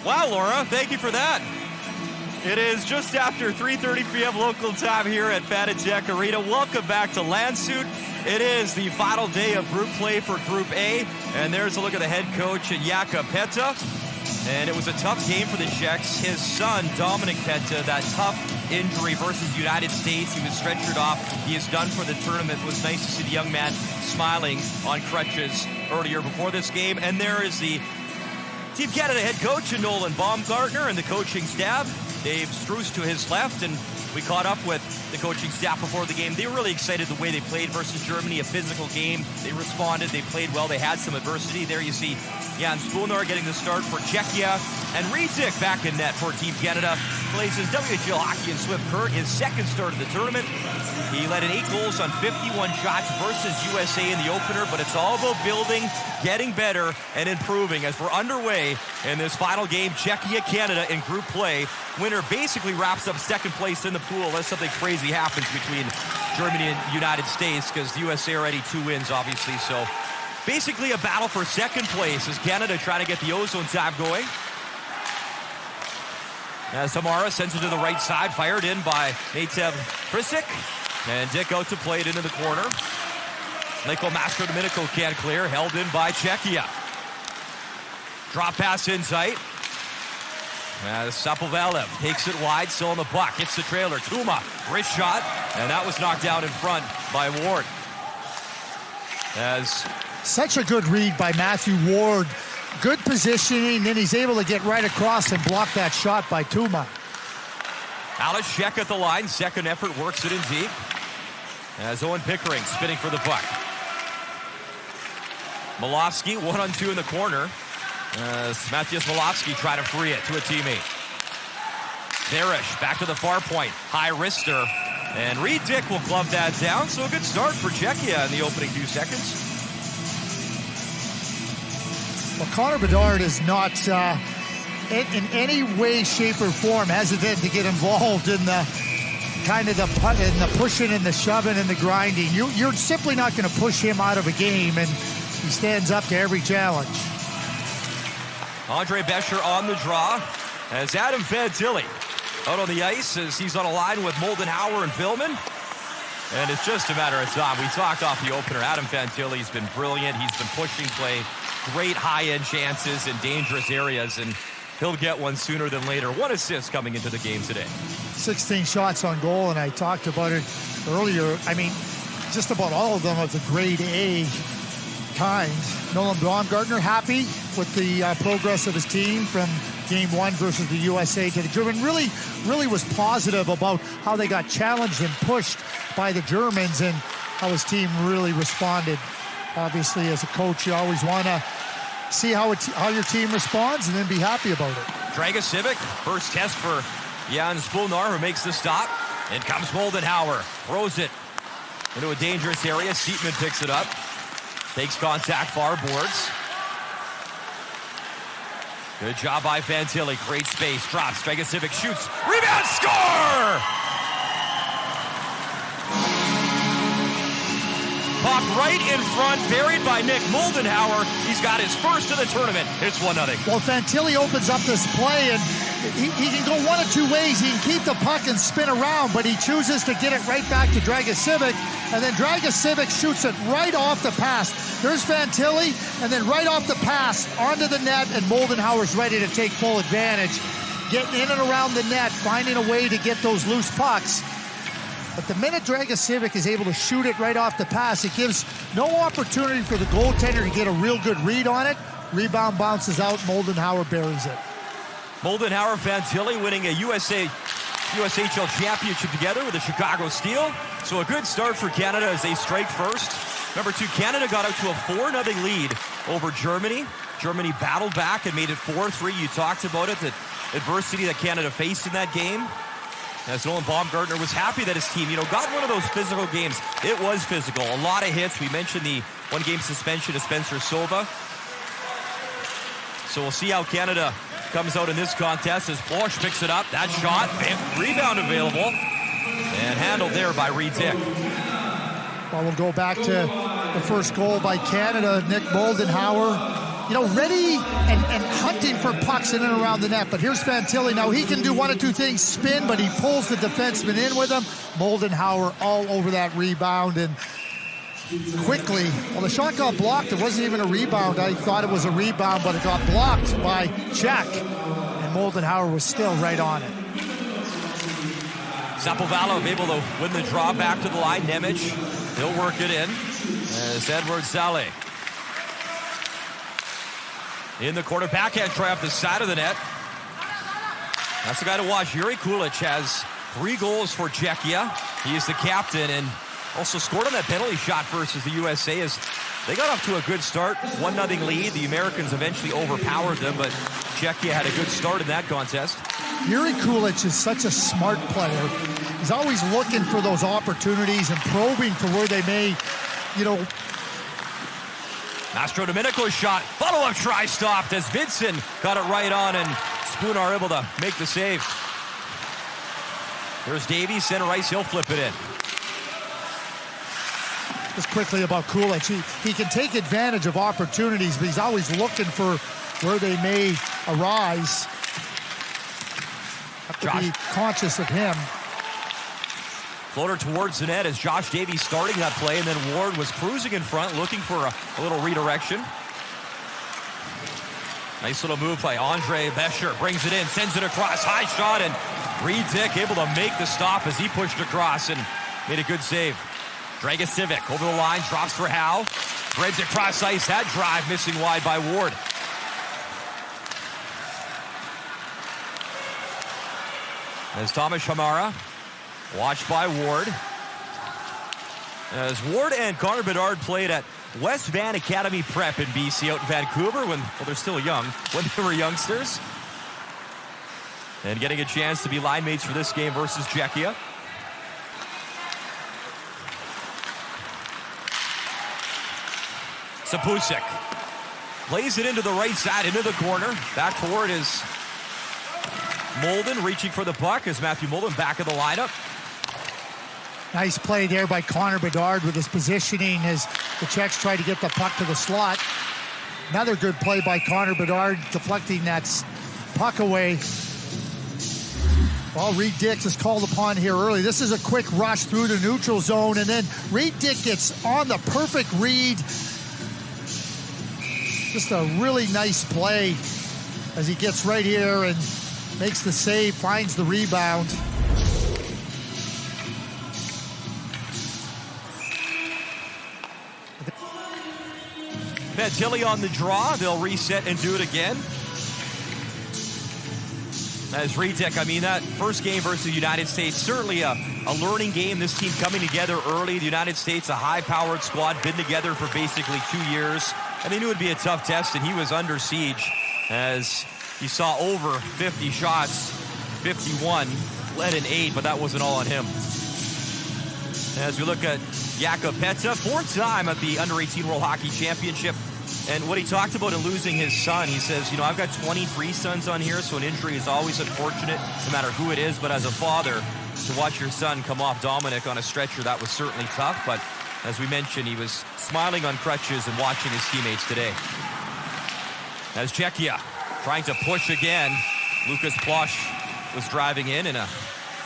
Wow, Laura, thank you for that. It is just after 3:30 p.m. local time here at Fanatec Arena. Welcome back to Landshut. It is the final day of group play for Group A, and there's a look at the head coach, Ambri-Piotta. And it was a tough game for the Czechs. His son, Dominik Piotta, that tough injury versus United States. He was stretchered off. He is done for the tournament. It was nice to see the young man smiling on crutches earlier before this game. And there is the Team Canada head coach, Nolan Baumgartner, and the coaching staff. Dave Struce to his left, and we caught up with the coaching staff before the game. They were really excited the way they played versus Germany, a physical game. They responded, they played well, they had some adversity. There you see Jan Spunar getting the start for Cechia, and Riedick back in net for Team Canada. Plays his WHL hockey in Swift Current, his second start of the tournament. He led in 8 goals on 51 shots versus USA in the opener, but it's all about building, getting better, and improving as we're underway in this final game. Cechia, Canada in group play. Winner basically wraps up second place in the pool unless something crazy happens between Germany and United States, because the USA already 2 wins, obviously. So basically a battle for second place as Canada trying to get the ozone time going. As Hamara sends it to the right side, fired in by Matev Prisik. And Dick out to play it into the corner. Nico Mastro Domenico can't clear, held in by Cechia. Drop pass in tight. Sapovalev takes it wide, still on the puck, hits the trailer. Tuma, wrist shot, and that was knocked down in front by Ward. As such a good read by Matthew Ward. Good positioning, then he's able to get right across and block that shot by Tuma. Alex Sheck at the line, second effort, works it in deep. As Owen Pickering spinning for the puck. Malofsky 1-on-2 in the corner. As Matthias Malofsky try to free it to a teammate. Barish back to the far point, high wrister. And Riedick will glove that down, so a good start for Cechia in the opening few seconds. Well, Connor Bedard is not in any way, shape, or form hesitant to get involved in the kind of the pushing and the shoving and the grinding. You're simply not going to push him out of a game, and he stands up to every challenge. Andre Bescher on the draw as Adam Fantilli out on the ice as he's on a line with Moldenhauer and Villman. And it's just a matter of time. We talked off the opener. Adam Fantilli's been brilliant. He's been pushing play, great high-end chances in dangerous areas, and he'll get one sooner than later. 1 assist coming into the game today. 16 shots on goal, and I talked about it earlier. I mean, just about all of them of the grade A kind. Nolan Baumgartner happy with the progress of his team from game 1 versus the USA to the German. Really was positive about how they got challenged and pushed by the Germans and how his team really responded. Obviously, as a coach, you always want to see how your team responds and then be happy about it. Dragicevic, first test for Jan Spunar, who makes the stop. In comes Moldenhauer, throws it into a dangerous area. Seatman picks it up, takes contact, far boards. Good job by Fantilli, great space, drops, Dragicevic shoots, rebound, score! Popped right in front, buried by Nick Moldenhauer. He's got his first of the tournament. It's 1-0. Well, Fantilli opens up this play, and he can go one of 2 ways. He can keep the puck and spin around, but he chooses to get it right back to Dragicevic, and then Dragicevic shoots it right off the pass. There's Fantilli, and then right off the pass, onto the net, and Moldenhauer's ready to take full advantage. Getting in and around the net, finding a way to get those loose pucks. But the minute Dragicevic is able to shoot it right off the pass, it gives no opportunity for the goaltender to get a real good read on it. Rebound bounces out, Moldenhauer buries it. Moldenhauer, Fantilli winning a USHL championship together with the Chicago Steel. So a good start for Canada as they strike first. Number 2, Canada got out to a 4-0 lead over Germany. Germany battled back and made it 4-3. You talked about it, the adversity that Canada faced in that game. As Nolan Baumgartner was happy that his team, got one of those physical games. It was physical, a lot of hits. We mentioned the 1-game suspension to Spencer Silva. So we'll see how Canada comes out in this contest as Plosh picks it up. That shot, rebound available, and handled there by Riedick. Well, we'll go back to the first goal by Canada. Nick Moldenhauer, ready and hunting for pucks in and around the net. But here's Fantilli. Now he can do one of two things: spin, but he pulls the defenseman in with him. Moldenhauer all over that rebound, and quickly, well, the shot got blocked. It wasn't even a rebound. I thought it was a rebound, but it got blocked by Czech, and Moldenhauer was still right on it. Zapovalov able to win the draw back to the line. Nemec, he'll work it in as Edward Zale in the corner, backhand try off the side of the net. That's the guy to watch. Jiri Kulich has 3 goals for Cechia. He is the captain and also scored on that penalty shot versus the USA as they got off to a good start. 1-0 lead. The Americans eventually overpowered them, but Cechia had a good start in that contest. Jiri Kulich is such a smart player. He's always looking for those opportunities and probing for where they may, Mastro Domenico's shot, follow-up try stopped as Vincent got it right on, and Spooner able to make the save. There's Davies, center ice, he'll flip it in. Just quickly about Kulich, he can take advantage of opportunities, but he's always looking for where they may arise. Have to be conscious of him. Floater towards the net as Josh Davies starting that play, and then Ward was cruising in front, looking for a little redirection. Nice little move by Andre Bescher, brings it in, sends it across, high shot, and Reed Dick able to make the stop as he pushed across and made a good save. Dragicevic over the line, drops for Howe, threads it cross ice, that drive missing wide by Ward. As Thomas Hamara, watched by Ward. As Ward and Connor Bedard played at West Van Academy Prep in BC out in Vancouver when, well, they're still young, when they were youngsters. And getting a chance to be line mates for this game versus Cechia. Sapusik plays it into the right side, into the corner. Back forward is Molden reaching for the puck as Matthew Molden back of the lineup. Nice play there by Connor Bedard with his positioning as the Czechs try to get the puck to the slot. Another good play by Connor Bedard, deflecting that puck away. Well, Reed Dick is called upon here early. This is a quick rush through the neutral zone, and then Reed Dick gets on the perfect read. Just a really nice play as he gets right here and makes the save, finds the rebound. Fantilli on the draw. They'll reset and do it again. As Reedick, that first game versus the United States, certainly a learning game. This team coming together early. The United States, a high-powered squad, been together for basically 2 years. And they knew it would be a tough test, and he was under siege as he saw over 50 shots, 51, led in 8, but that wasn't all on him. As we look at Jakub Peta, 4th time at the Under-18 World Hockey Championship. And what he talked about in losing his son, he says, I've got 23 sons on here, so an injury is always unfortunate, no matter who it is. But as a father, to watch your son come off Dominic on a stretcher, that was certainly tough. But as we mentioned, he was smiling on crutches and watching his teammates today. As Cechia trying to push again, Lucas Plosh was driving in and a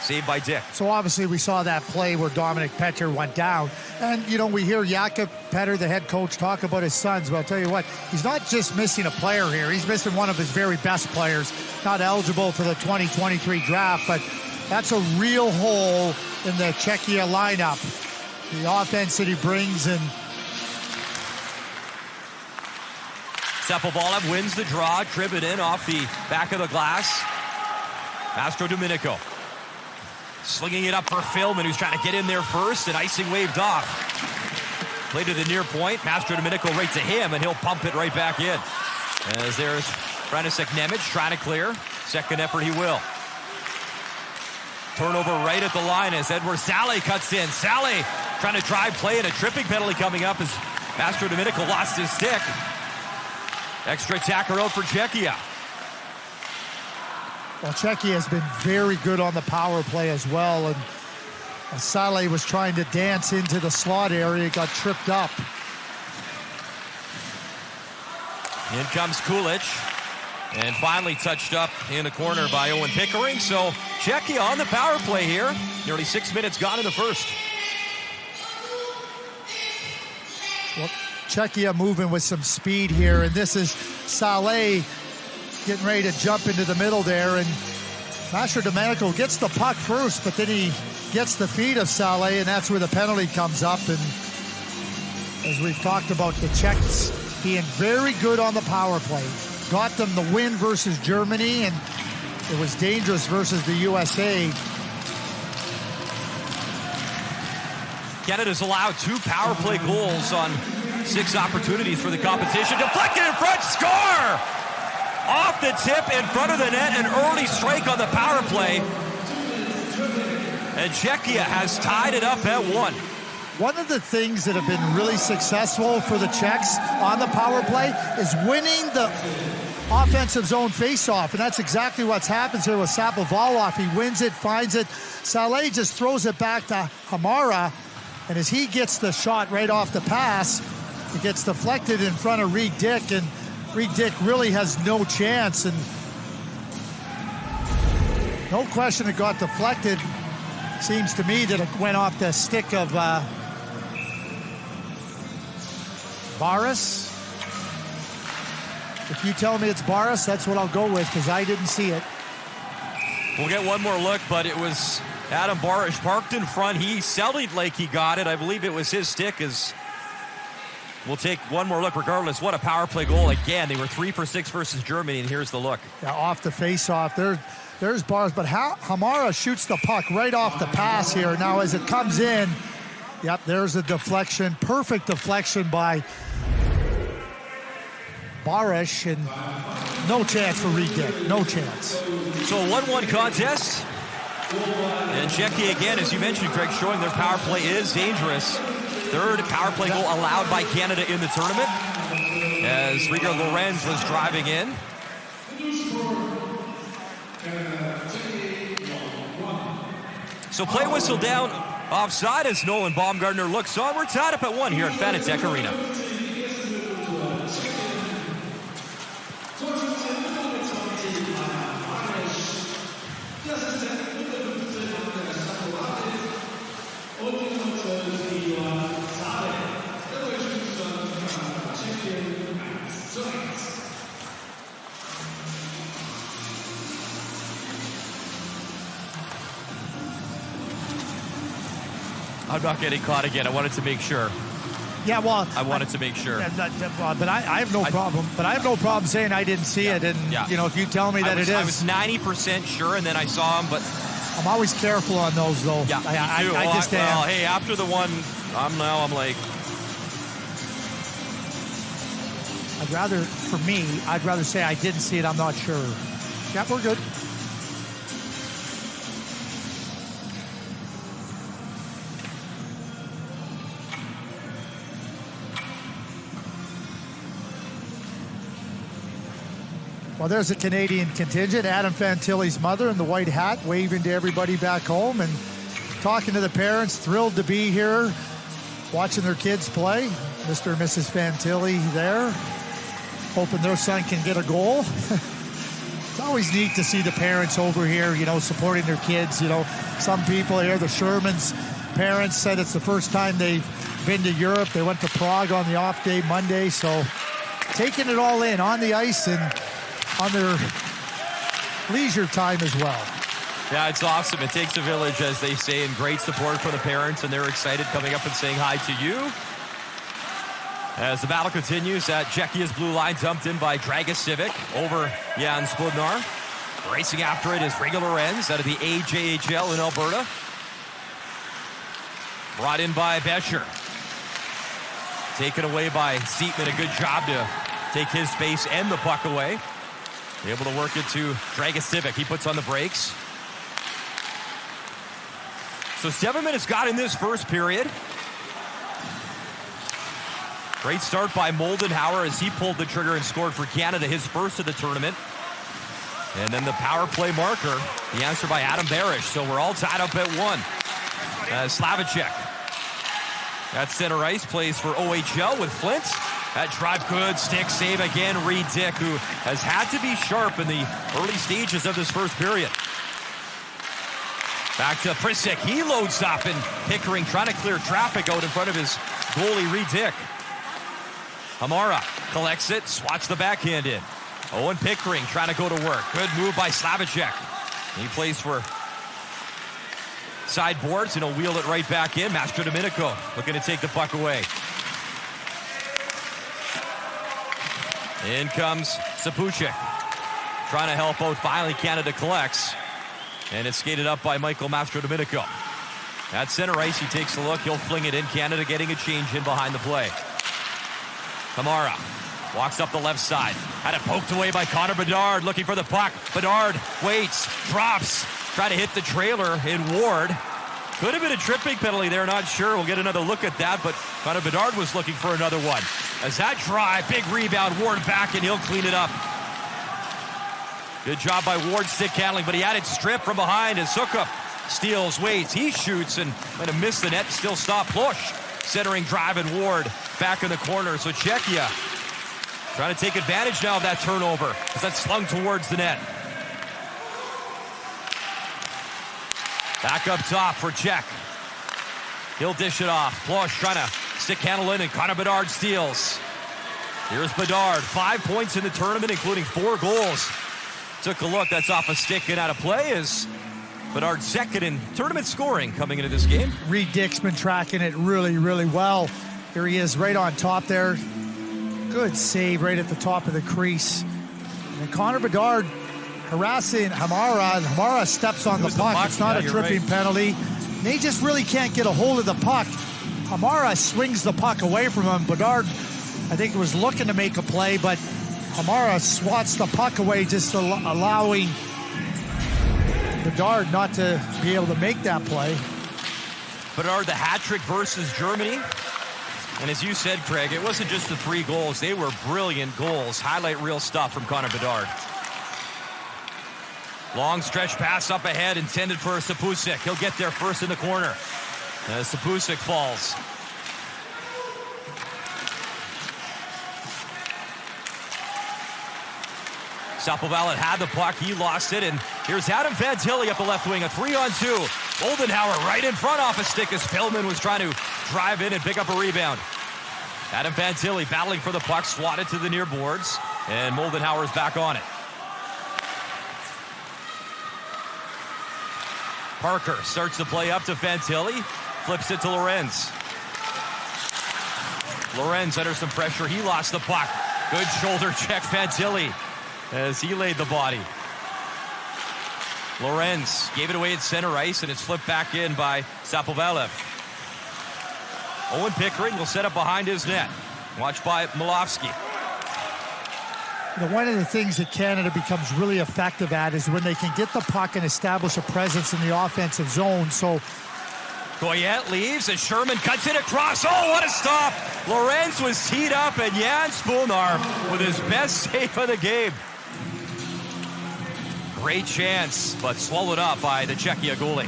save by Dick. So obviously we saw that play where Dominic Petter went down. And, we hear Jakub Petter, the head coach, talk about his sons. But I'll tell you what, he's not just missing a player here. He's missing one of his very best players. Not eligible for the 2023 draft, but that's a real hole in the Cechia lineup. The offense that he brings in. Zapovalov wins the draw, trip it in off the back of the glass. Mastro Domenico slinging it up for Philman, who's trying to get in there first, and icing waved off. Play to the near point. Mastro Domenico right to him, and he'll pump it right back in. As there's Frantisek Nemec trying to clear. Second effort he will. Turnover right at the line as Edward Sally cuts in. Sally trying to drive play, and a tripping penalty coming up as Mastro Domenico lost his stick. Extra attacker out for Cechia. Well, Cechia has been very good on the power play as well, and Sale was trying to dance into the slot area, got tripped up. In comes Kulich. And finally touched up in the corner by Owen Pickering. So Cechia on the power play here. Nearly 6 minutes gone in the first. Well, Cechia moving with some speed here. And this is Saleh getting ready to jump into the middle there. And Masher Domenico gets the puck first, but then he gets the feet of Saleh, and that's where the penalty comes up. And as we've talked about, the Czechs being very good on the power play. Got them the win versus Germany, and it was dangerous versus the USA. Canada's allowed 2 power play goals on 6 opportunities for the competition. Deflected in front, score! Off the tip in front of the net, an early strike on the power play. And Cechia has tied it up at 1. One of the things that have been really successful for the Czechs on the power play is winning the offensive zone faceoff, and that's exactly what's happened here with Sapovalov. He wins it, finds it. Saleh just throws it back to Hamara, and as he gets the shot right off the pass, it gets deflected in front of Reed Dick, and Reed Dick really has no chance, and no question it got deflected. Seems to me that it went off the stick of Barras. If you tell me it's Barras, that's what I'll go with, because I didn't see it. We'll get one more look, but it was Adam Barras parked in front. He sounded like he got it. I believe it was his stick. We'll take one more look regardless. What a power play goal. Again, they were 3 for 6 versus Germany, and here's the look. Yeah, off the face-off. There's Barras, but Hamara shoots the puck right off the pass here. Now as it comes in, yep, there's a deflection. Perfect deflection by Barras, and no chance for Reed Dick. No chance. So a 1-1 contest. And Cechia again, as you mentioned, Greg, showing their power play is dangerous. 3rd power play goal allowed by Canada in the tournament, as Rigo Lorenz was driving in. So play whistle down offside as Nolan Baumgartner looks on. We're tied up at 1 here at Fanatec Arena. I'm not getting caught again. I wanted to make sure. Yeah, well, I wanted to make sure. But I have no problem. But I have no problem saying I didn't see it. And you know, if you tell me that it is, I was 90% sure, and then I saw him. But I'm always careful on those, though. Yeah, I just am. Well, hey, after the one, I'm like. I'd rather say I didn't see it. I'm not sure. Yeah, we're good. Well, there's a Canadian contingent. Adam Fantilli's mother in the white hat, waving to everybody back home and talking to the parents, thrilled to be here, watching their kids play. Mr. and Mrs. Fantilli there, hoping their son can get a goal. It's always neat to see the parents over here, you know, supporting their kids. You know, some people here, the Shermans' parents said it's the first time they've been to Europe. They went to Prague on the off day Monday, so taking it all in on the ice and on their leisure time as well. Yeah, it's awesome. It takes a village, as they say, and great support for the parents, and they're excited coming up and saying hi to you. As the battle continues at Czechia's blue line, dumped in by Dragicevic over Jan Spodnar. Racing after it is Rigo Lorenz out of the AJHL in Alberta. Brought in by Bescher. Taken away by Seatman. A good job to take his space and the puck away. Able to work it to Dragicevic. He puts on the brakes. So 7 minutes got in this first period. Great start by Moldenhauer as he pulled the trigger and scored for Canada, his first of the tournament. And then the power play marker, the answer by Adam Barish. So we're all tied up at 1. Slavicek at center ice, plays for OHL with Flint. That drive good, stick save again. Reed Dick, who has had to be sharp in the early stages of this first period. Back to Prisick, he loads up, and Pickering trying to clear traffic out in front of his goalie, Reed Dick. Hamara collects it, swats the backhand in. Owen Pickering trying to go to work. Good move by Slavicek. He plays for sideboards, and he'll wheel it right back in. Mastrodomenico looking to take the puck away. In comes Sapuchik, trying to help out. Finally, Canada collects, and it's skated up by Michael Mastrodomenico. At center ice, he takes a look. He'll fling it in. Canada getting a change in behind the play. Kamara walks up the left side. Had it poked away by Connor Bedard, looking for the puck. Bedard waits, drops, try to hit the trailer in Ward. Could have been a tripping penalty there, not sure. We'll get another look at that, but Connor Bedard was looking for another one. As that drive, big rebound, Ward back, and he'll clean it up. Good job by Ward stick handling, but he had it stripped from behind as Sukup steals, waits, he shoots, and might have missed the net, still stop. Plush centering drive, and Ward back in the corner. So Cechia trying to take advantage now of that turnover as that's slung towards the net. Back up top for Czech. He'll dish it off. Plush trying to stick handle in, and Connor Bedard steals. Here's Bedard, 5 points in the tournament, including 4 goals. Took a look, that's off a stick and out of play as Bedard second in tournament scoring coming into this game. Reed Dick's been tracking it really, really well. Here he is right on top there. Good save right at the top of the crease. And Connor Bedard harassing Hamara, and Hamara steps on the puck. It's not a tripping penalty. They just really can't get a hold of the puck. Hamara swings the puck away from him. Bedard, I think, was looking to make a play, but Hamara swats the puck away, just allowing Bedard not to be able to make that play. Bedard, the hat trick versus Germany. And as you said, Craig, it wasn't just the 3 goals. They were brilliant goals. Highlight reel stuff from Connor Bedard. Long stretch pass up ahead, intended for Sapuchik. He'll get there first in the corner as Sapuchik falls. Sapovalet had the puck, he lost it, and here's Adam Fantilli up the left wing, a 3-on-2. Oldenhauer right in front off a stick as Pillman was trying to drive in and pick up a rebound. Adam Fantilli battling for the puck, swatted to the near boards, and Moldenhauer's back on it. Parker starts the play up to Fantilli, flips it to Lorenz. Lorenz under some pressure, he lost the puck. Good shoulder check, Fantilli, as he laid the body. Lorenz gave it away at center ice, and it's flipped back in by Sapovalev. Owen Pickering will set up behind his net. Watched by Milovsky. You know, one of the things that Canada becomes really effective at is when they can get the puck and establish a presence in the offensive zone. So Goyette leaves as Sherman cuts it across. Oh, what a stop! Lorenz was teed up, and Jan Spunar with his best save of the game. Great chance, but swallowed up by the Cechia goalie.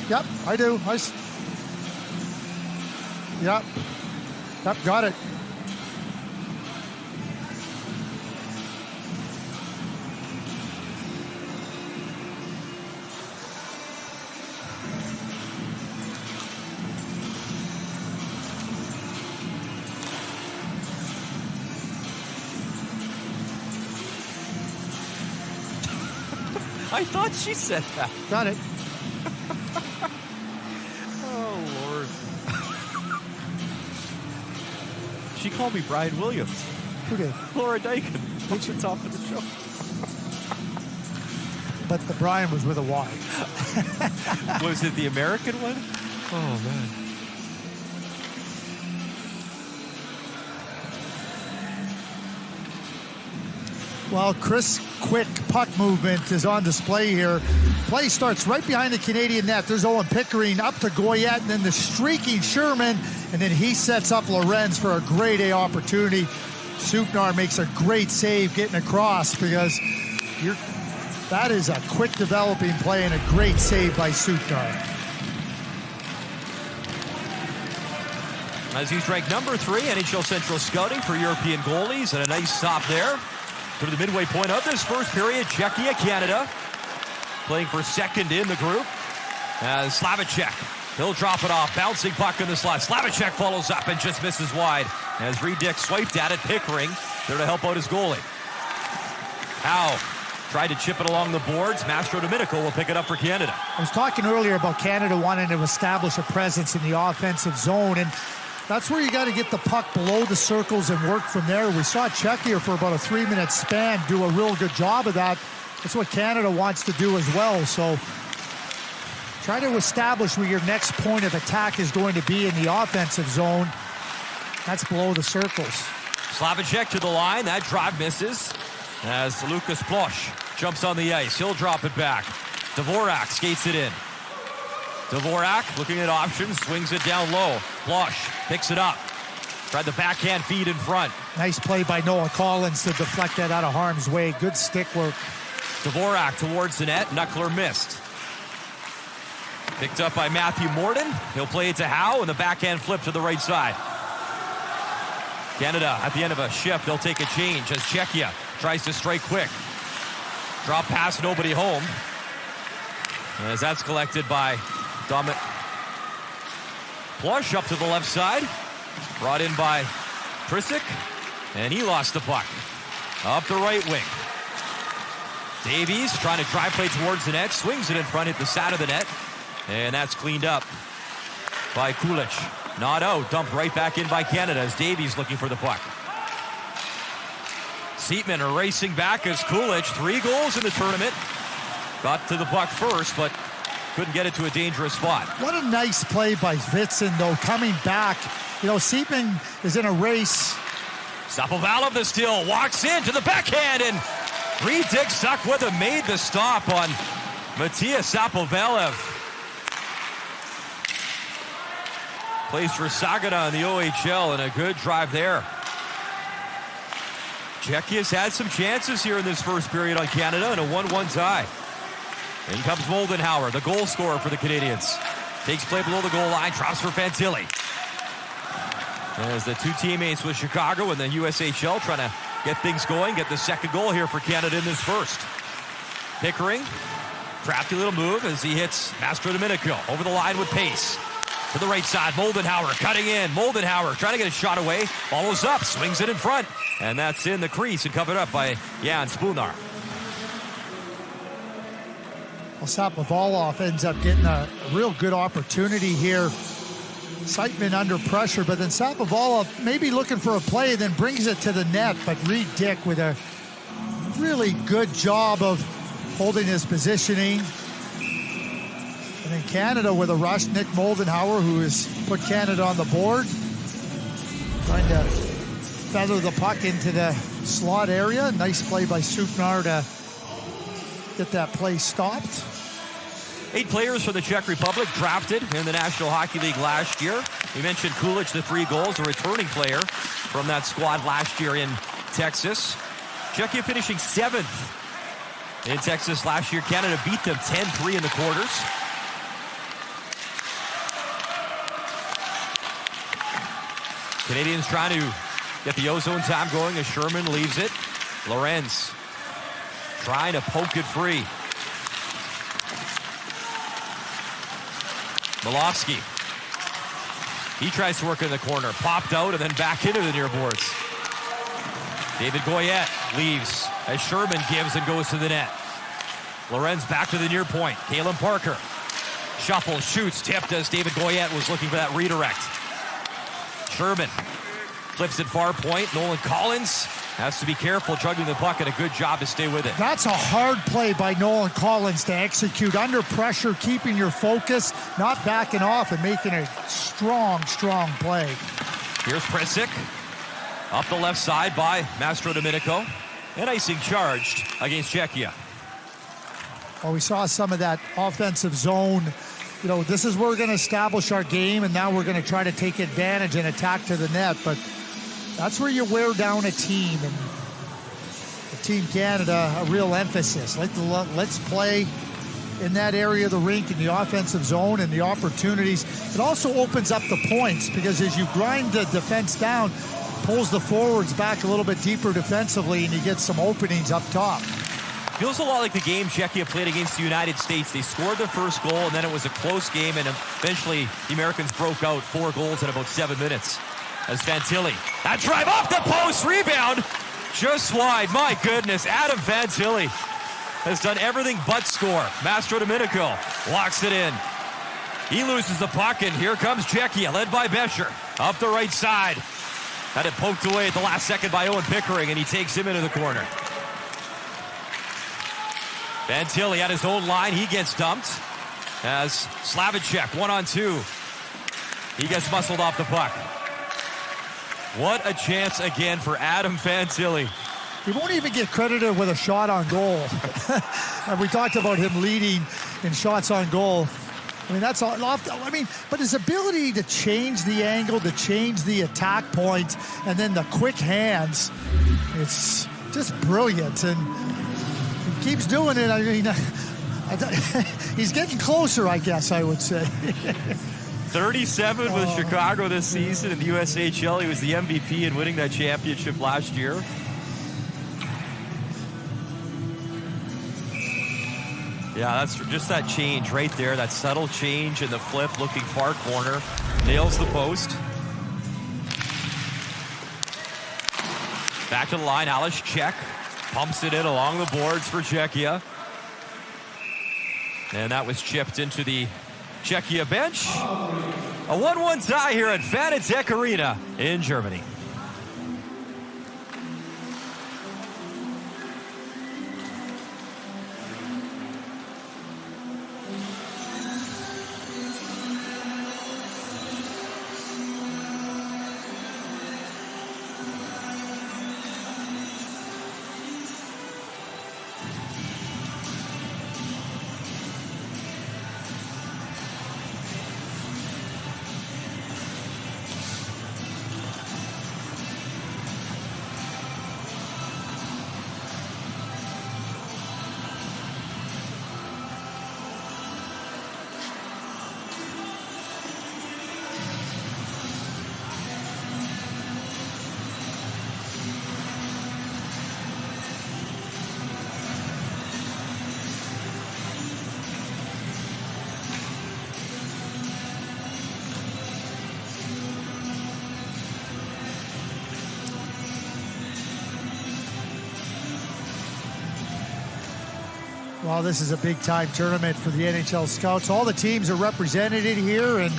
Yep, I do. Yep, got it. I thought she said that. Got it. Oh, Lord. She called me Brian Williams. Who did? Laura Dykin. What's your top of the show? But the Brian was with a Y. Was it the American one? Oh, man. Well, Chris' quick puck movement is on display here. Play starts right behind the Canadian net. There's Owen Pickering up to Goyette, and then the streaking Sherman, and then he sets up Lorenz for a great A opportunity. Supnar makes a great save getting across because That is a quick developing play and a great save by Sutnar. As he's ranked number 3 NHL Central Scouting for European goalies, and a nice stop there. To the midway point of this first period, Cechia, Canada, playing for second in the group. As Slavicek, he'll drop it off, bouncing puck in the slot. Slavicek follows up and just misses wide. As Reed Dick swiped at it, Pickering there to help out his goalie. Howe tried to chip it along the boards. Mastro Domenico will pick it up for Canada. I was talking earlier about Canada wanting to establish a presence in the offensive zone, and that's where you got to get the puck below the circles and work from there. We saw Cechia for about a 3-minute span do a real good job of that. That's what Canada wants to do as well. So try to establish where your next point of attack is going to be in the offensive zone. That's below the circles. Slavicek to the line. That drive misses as Lucas Plosh jumps on the ice. He'll drop it back. Dvorak skates it in. Dvorak looking at options, swings it down low. Plosh picks it up. Tried the backhand feed in front. Nice play by Noah Collins to deflect that out of harm's way. Good stick work. Dvorak towards the net. Knuckler missed. Picked up by Matthew Morden. He'll play it to Howe, and the backhand flip to the right side. Canada at the end of a shift, they'll take a change as Cechia tries to strike quick. Drop pass, nobody home. As that's collected by Domit. Plush up to the left side. Brought in by Prisic. And he lost the puck. Up the right wing. Davies trying to drive play towards the net. Swings it in front, hit the side of the net. And that's cleaned up by Kulich. Not out. Dumped right back in by Canada as Davies looking for the puck. Seatman are racing back as Kulich, 3 goals in the tournament. Got to the puck first, but couldn't get it to a dangerous spot. What a nice play by Vitson, though, coming back. You know, Seatman is in a race. Sapovalov the steal, walks into the backhand, and Reed Dick stuck with him, made the stop on Matthias Sapovalov. Plays for Sagana in the OHL, and a good drive there. Czechia's had some chances here in this first period on Canada, and a 1-1 tie. In comes Moldenhauer, the goal scorer for the Canadians. Takes play below the goal line, drops for Fantilli. As the 2 teammates with Chicago and the USHL trying to get things going, get the second goal here for Canada in this first. Pickering, crafty little move as he hits Mastro Domenico over the line with pace. To the right side, Moldenhauer cutting in. Moldenhauer trying to get a shot away. Follows up, swings it in front. And that's in the crease and covered up by Jan Spunar. Well, Sapovalov ends up getting a real good opportunity here. Seitman under pressure, but then Sapovalov maybe looking for a play, then brings it to the net. But Reed Dick with a really good job of holding his positioning. And then Canada with a rush, Nick Moldenhauer, who has put Canada on the board. Trying to feather the puck into the slot area. Nice play by Sutnar to get that play stopped. 8 players for the Czech Republic drafted in the National Hockey League last year. We mentioned Kulich, the 3 goals, a returning player from that squad last year in Texas. Czechia finishing 7th in Texas last year. Canada beat them 10-3 in the quarters. Canadians trying to get the ozone time going as Sherman leaves it. Lorenz trying to poke it free. Milovsky. He tries to work in the corner. Popped out and then back into the near boards. David Goyette leaves as Sherman gives and goes to the net. Lorenz back to the near point. Kalen Parker shuffles, shoots, tipped as David Goyette was looking for that redirect. Sherman flips it far point. Nolan Collins has to be careful juggling the puck, and a good job to stay with it. That's a hard play by Nolan Collins to execute under pressure, keeping your focus, not backing off, and making a strong, strong play. Here's Prisic up the left side by Mastro Domenico, and icing charged against Cechia. Well, we saw some of that offensive zone. You know, this is where we're going to establish our game, and now we're going to try to take advantage and attack to the net. But that's where you wear down a team. And Team Canada a real emphasis. Let's play in that area of the rink in the offensive zone and the opportunities. It also opens up the points because as you grind the defense down, pulls the forwards back a little bit deeper defensively, and you get some openings up top. Feels a lot like the game Cechia played against the United States. They scored the first goal, and then it was a close game, and eventually the Americans broke out 4 goals in about 7 minutes. As Fantilli, that drive off the post, rebound, just wide. My goodness, Adam Fantilli has done everything but score. Mastro Domenico locks it in. He loses the puck, and here comes Cechia, led by Bescher. Up the right side. Had it poked away at the last second by Owen Pickering, and he takes him into the corner. Fantilli at his own line. He gets dumped as Slavicek 1-on-2. He gets muscled off the puck. What a chance again for Adam Fantilli. He won't even get credited with a shot on goal. And we talked about him leading in shots on goal. I mean, that's all. I mean, but his ability to change the angle, to change the attack point, and then the quick hands, it's just brilliant. And he keeps doing it. I mean, he's getting closer, I guess I would say. 37 with Chicago this season in the USHL. He was the MVP in winning that championship last year. Yeah, that's just that change right there, that subtle change in the flip, looking far corner, nails the post. Back to the line, Alice Czech pumps it in along the boards for Cechia. And that was chipped into the Cechia bench. A 1-1 tie here at Fanatec Arena in Germany. Well, this is a big-time tournament for the NHL scouts. All the teams are represented here, and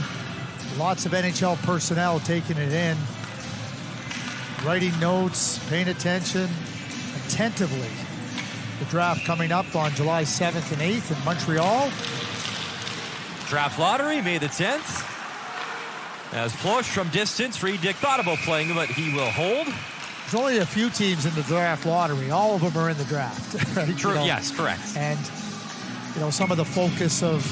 lots of NHL personnel taking it in, writing notes, paying attention attentively. The draft coming up on July 7th and 8th in Montreal. Draft lottery, May the 10th. As Plosh from distance, Reed Dick thought about playing him, but he will hold. There's only a few teams in the draft lottery. All of them are in the draft. Right? True, yes, correct. And, some of the focus of,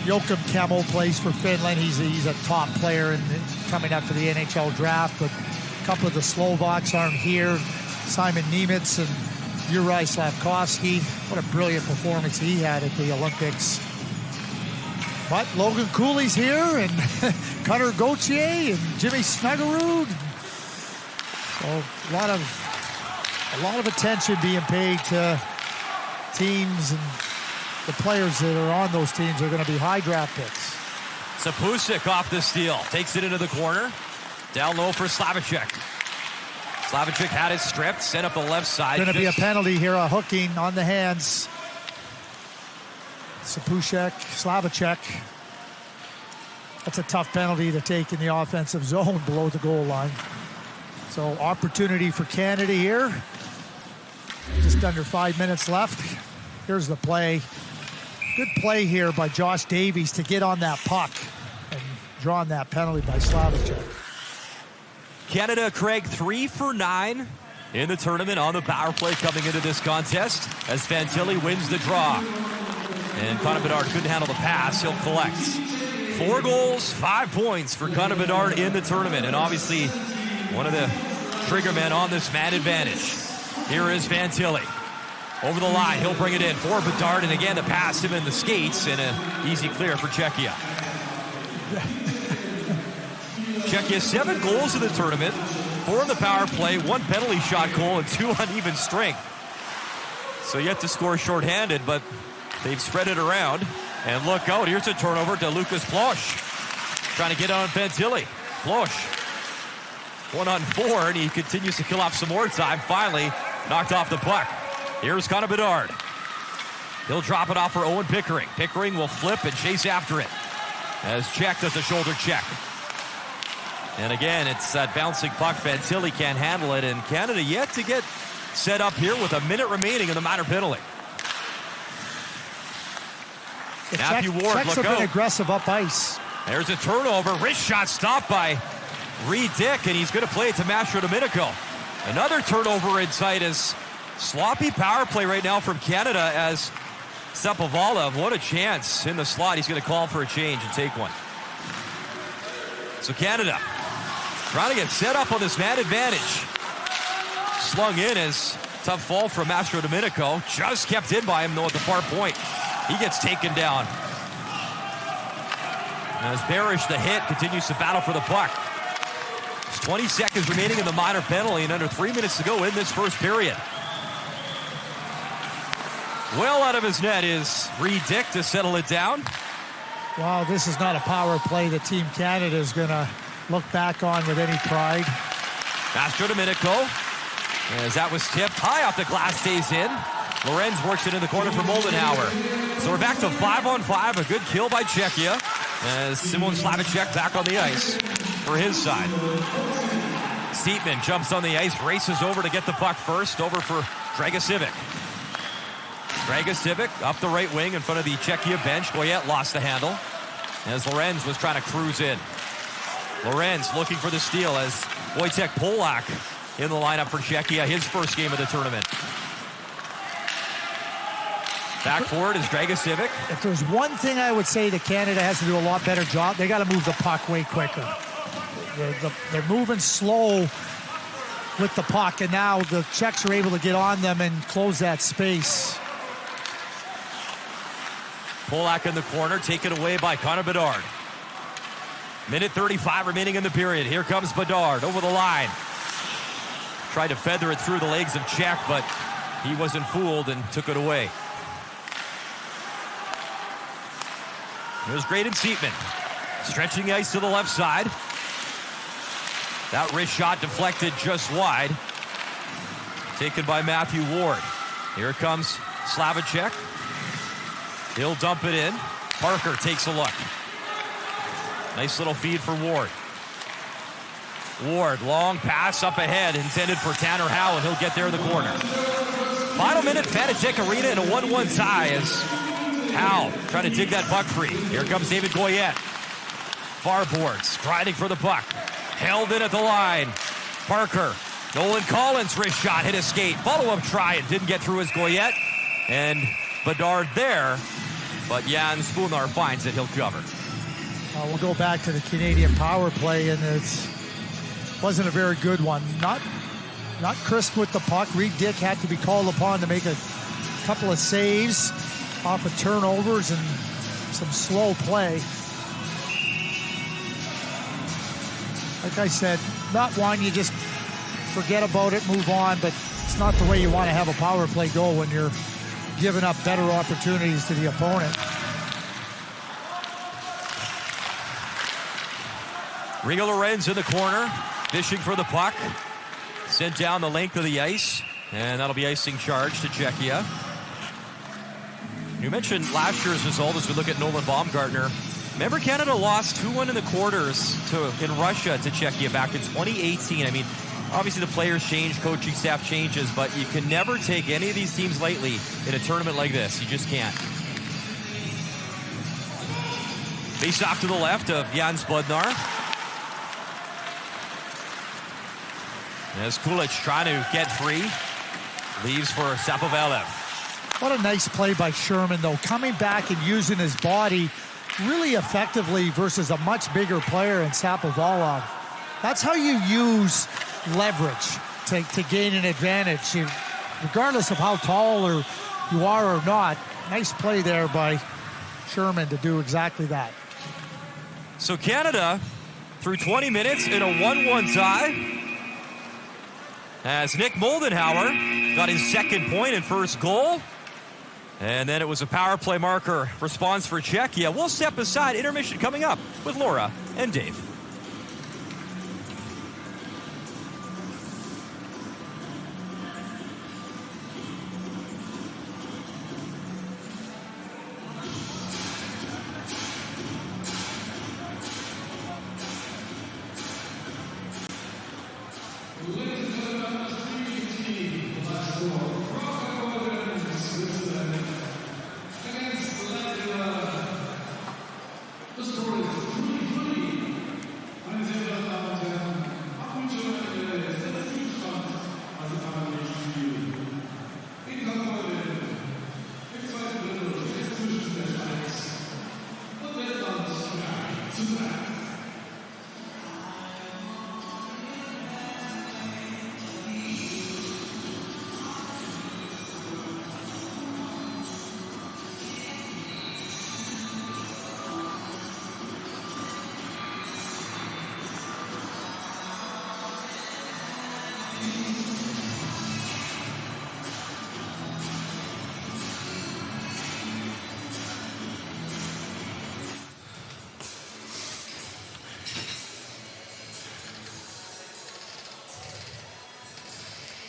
Joakim Kemell plays for Finland. He's a top player coming up for the NHL draft, but a couple of the Slovaks aren't here. Simon Nemec and Juraj Slavkovsky. What a brilliant performance he had at the Olympics. But Logan Cooley's here, and Cutter Gauthier and Jimmy Snuggerud. So a lot of attention being paid to teams, and the players that are on those teams are going to be high draft picks. Sapusik off the steal, takes it into the corner. Down low for Slavicek. Slavicek had it stripped, sent up the left side. Going to be a penalty here, a hooking on the hands. Slavicek. That's a tough penalty to take in the offensive zone below the goal line. So opportunity for Canada here. Just under 5 minutes left. Here's the play. Good play here by Josh Davies to get on that puck and draw on that penalty by Slavicek. Canada, Craig, 3 for 9 in the tournament on the power play coming into this contest as Fantilli wins the draw. And Connor Bedard couldn't handle the pass. He'll collect. 4 goals, 5 points for Connor Bedard in the tournament. And obviously one of the trigger men on this man advantage. Here is Fantilli. Over the line, he'll bring it in for Bedard, and again, the pass him in the skates, and an easy clear for Cechia. Cechia, 7 goals in the tournament, 4 in the power play, 1 penalty shot goal, and 2 uneven strength. So yet to score shorthanded, but they've spread it around. And look out, here's a turnover to Lucas Plosh. Trying to get on Fantilli. Plosh, 1-on-4, and he continues to kill off some more time. Finally, knocked off the puck. Here's Connor Bedard. He'll drop it off for Owen Pickering. Pickering will flip and chase after it as Czech does a shoulder check. And again, it's that bouncing puck. Fantilli can't handle it, and Canada yet to get set up here with a minute remaining in the minor penalty. Matthew Ward, Czechs look have out. been aggressive up ice. There's a turnover. Wrist shot stopped by Reed Dick, and he's going to play it to Mastro Domenico. Another turnover in sight as sloppy power play right now from Canada as Sapovalov, what a chance in the slot. He's going to call for a change and take one. So Canada trying to get set up on this man advantage. Slung in as tough fall from Mastro Domenico. Just kept in by him though at the far point. He gets taken down. As Barish, the hit, continues to battle for the puck. There's 20 seconds remaining in the minor penalty and under 3 minutes to go in this first period. Well out of his net is Reed Dick to settle it down. Wow, this is not a power play that Team Canada is going to look back on with any pride. Mastro Domenico, as that was tipped high off the glass, stays in. Lorenz works it in the corner for Moldenhauer. So we're back to 5-on-5, a good kill by Cechia, as Simon Slavicek back on the ice for his side. Seatman jumps on the ice, races over to get the puck first, over for Dragicevic. Dragicevic up the right wing in front of the Czechia bench. Goyette lost the handle as Lorenz was trying to cruise in. Lorenz looking for the steal as Wojtek Polak in the lineup for Czechia, his first game of the tournament. Back forward is Dragicevic. If there's one thing I would say that Canada has to do a lot better job, they got to move the puck way quicker. They're moving slow with the puck, and now the Czechs are able to get on them and close that space. Polak in the corner, taken away by Connor Bedard. Minute 35 remaining in the period. Here comes Bedard over the line. Tried to feather it through the legs of Czech, but he wasn't fooled and took it away. It was Graydon Seatman stretching the ice to the left side. That wrist shot deflected just wide. Taken by Matthew Ward. Here comes Slavicek. He'll dump it in. Parker takes a look. Nice little feed for Ward. Ward, long pass up ahead, intended for Tanner Howe, and he'll get there in the corner. Final minute, Fanatec Arena in a 1-1 tie as Howe trying to dig that puck free. Here comes David Goyette. Far boards, grinding for the puck. Held in at the line. Parker, Nolan Collins wrist shot, hit a skate. Follow-up try, it didn't get through as Goyette. And Bedard there, but Jan Spoonar finds it, he'll cover. We'll go back to the Canadian power play, and it wasn't a very good one. Not crisp with the puck. Reed Dick had to be called upon to make a couple of saves off of turnovers and some slow play. Like I said, not one you just forget about it, move on, but it's not the way you want to have a power play go when you're giving up better opportunities to the opponent. Rigo Lorenz in the corner, fishing for the puck. Sent down the length of the ice, and that'll be icing charge to Czechia. You mentioned last year's result as we look at Nolan Baumgartner. Remember, Canada lost 2-1 in the quarters in Russia to Czechia back in 2018. I mean, obviously the players change, coaching staff changes, but you can never take any of these teams lightly in a tournament like this. You just can't. Face off to the left of Jan Spodnar. As Kulich trying to get free, leaves for Sapovalov. What a nice play by Sherman, though, coming back and using his body really effectively versus a much bigger player in Sapovalov. That's how you use leverage to gain an advantage. regardless of how tall or you are or not. Nice play there by Sherman to do exactly that. So Canada through 20 minutes in a 1-1 tie, as Nick Moldenhauer got his second point and first goal. And then it was a power play marker response for Cechia. We'll step aside. Intermission coming up with Laura and Dave.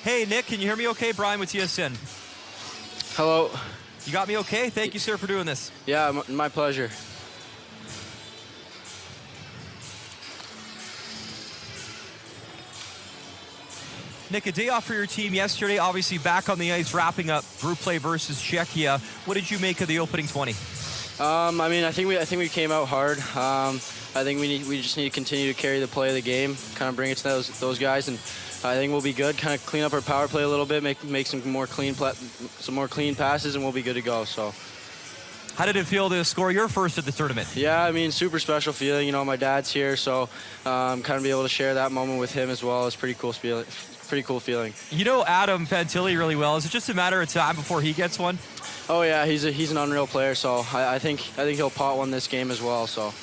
Hey, Nick, can you hear me okay? Brian with TSN. Hello. You got me okay? Thank you, sir, for doing this. Yeah, my pleasure. Nick, a day off for your team yesterday, obviously back on the ice, wrapping up group play versus Cechia. What did you make of the opening 20? I mean, I think we came out hard. I think we just need to continue to carry the play of the game, kind of bring it to those guys, and I think we'll be good. Kind of clean up our power play a little bit, make some more clean passes, and we'll be good to go. So, how did it feel to score your first at the tournament? Yeah, I mean, super special feeling. You know, my dad's here, so kind of be able to share that moment with him as well is pretty cool feeling. You know Adam Fantilli really well. Is it just a matter of time before he gets one? Oh yeah, he's an unreal player. So I think he'll pot one this game as well. So.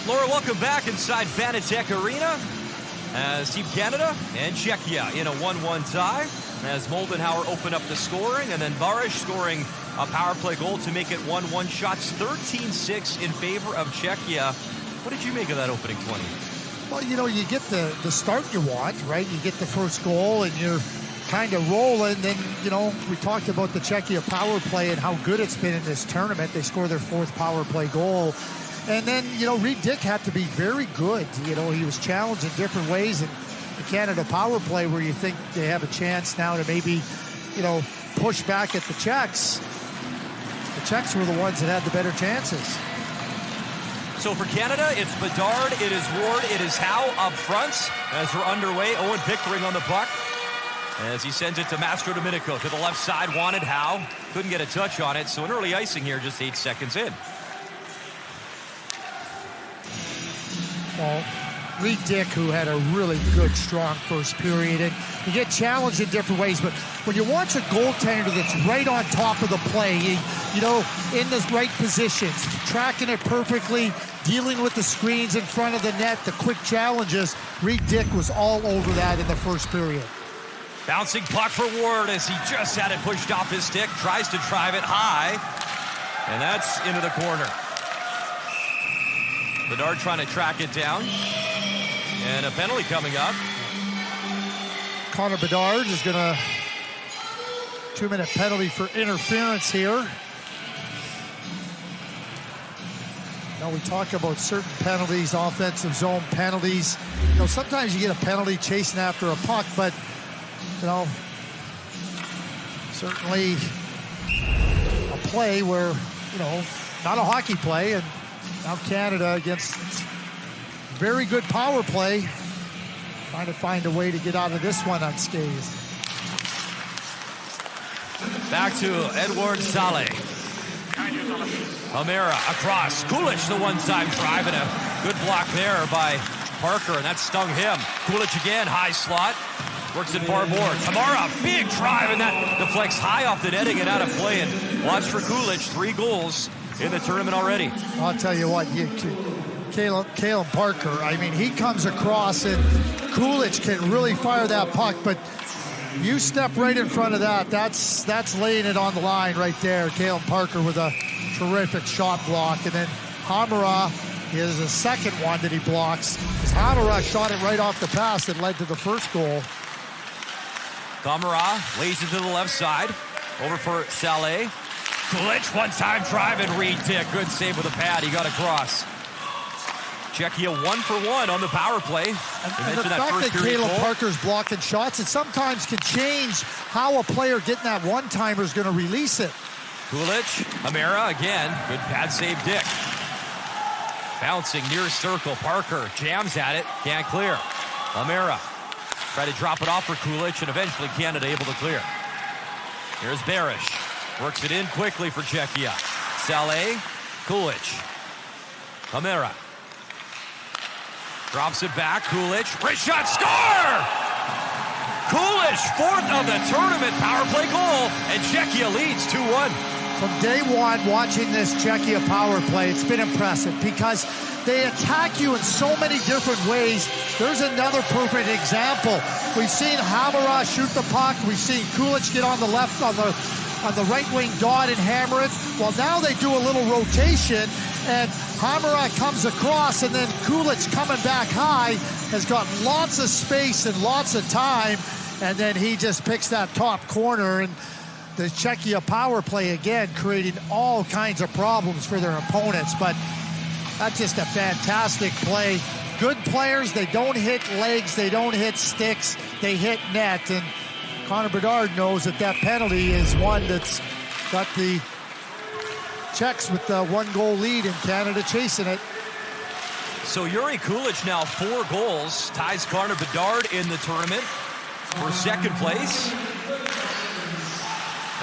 Laura, welcome back inside Fanatec Arena as Team Canada and Cechia in a 1-1 tie as Moldenhauer open up the scoring, and then Barish scoring a power play goal to make it 1-1. Shots 13-6 in favor of Cechia. What did you make of that opening 20? Well, you know, you get the start you want, right? You get the first goal and you're kind of rolling. Then, you know, we talked about the Cechia power play and how good it's been in this tournament. They scored their 4th power play goal. And then, you know, Reed Dick had to be very good. You know, he was challenged in different ways. And the Canada power play, where you think they have a chance now to maybe, you know, push back at the Czechs. The Czechs were the ones that had the better chances. So for Canada, it's Bedard, it is Ward, it is Howe up front as we're underway. Owen Pickering on the puck as he sends it to Mastro Domenico to the left side. Wanted Howe, couldn't get a touch on it. So an early icing here, just 8 seconds in. Well, Reed Dick, who had a really good, strong first period, and you get challenged in different ways, but when you watch a goaltender that's right on top of the play, you know, in the right positions, tracking it perfectly, dealing with the screens in front of the net, the quick challenges, Reed Dick was all over that in the first period. Bouncing puck for Ward as he just had it pushed off his stick, tries to drive it high, and that's into the corner. Bedard trying to track it down. And a penalty coming up. Connor Bedard is going to 2-minute penalty for interference here. Now we talk about certain penalties, offensive zone penalties. You know, sometimes you get a penalty chasing after a puck, but, you know, certainly a play where, you know, not a hockey play, and now Canada against very good power play, trying to find a way to get out of this one unscathed. Back to Edward Saleh. O'Meara across. Kulich, the one-time drive, and a Good block there by Parker, and that stung him. Kulich again, high slot. Works it far boards. Hamara, big drive, and that deflects high off the netting and out of play. And watch for Kulich, 3 goals in the tournament already. I'll tell you what, Kalen Parker, I mean, he comes across and Kulich can really fire that puck, but you step right in front of that. That's laying it on the line right there. Kalen Parker with a terrific shot block. And then Hamara is a second one that he blocks. Hamara shot it right off the pass that led to the first goal. Hamara lays it to the left side. Over for Saleh. Kulich, one-time drive and re-tick. Good save with a pad. He got across. Cechia 1 for 1 on the power play. And the fact that Kalen Parker's blocking shots, it sometimes can change how a player getting that one-timer is going to release it. Kulich, Hamara again. Good pad save, Dick. Bouncing near circle. Parker jams at it. Can't clear. Hamara try to drop it off for Kulich, and eventually Canada able to clear. Here's Barish. Works it in quickly for Cechia. Saleh, Kulich. Hamara. Drops it back, Kulich. Wrist shot, score! Kulich, 4th of the tournament power play goal, and Cechia leads 2-1. From day one, watching this Cechia power play, it's been impressive because they attack you in so many different ways. There's another perfect example. We've seen Hamara shoot the puck. We've seen Kulich get on the left, on the right wing dot and hammer it. Well, now they do a little rotation, and Hamara comes across, and then Kulich coming back high has got lots of space and lots of time, and then he just picks that top corner. And the Cechia power play again creating all kinds of problems for their opponents, but that's just a fantastic play. Good players, they don't hit legs, they don't hit sticks, they hit net. And Connor Bedard knows that that penalty is one that's got the Czechs with the 1-goal lead and Canada chasing it. So Yuri Kulich now 4 goals, ties Connor Bedard in the tournament for 2nd place.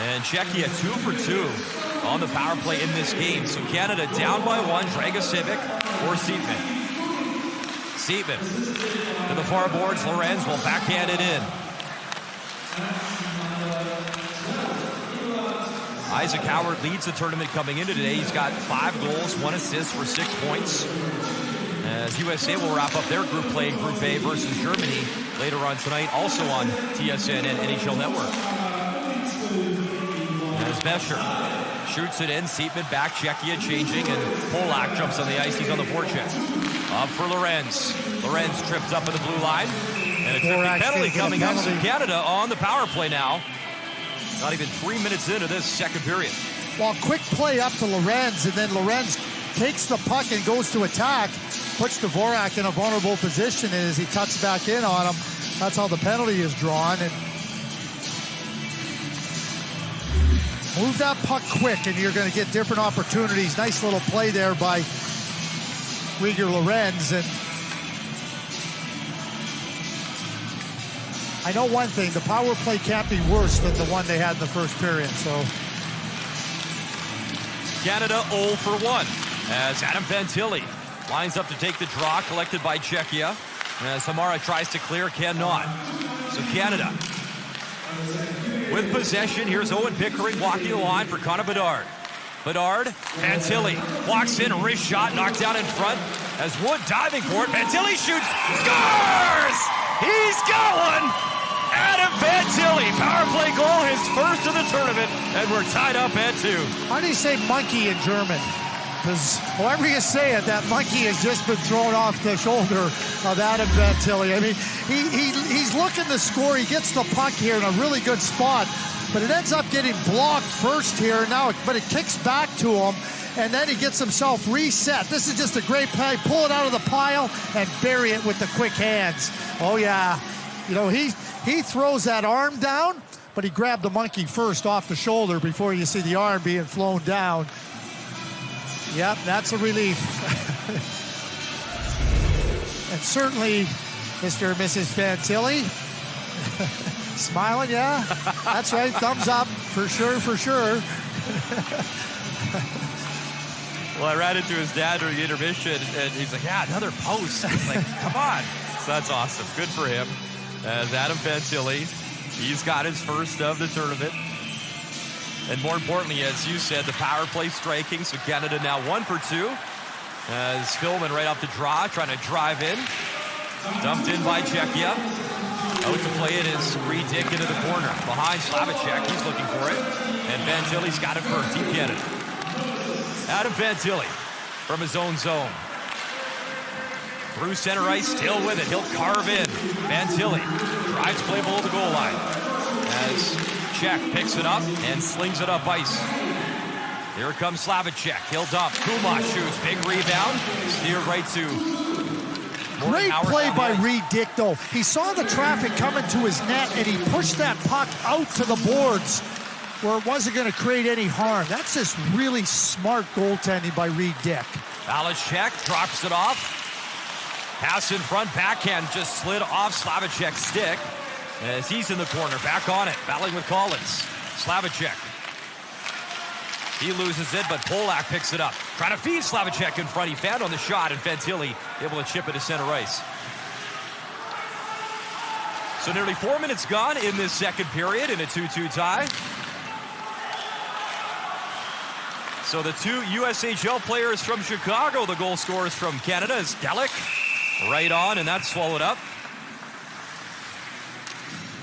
And Cechia 2 for 2 on the power play in this game. So Canada down by 1, Dragicevic for Seatman. Seatman to the far boards, Lorenz will backhand it in. Isaac Howard leads the tournament coming into today. He's got 5 goals, 1 assist for 6 points. As USA will wrap up their group play, Group A versus Germany, later on tonight, also on TSN and NHL Network. As Bescher shoots it in, Seatman back, Cechia changing, and Polak jumps on the ice. He's on the forecheck. Up for Lorenz. Lorenz trips up at the blue line. And a tripping penalty coming up from Canada on the power play now. Not even 3 minutes into this 2nd period. Well, quick play up to Lorenz, and then Lorenz takes the puck and goes to attack, puts Dvorak in a vulnerable position, and as he cuts back in on him, that's how the penalty is drawn. And move that puck quick, and you're going to get different opportunities. Nice little play there by Rieger Lorenz. And I know one thing, the power play can't be worse than the one they had in the first period. So Canada 0 for 1 as Adam Fantilli lines up to take the draw, collected by Cechia. As Hamara tries to clear, cannot. So Canada with possession. Here's Owen Pickering walking the line for Connor Bedard. Bedard, Fantilli walks in, wrist shot, knocked down in front as Wood diving for it. Fantilli shoots, scores! He's got one! Adam Fantilli, power play goal, his first of the tournament, and we're tied up at 2. How do you say monkey in German? Because however you say it, that monkey has just been thrown off the shoulder of Adam Fantilli. I mean, he's looking to score. He gets the puck here in a really good spot, but it ends up getting blocked first here now, but it kicks back to him, and then he gets himself reset. This is just a great play. Pull it out of the pile and bury it with the quick hands. Oh, yeah. You know, he throws that arm down, but he grabbed the monkey first off the shoulder before you see the arm being flown down. Yep, that's a relief. And certainly, Mr. and Mrs. Fantilli, smiling, yeah, that's right, thumbs up, for sure, for sure. Well, I ran into his dad during the intermission, and he's like, yeah, another post. I was like, come on. So that's awesome. Good for him. As Adam Fantilli, he's got his first of the tournament. And more importantly, as you said, the power play striking. So Canada now 1 for 2. As Philman right off the draw, trying to drive in. Dumped in by Cechia. Out to play it is Reed Dick into the corner. Behind Slavicek, he's looking for it. And Fantilli's got it for Team Canada. Adam Fantilli from his own zone. Through center ice, still with it. He'll carve in. Fantilli drives play below the goal line. As Czech picks it up and slings it up ice. Here comes Slavicek. He'll dump. Kuma shoots. Big rebound. Steered right to Great play by Reed Dick, though. He saw the traffic coming to his net, and he pushed that puck out to the boards where it wasn't going to create any harm. That's just really smart goaltending by Reed Dick. Slavicek drops it off. Pass in front, backhand just slid off Slavicek's stick as he's in the corner, back on it, battling with Collins. Slavicek. He loses it, but Polak picks it up. Trying to feed Slavicek in front. He found on the shot, and Fantilli able to chip it to center ice. So nearly 4 minutes gone in this second period in a 2-2 tie. So the two USHL players from Chicago, the goal scorers from Canada, is Delic right on, and that's swallowed up.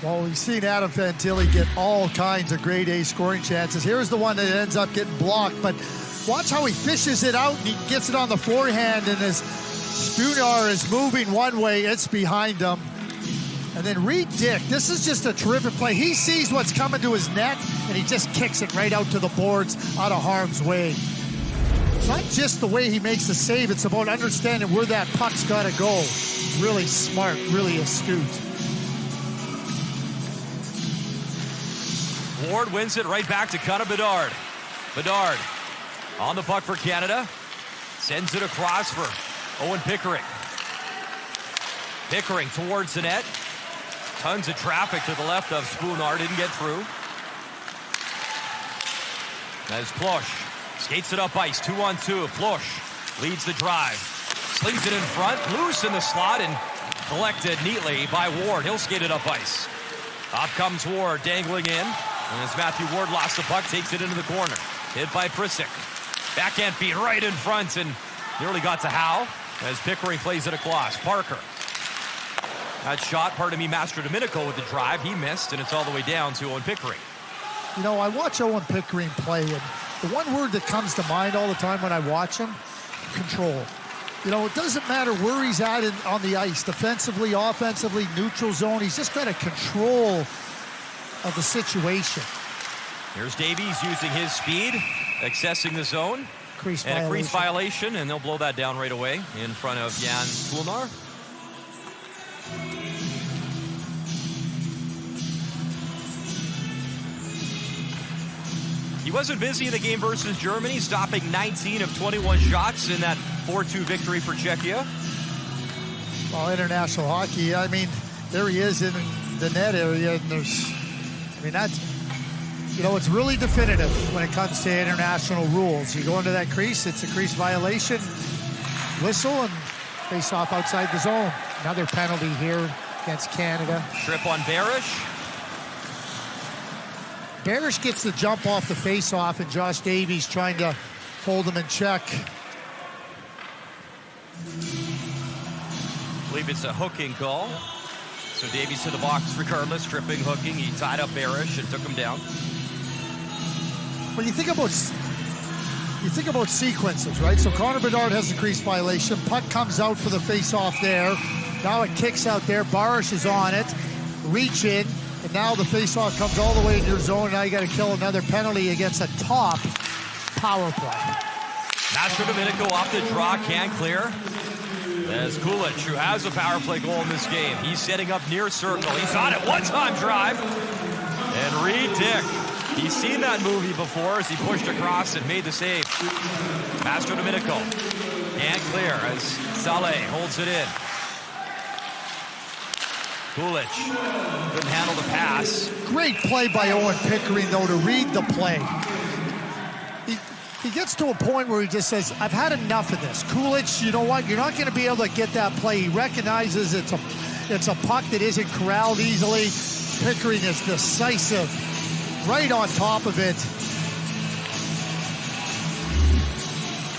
Well, we've seen Adam Fantilli get all kinds of grade A scoring chances. Here's the one that ends up getting blocked, but watch how he fishes it out and he gets it on the forehand, and as Spunar is moving one way, it's behind him. And then Reed Dick, this is just a terrific play. He sees what's coming to his net, and he just kicks it right out to the boards, out of harm's way. It's not just the way he makes the save, it's about understanding where that puck's got to go. Really smart, really astute. Ward wins it right back to Connor Bedard. Bedard on the puck for Canada. Sends it across for Owen Pickering. Pickering towards the net. Tons of traffic to the left of Spunar. Didn't get through. As Plosh skates it up ice. 2-on-2. Plosh leads the drive. Slings it in front. Loose in the slot and collected neatly by Ward. He'll skate it up ice. Up comes Ward, dangling in. And as Matthew Ward lost the puck, takes it into the corner. Hit by Prisic. Backhand feed right in front and nearly got to Howe as Pickering plays it across. Parker. That shot, Master Domenico with the drive. He missed, and it's all the way down to Owen Pickering. You know, I watch Owen Pickering play, and the one word that comes to mind all the time when I watch him, control. You know, it doesn't matter where he's at on the ice, defensively, offensively, neutral zone. He's just got a control of the situation. Here's Davies using his speed, accessing the zone. And a crease violation, and they'll blow that down right away in front of Jan Spunar. He wasn't busy in the game versus Germany, stopping 19 of 21 shots in that 4-2 victory for Czechia. Well, international hockey, I mean, there he is in the net area, and there's, I mean, that's, you know, it's really definitive when it comes to international rules. You go into that crease, it's a crease violation, whistle, and face off outside the zone. Another penalty here against Canada. Trip on Barish. Barish gets the jump off the face-off, and Josh Davies trying to hold him in check. I believe it's a hooking call. So Davies to the box regardless, tripping, hooking. He tied up Barish and took him down. When you think about sequences, right? So Connor Bedard has the crease violation. Puck comes out for the face-off there. Now it kicks out there. Barish is on it. Reach in. And now the face-off comes all the way in your zone. Now you got to kill another penalty against a top power play. Master Domenico off the draw, can't clear. As Kulich, who has a power play goal in this game, he's setting up near circle. He's on it, one-time drive. And Reed Dick, he's seen that movie before as he pushed across and made the save. Master Domenico can't clear as Saleh holds it in. Kulich couldn't handle the pass. Great play by Owen Pickering, though, to read the play. he gets to a point where he just says, I've had enough of this. Kulich, you know what? You're not going to be able to get that play. He recognizes it's a puck that isn't corralled easily. Pickering is decisive, right on top of it.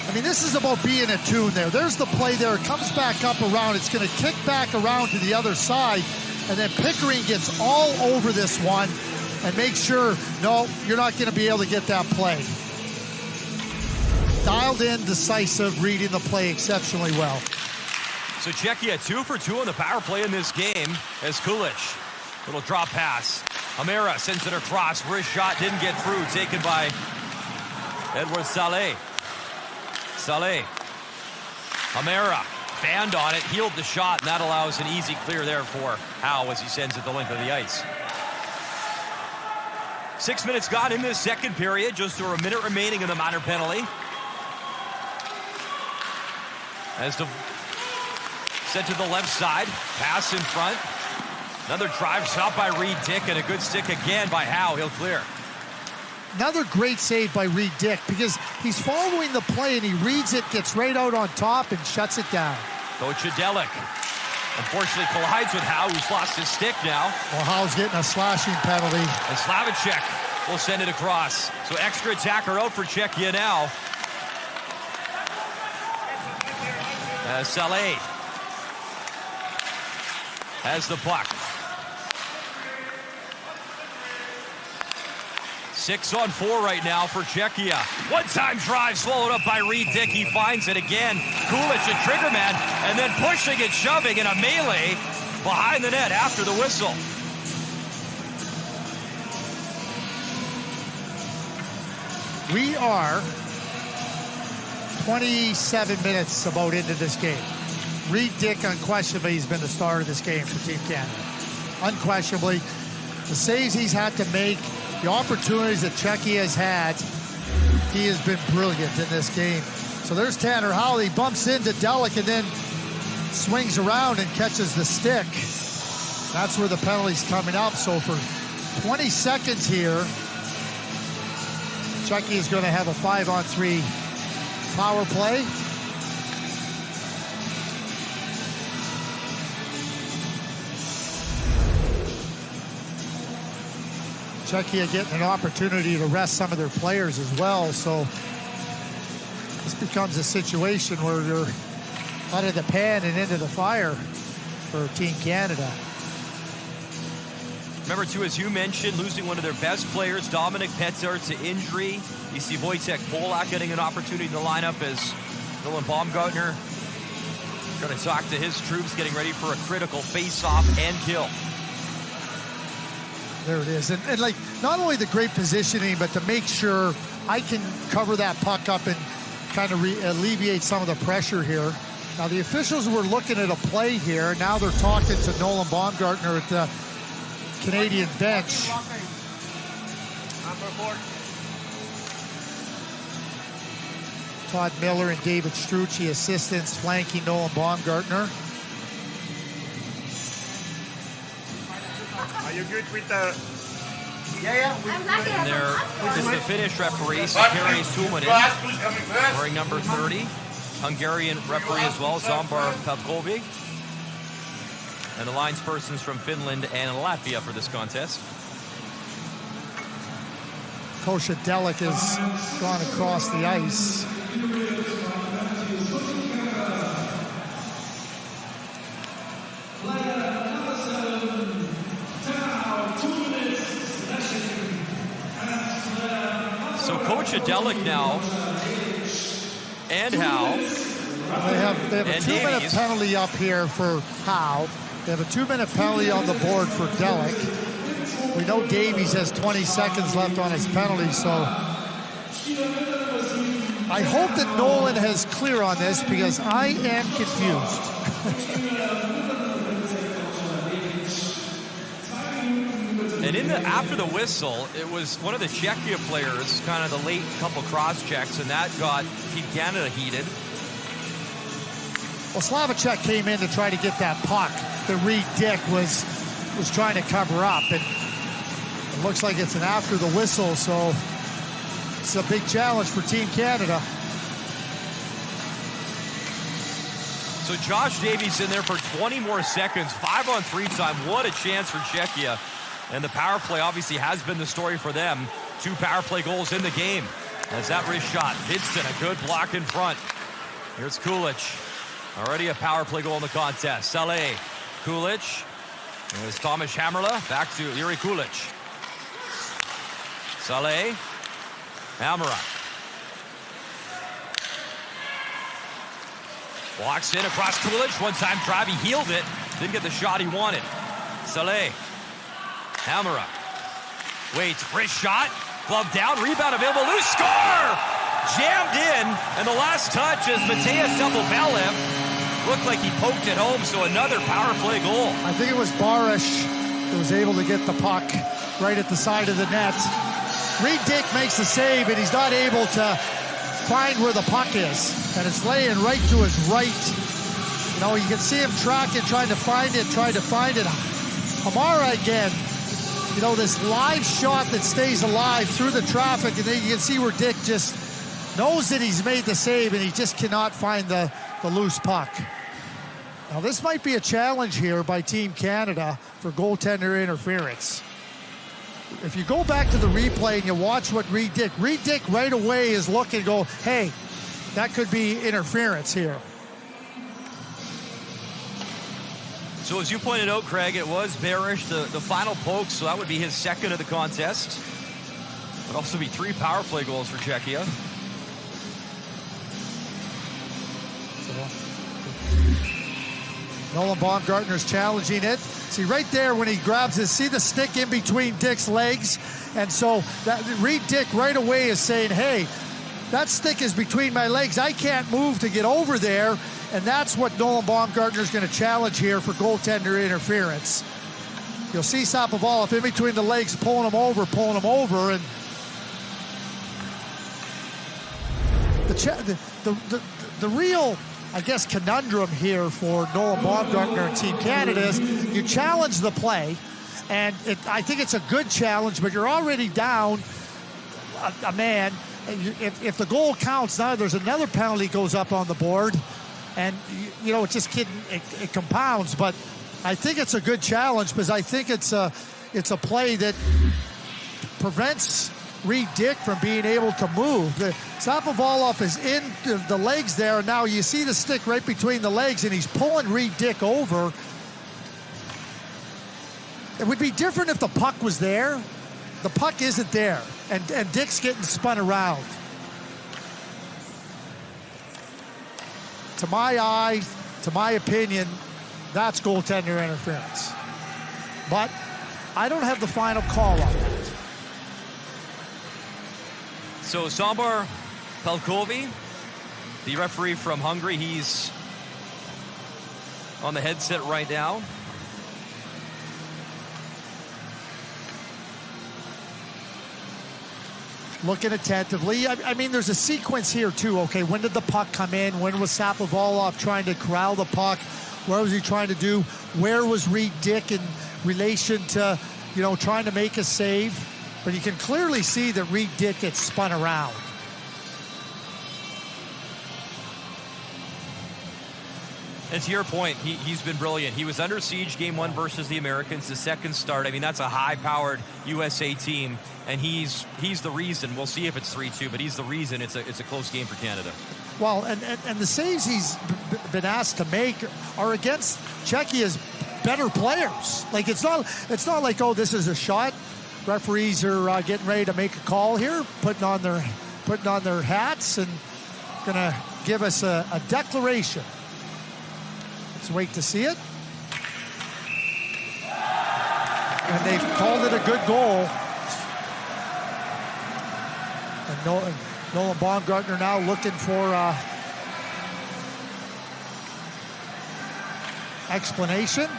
I mean, this is about being attuned there. There's the play there. It comes back up around. It's going to kick back around to the other side. And then Pickering gets all over this one and makes sure, no, you're not going to be able to get that play. Dialed in, decisive, reading the play exceptionally well. So Cechia 2 for 2 on the power play in this game as Kulich. Little drop pass. Amera sends it across. Wrist shot didn't get through. Taken by Edward Saleh. Saleh. Amera fanned on it, healed the shot, and that allows an easy clear there for Howe as he sends it the length of the ice. 6 minutes gone in this second period. Just over a minute remaining in the minor penalty. As sent to the left side. Pass in front. Another drive shot by Reed Dick, and a good stick again by Howe. He'll clear. Another great save by Reed Dick because he's following the play and he reads it, gets right out on top, and shuts it down. Kochadelic unfortunately collides with Howe, who's lost his stick now. Well, Howe's getting a slashing penalty. And Slavicek will send it across. So extra attacker out for Cechia now. Saleh has the puck. 6-on-4 right now for Cechia. One-time drive swallowed up by Reed Dick. He finds it again. Kulich, a trigger man, and then pushing and shoving in a melee behind the net after the whistle. We are 27 minutes about into this game. Reed Dick, unquestionably, has been the star of this game for Team Canada. Unquestionably, the saves he's had to make, the opportunities that Cechia has had, he has been brilliant in this game. So there's Tanner Howell. He bumps into Delic and then swings around and catches the stick. That's where the penalty's coming up. So for 20 seconds here, Cechia is going to have a 5-on-3 power play. Cechia getting an opportunity to rest some of their players as well. So this becomes a situation where you're out of the pan and into the fire for Team Canada. Remember, too, as you mentioned, losing one of their best players, Dominic Petzar, to injury. You see Wojtek Polak getting an opportunity to line up as Dylan Baumgartner. Going to talk to his troops, getting ready for a critical face-off and kill. There it is. And like, not only the great positioning, but to make sure I can cover that puck up and kind of alleviate some of the pressure here. Now, the officials were looking at a play here. Now they're talking to Nolan Baumgartner at the Canadian bench. Todd Miller and David Strucci, assistants, flanking Nolan Baumgartner. Are you good with the... And there is the Finnish referee, Sakari Suominen, wearing number 30. Hungarian referee as well, Zambar Pelkovi. And the linespersons from Finland and Latvia for this contest. Kochadelic has gone across the ice. So Kochadelic now, and Howe. They have a 2-minute penalty up here for Howe. They have a 2-minute penalty on the board for Delic. We know Davies has 20 seconds left on his penalty, so I hope that Nolan has clear on this because I am confused. And after the whistle, it was one of the Cechia players, kind of the late couple cross checks, and that got Team Canada heated. Well, Slavicek came in to try to get that puck that Reed Dick was trying to cover up, and it looks like it's an after the whistle, so it's a big challenge for Team Canada. So Josh Davies in there for 20 more seconds, 5-on-3 time. What a chance for Cechia. And the power play obviously has been the story for them. 2 power play goals in the game. As that wrist shot, Vincent, a good block in front. Here's Kulich. Already a power play goal in the contest. Saleh, Kulich. There's Thomas Hammerla, back to Yuri Kulich. Saleh, Hammerla. Walks in across Kulich, one-time drive, he healed it. Didn't get the shot he wanted. Saleh, Hammerla. Waits, wrist shot, glove down, rebound available, loose, score! Jammed in, and the last touch is Matej Sepelbelev. Looked like he poked it home, so another power play goal. I think it was Barish that was able to get the puck right at the side of the net. Reed Dick makes the save, and he's not able to find where the puck is. And it's laying right to his right. You know, you can see him tracking, trying to find it. Amara again. You know, this live shot that stays alive through the traffic, and then you can see where Dick just knows that he's made the save, and he just cannot find the loose puck. Now, this might be a challenge here by Team Canada for goaltender interference. If you go back to the replay and you watch what Reed Dick right away is looking, go, hey, that could be interference here. So as you pointed out, Craig, it was Barish, the final poke, so that would be his second of the contest. Would also be 3 power play goals for Cechia. Nolan Baumgartner's challenging it. See right there when he grabs it, see the stick in between Dick's legs. And so that Reed Dick right away is saying, hey, that stick is between my legs. I can't move to get over there. And that's what Nolan Baumgartner's going to challenge here for goaltender interference. You'll see Sapovalov in between the legs pulling him over. And the real, I guess, conundrum here for Nolan Baumgartner and Team Canada is you challenge the play, and I think it's a good challenge, but you're already down a man. If the goal counts, now there's another penalty goes up on the board, and you know, it's just kidding, it compounds. But I think it's a good challenge because I think it's a play that prevents Reed Dick from being able to move. Sapovalov is in the legs there, and now you see the stick right between the legs, and he's pulling Reed Dick over. It would be different if the puck was there. The puck isn't there, and Dick's getting spun around. To my eye, to my opinion, that's goaltender interference. But I don't have the final call on that. So Sambar Pelkovi, the referee from Hungary, he's on the headset right now. Looking attentively. I mean, there's a sequence here too. Okay, when did the puck come in? When was Sapovalov trying to corral the puck? What was he trying to do? Where was Reed Dick in relation to, you know, trying to make a save? But you can clearly see that Reed Dick gets spun around. And to your point, he's been brilliant. He was under siege game 1 versus the Americans, the second start. I mean, that's a high-powered USA team, and he's the reason. We'll see if it's 3-2, but he's the reason it's a close game for Canada. Well, and the saves he's been asked to make are against Czechia's better players. Like, it's not like, oh, this is a shot. Referees are getting ready to make a call here, putting on their hats and gonna give us a declaration. Let's wait to see it. And they've called it a good goal. And Nolan Baumgartner now looking for explanation.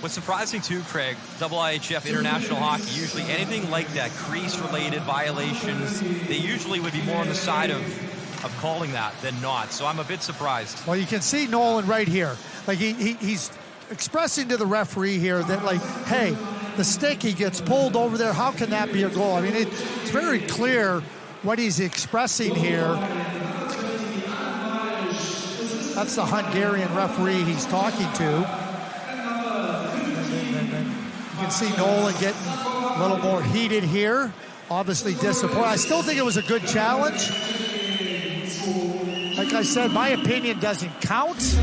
What's surprising too, Craig, IIHF International Hockey, usually anything like that, crease-related violations, they usually would be more on the side of calling that than not. So I'm a bit surprised. Well, you can see Nolan right here. Like he's expressing to the referee here that, like, hey, the stick, he gets pulled over there. How can that be a goal? I mean, it's very clear what he's expressing here. That's the Hungarian referee he's talking to. And you can see Nolan getting a little more heated here. Obviously disappointed. I still think it was a good challenge. Like I said, my opinion doesn't count,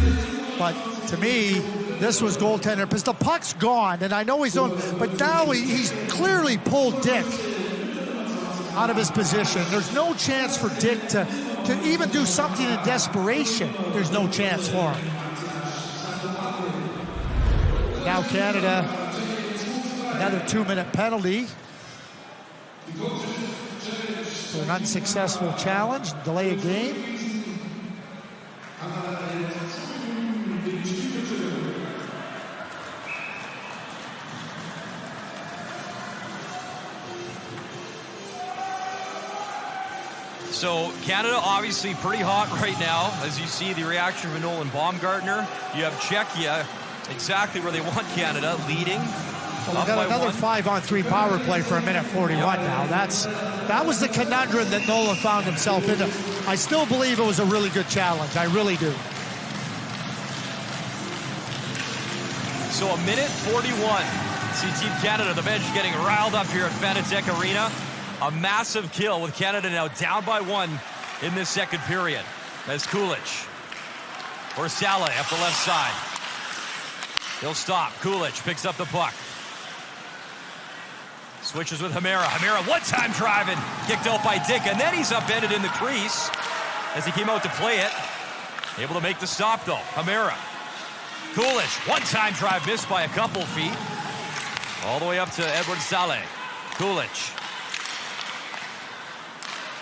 but to me, this was goaltender, because the puck's gone, and I know he's on, but now he's clearly pulled Dick out of his position. There's no chance for Dick to even do something in desperation. There's no chance for him. Now Canada, another 2-minute penalty for an unsuccessful challenge, delay a game. So Canada obviously pretty hot right now, as you see the reaction from Nolan Baumgartner. You have Cechia exactly where they want Canada, leading. Well, we've got another 5-on-3 power play for 1:41 now. That was the conundrum that Nolan found himself into. I still believe it was a really good challenge. I really do. So 1:41. See Team Canada, the bench, getting riled up here at Fanatec Arena. A massive kill with Canada now down by 1 in this second period. That's Kulich. Or Saleh up the left side. He'll stop. Kulich picks up the puck. Switches with Hamera. Hamera one-time driving. Kicked out by Dick, and then he's upended in the crease as he came out to play it. Able to make the stop, though. Hamera. Kulich, one-time drive, missed by a couple feet. All the way up to Edward Saleh. Kulich.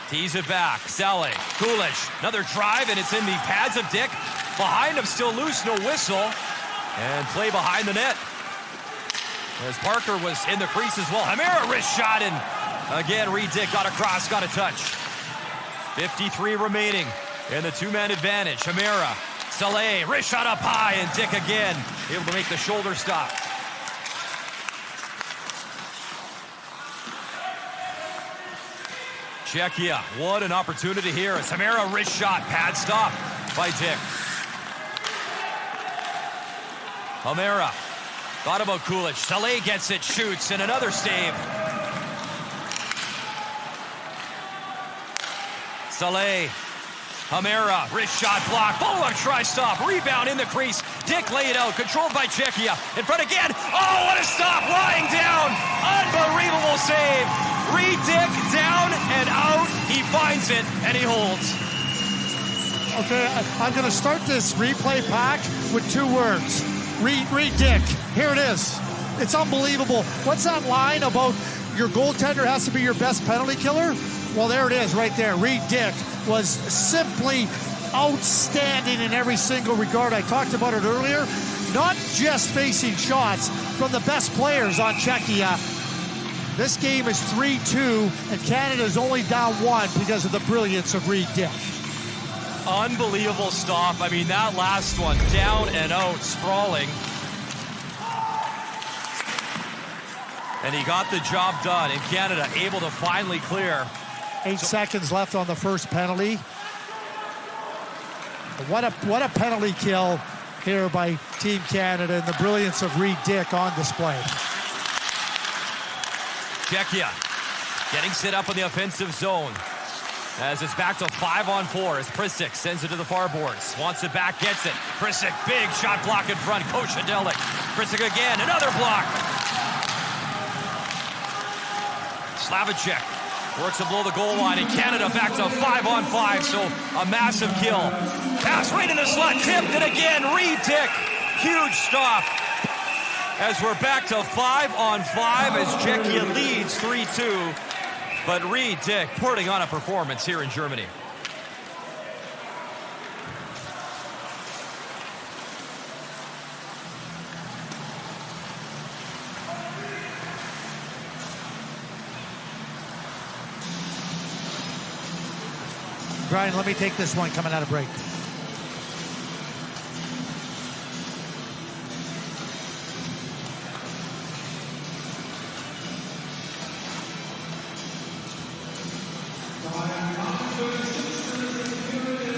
Tees it back. Saleh. Kulich. Another drive, and it's in the pads of Dick. Behind him, still loose, no whistle. And play behind the net. As Parker was in the crease as well. Hamera wrist shot, and again, Reed Dick got across, got a touch. 53 remaining in the two-man advantage. Hamera. Saleh, wrist shot up high, and Dick again able to make the shoulder stop. Cechia, what an opportunity here. As Hamera wrist shot, pad stop by Dick. Hamera, thought about Kulich. Saleh gets it, shoots, and another save. Saleh, Hamera, wrist shot block, follow-up try stop, rebound in the crease. Dick laid out, controlled by Cechia. In front again, oh, what a stop, lying down. Unbelievable save. Reed Dick down and out, he finds it, and he holds. Okay, I'm gonna start this replay pack with 2 words. Reed Dick, here it is. It's unbelievable. What's that line about your goaltender has to be your best penalty killer? Well, there it is right there. Reed Dick was simply outstanding in every single regard. I talked about it earlier. Not just facing shots from the best players on Cechia. This game is 3-2, and Canada's only down 1 because of the brilliance of Reed Dick. Unbelievable stop. I mean, that last one, down and out, sprawling. And he got the job done, and Canada able to finally clear. 8 seconds left on the first penalty. What a penalty kill here by Team Canada, and the brilliance of Reed Dick on display. Cechia getting set up in the offensive zone. As it's back to 5-on-4 as Prisik sends it to the far boards. Wants it back, gets it. Prisik, big shot block in front. Koshadelic. Prisik again, another block. Slavicek works it below the goal line, and Canada back to 5-on-5, so a massive kill. Pass right in the slot, tipped, and again, Reed Dick. Huge stop. As we're back to 5-on-5 as Cechia leads 3-2. But Reed Dick putting on a performance here in Germany. Brian, let me take this one coming out of break.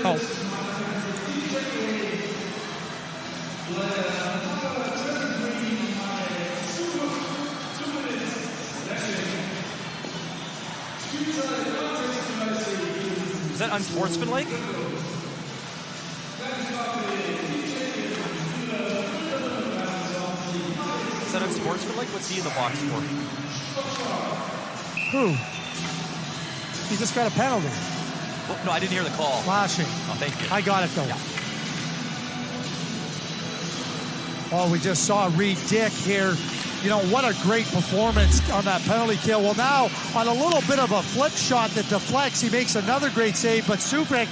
Oh. Is that unsportsmanlike? Is that unsportsmanlike? What's he in the box for? Who? He just got a penalty. Oh, no, I didn't hear the call. Flashing. Oh, thank you. I got it, though. Yeah. Oh, we just saw Reed Dick here. You know, what a great performance on that penalty kill. Well, now, on a little bit of a flip shot that deflects, he makes another great save, but Subic,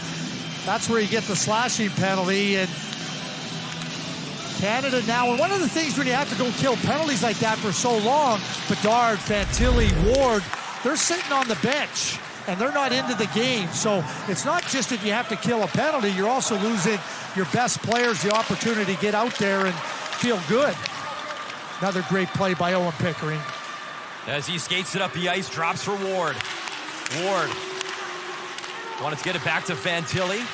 that's where you get the slashing penalty. And Canada now, and one of the things when you have to go kill penalties like that for so long, Bedard, Fantilli, Ward, they're sitting on the bench, and they're not into the game. So it's not just that you have to kill a penalty, you're also losing your best players the opportunity to get out there and feel good. Another great play by Owen Pickering. As he skates it up the ice, drops for Ward. Ward wanted to get it back to Fantilli.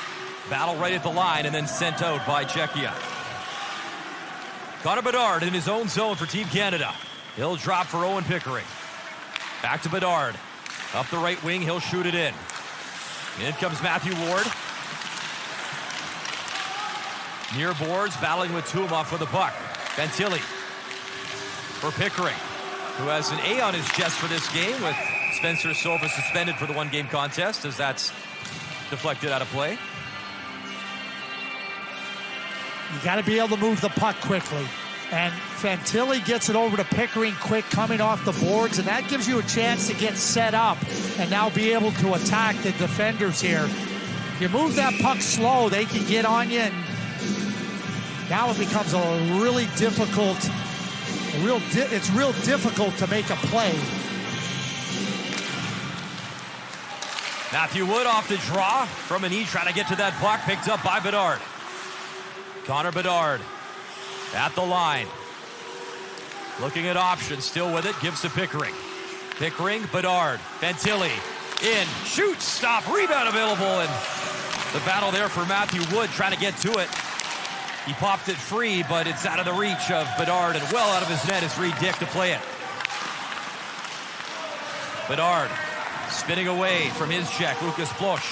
Battle right at the line and then sent out by Cechia. Connor Bedard in his own zone for Team Canada. He'll drop for Owen Pickering. Back to Bedard. Up the right wing, he'll shoot it in. In comes Matthew Ward. Near boards, battling with Tuma for the puck. Fantilli for Pickering, who has an A on his chest for this game, with Spencer Silva suspended for the one-game contest as that's deflected out of play. You got to be able to move the puck quickly. And Fantilli gets it over to Pickering quick coming off the boards, and that gives you a chance to get set up and now be able to attack the defenders here. If you move that puck slow, they can get on you, and now it becomes a really difficult, it's real difficult to make a play. Matthew Wood off the draw from an E, trying to get to that puck, picked up by Bedard. Connor Bedard at the line. Looking at options, still with it, gives to Pickering. Pickering, Bedard, Fantilli, in, shoots, stop, rebound available, and the battle there for Matthew Wood, trying to get to it. He popped it free, but it's out of the reach of Bedard, and well out of his net is Reed Dick to play it. Bedard spinning away from his check, Lucas Bloch.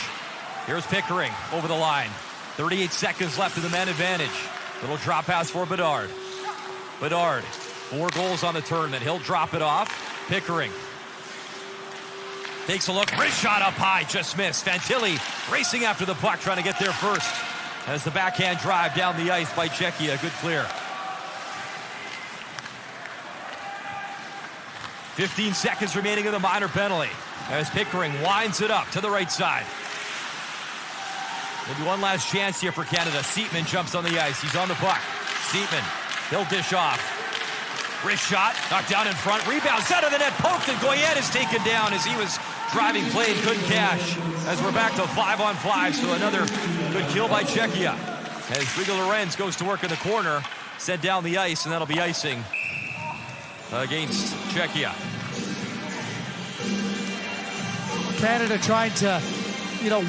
Here's Pickering over the line. 38 seconds left in the man advantage. Little drop pass for Bedard. Bedard, 4 goals on the tournament. He'll drop it off. Pickering takes a look. Wrist shot up high, just missed. Fantilli racing after the puck, trying to get there first. As the backhand drive down the ice by Cechia. Good clear. 15 seconds remaining in the minor penalty. As Pickering winds it up to the right side. Maybe one last chance here for Canada. Seatman jumps on the ice. He's on the puck. Seatman, he'll dish off. Wrist shot, knocked down in front. Rebound, out of the net, poked, and Goyen is taken down as he was driving play and couldn't cash. As we're back to 5-on-5, so another good kill by Cechia. As Rigo Lorenz goes to work in the corner, sent down the ice, and that'll be icing against Cechia. Canada trying to,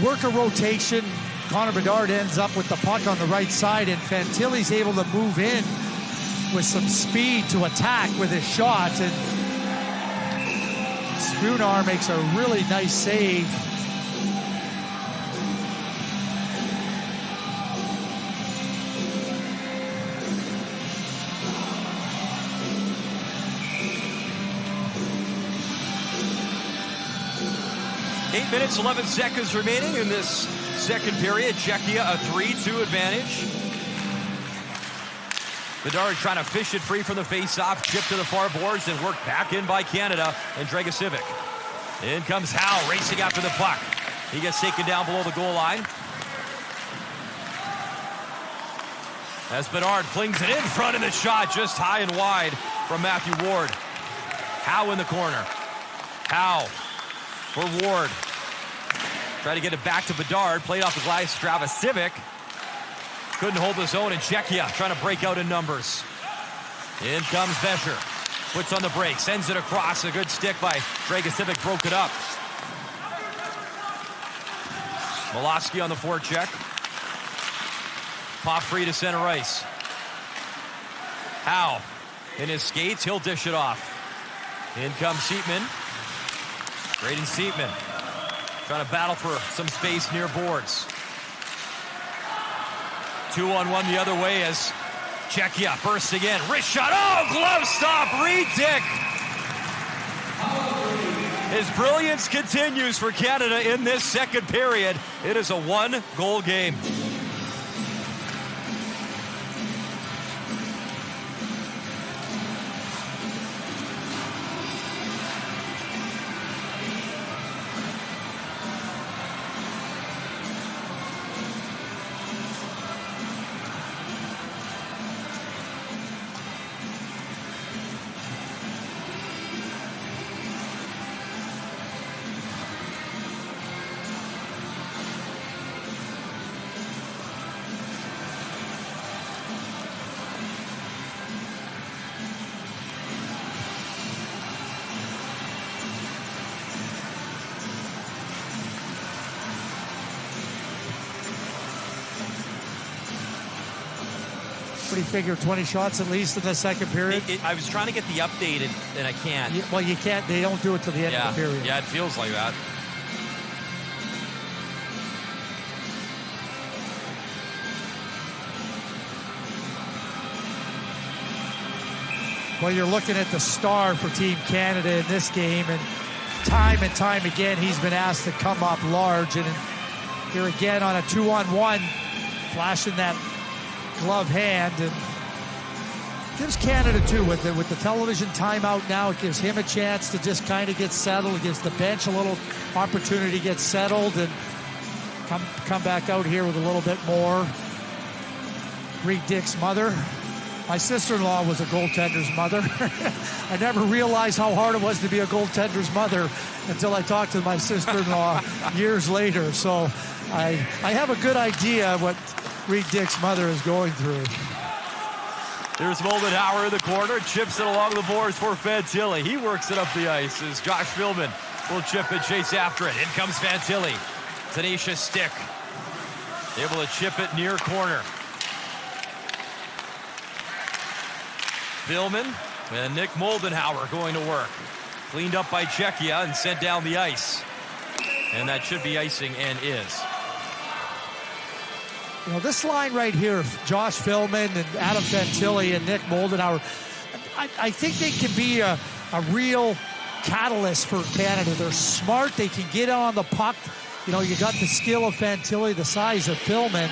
work a rotation. Connor Bedard ends up with the puck on the right side, and Fantilli's able to move in with some speed to attack with his shot, and Spooner makes a really nice save. Eight minutes, 11 seconds remaining in this second period. Cechia a 3-2 advantage. Bedard trying to fish it free from the face-off, chip to the far boards, and worked back in by Canada and Dragicevic. In comes Howe, racing after the puck. He gets taken down below the goal line. As Bedard flings it in front of the shot, just high and wide from Matthew Ward. Howe in the corner. Howe for Ward. Try to get it back to Bedard, played off the glass, Dragicevic. Couldn't hold his own, and Cechia trying to break out in numbers. In comes Bescher. Puts on the break, sends it across. A good stick by Dragicevic, broke it up. Molosky on the forecheck. Pop free to center ice. Howe in his skates. He'll dish it off. In comes Seatman. Braden Seatman trying to battle for some space near boards. 2-on-1 the other way as Cechia bursts again. Wrist shot. Oh, glove stop. Reed Dick. His brilliance continues for Canada in this second period. It is a one-goal game. What do you figure, 20 shots at least in the second period? I was trying to get the update, and I can't. Well, you can't. They don't do it till the end of the period. Yeah, it feels like that. Well, you're looking at the star for Team Canada in this game, and time again, he's been asked to come up large. And here again on a 2-on-1, flashing that glove hand, and gives Canada too with the television timeout now. It gives him a chance to just kind of get settled. It gives the bench a little opportunity to get settled and come back out here with a little bit more. Reed Dick's mother. My sister-in-law was a goaltender's mother. I never realized how hard it was to be a goaltender's mother until I talked to my sister-in-law years later. So I have a good idea of what Reed Dick's mother is going through. There's Moldenhauer in the corner, chips it along the boards for Fantilli. He works it up the ice as Josh Philman will chip and chase after it. In comes Fantilli. Tenacious stick. Able to chip it near corner. Philman and Nick Moldenhauer going to work. Cleaned up by Cechia and sent down the ice. And that should be icing and is. You know, this line right here, Josh Philman and Adam Fantilli and Nick Moldenhauer, I think they can be a real catalyst for Canada. They're smart. They can get on the puck. You know, you got the skill of Fantilli, the size of Philman.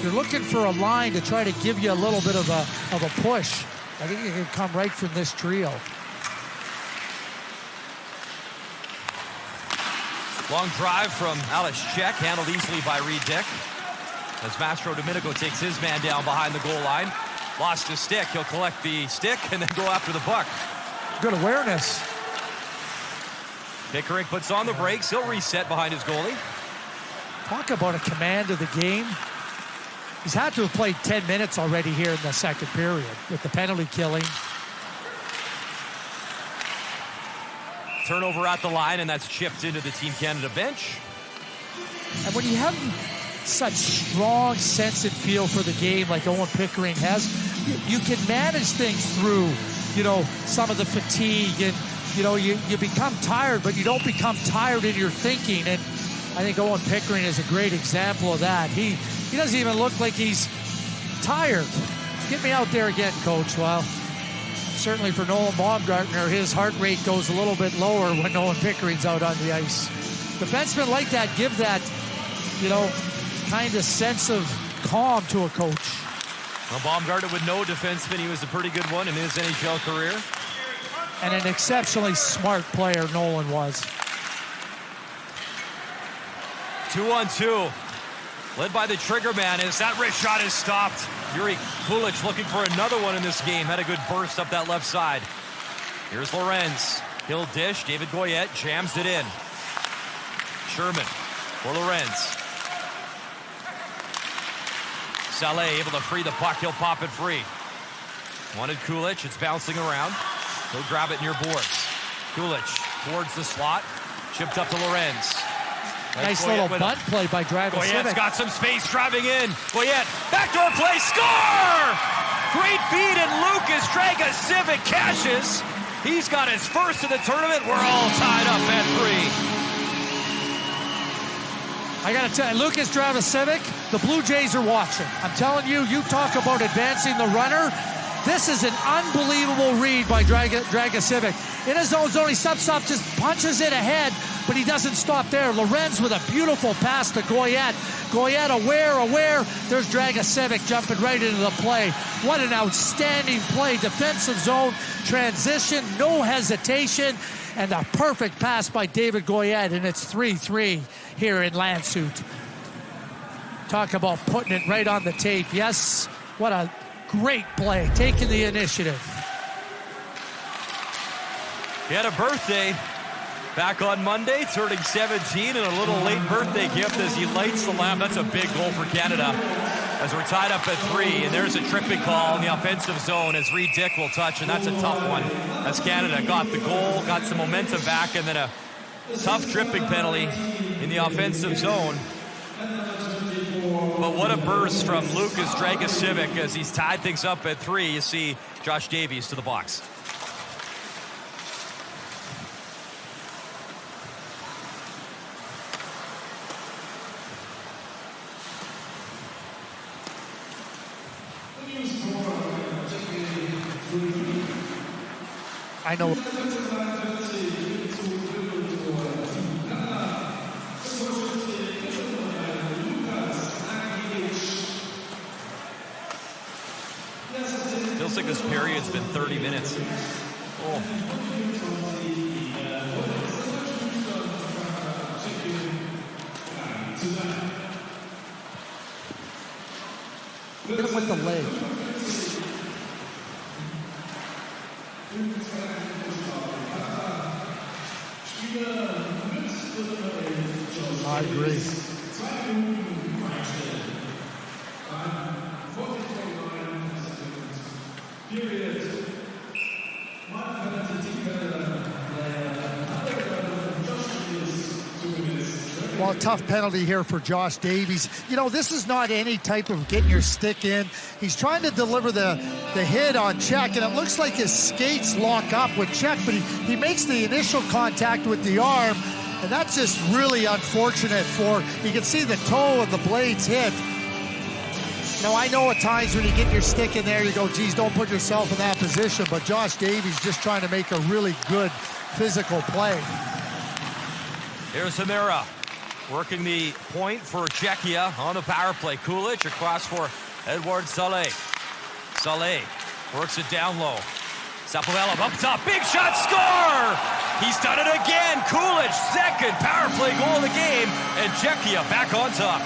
You're looking for a line to try to give you a little bit of a push. I think it can come right from this trio. Long drive from Alex Cech, handled easily by Reed Dick. As Mastro Domenico takes his man down behind the goal line. Lost his stick. He'll collect the stick and then go after the puck. Good awareness. Pickering puts on the brakes. He'll reset behind his goalie. Talk about a command of the game. He's had to have played 10 minutes already here in the second period with the penalty killing. Turnover at the line, and that's chipped into the Team Canada bench. And when you have such strong sense and feel for the game like Owen Pickering has, you can manage things through, you know, some of the fatigue, and, you know, you become tired, but you don't become tired in your thinking. And I think Owen Pickering is a great example of that. He doesn't even look like he's tired. Get me out there again, Coach. Well, certainly for Nolan Baumgartner, his heart rate goes a little bit lower when Owen Pickering's out on the ice. Defensemen like that give that, you know, kind of sense of calm to a coach. Well, Baumgartner would know defenseman. He was a pretty good one in his NHL career. And an exceptionally smart player Nolan was. 2-on-2. Led by the trigger man as that wrist shot is stopped. Yuri Kulich looking for another one in this game. Had a good burst up that left side. Here's Lorenz. He'll dish. David Goyette jams it in. Sherman for Lorenz. Saleh able to free the puck. He'll pop it free. Wanted Kulich. It's bouncing around. He'll grab it near boards. Kulich towards the slot. Chipped up to Lorenz. Nice little bunt play by Dragicevic. Goyette's got some space driving in. Goyette, backdoor play, score! Great feed, and Lucas Dragicevic cashes. He's got his first of the tournament. We're all tied up at 3. I got to tell you, Lucas Dragicevic, the Blue Jays are watching. I'm telling you, you talk about advancing the runner. This is an unbelievable read by Dragicevic. In his own zone, he steps up, just punches it ahead, but he doesn't stop there. Lorenz with a beautiful pass to Goyette. Goyette aware. There's Dragicevic jumping right into the play. What an outstanding play. Defensive zone transition, no hesitation, and a perfect pass by David Goyette, and it's 3-3 here in Landshut. Talk about putting it right on the tape. Yes, what a great play, taking the initiative. He had a birthday back on Monday, turning 17, and a little late birthday gift as he lights the lamp. That's a big goal for Canada as we're tied up at 3, and there's a tripping call in the offensive zone as Reed Dick will touch, and that's a tough one as Canada got the goal, got some momentum back, and then a tough tripping penalty in the offensive zone. But what a burst from Lucas Dragicevic as he's tied things up at 3. You see Josh Davies to the box. I know. Feels like this period's been 30 minutes. Oh. Hit him with the leg. I agree. Well, tough penalty here for Josh Davies. You know, this is not any type of getting your stick in. He's trying to deliver the hit on Cech, and it looks like his skates lock up with Cech, but he makes the initial contact with the arm, and that's just really unfortunate for, you can see the toe and the blades hit. Now, I know at times when you get your stick in there, you go, geez, don't put yourself in that position, but Josh Davies just trying to make a really good physical play. Here's Hamera working the point for Cechia on the power play. Kulich across for Edward Saleh. Saleh works it down low. Sapovelov up top, big shot, score! He's done it again. Kulich, second power play goal of the game, and Cechia back on top.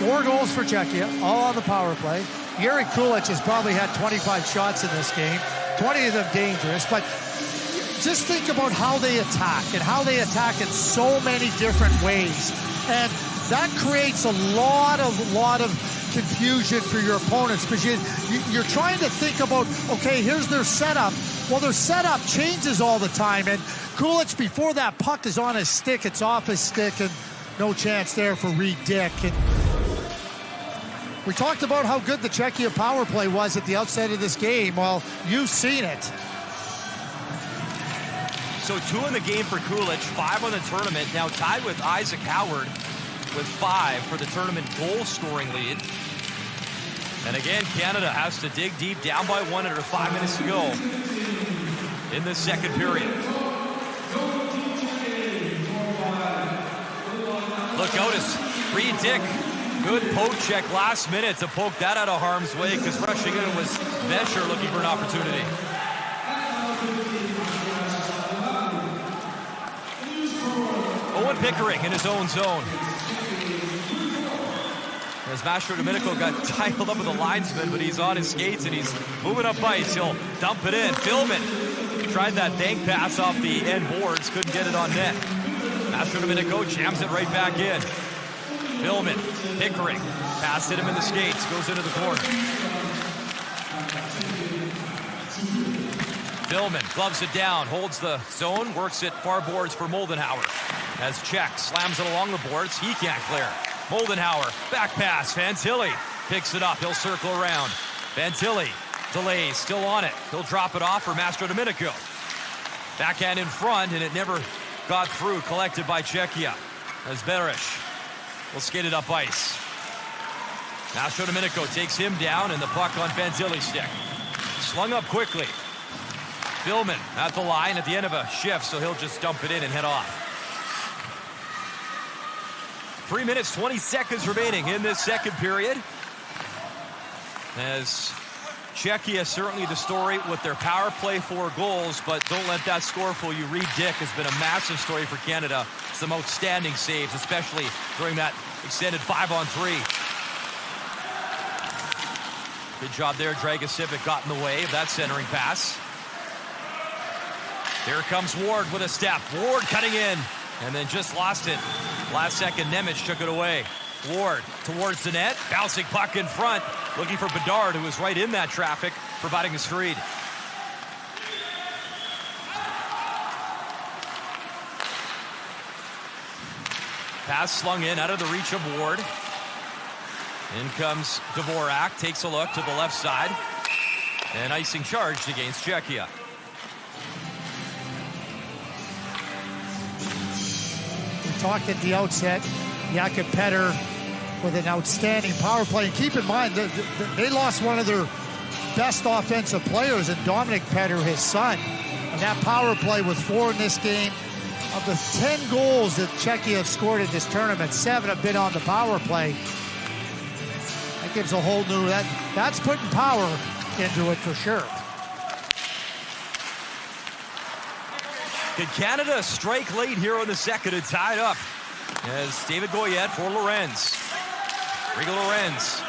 4 goals for Cechia, all on the power play. Jiri Kulich has probably had 25 shots in this game, 20 of them dangerous, but just think about how they attack and how they attack in so many different ways. And that creates a lot of confusion for your opponents because you're trying to think about, okay, here's their setup. Well, their setup changes all the time. And Kulich, before that puck is on his stick, it's off his stick, and no chance there for Reed Dick. And we talked about how good the Cechia power play was at the outset of this game. Well, you've seen it. So 2 in the game for Kulich, 5 on the tournament, now tied with Isaac Howard with 5 for the tournament goal-scoring lead. And again, Canada has to dig deep, down by 1 under 5 minutes to go in the second period. Look out, it's Reed Dick. Good poke check last minute to poke that out of harm's way because rushing in was Vescher looking for an opportunity. Owen Pickering in his own zone. As Mastro Domenico got tangled up with the linesman, but he's on his skates and he's moving up ice. He'll dump it in. Philman tried that bank pass off the end boards, couldn't get it on net. Mastro Domenico jams it right back in. Philman, Pickering, pass hit him in the skates, goes into the corner. Billman gloves it down, holds the zone, works it far boards for Moldenhauer. As Czech slams it along the boards, he can't clear. Moldenhauer, back pass, Fantilli picks it up, he'll circle around. Fantilli delays, still on it. He'll drop it off for Mastro Domenico. Backhand in front, and it never got through, collected by Cechia. As Berish will skate it up ice. Mastro Domenico takes him down, and the puck on Fantilli's stick. Slung up quickly. Billman at the line at the end of a shift, so he'll just dump it in and head off. 3 minutes, 20 seconds remaining in this second period. As Cechia, certainly the story with their power play 4 goals, but don't let that score fool you. Reed Dick has been a massive story for Canada. Some outstanding saves, especially during that extended 5-on-3. Good job there. Dragicevic got in the way of that centering pass. Here comes Ward with a step. Ward cutting in, and then just lost it. Last second, Nemec took it away. Ward towards the net, bouncing puck in front, looking for Bedard, who was right in that traffic, providing a screen. Pass slung in out of the reach of Ward. In comes Dvorak, takes a look to the left side, and icing charged against Cechia. We talked at the outset, Jakub Petter with an outstanding power play. And keep in mind, they lost one of their best offensive players in Dominic Petter, his son. And that power play with 4 in this game. Of the 10 goals that Cechia have scored in this tournament, 7 have been on the power play. That gives a whole new, that's putting power into it for sure. Can Canada strike late here on the second and tie it up? As David Goyette for Lorenz. Rigo Lorenz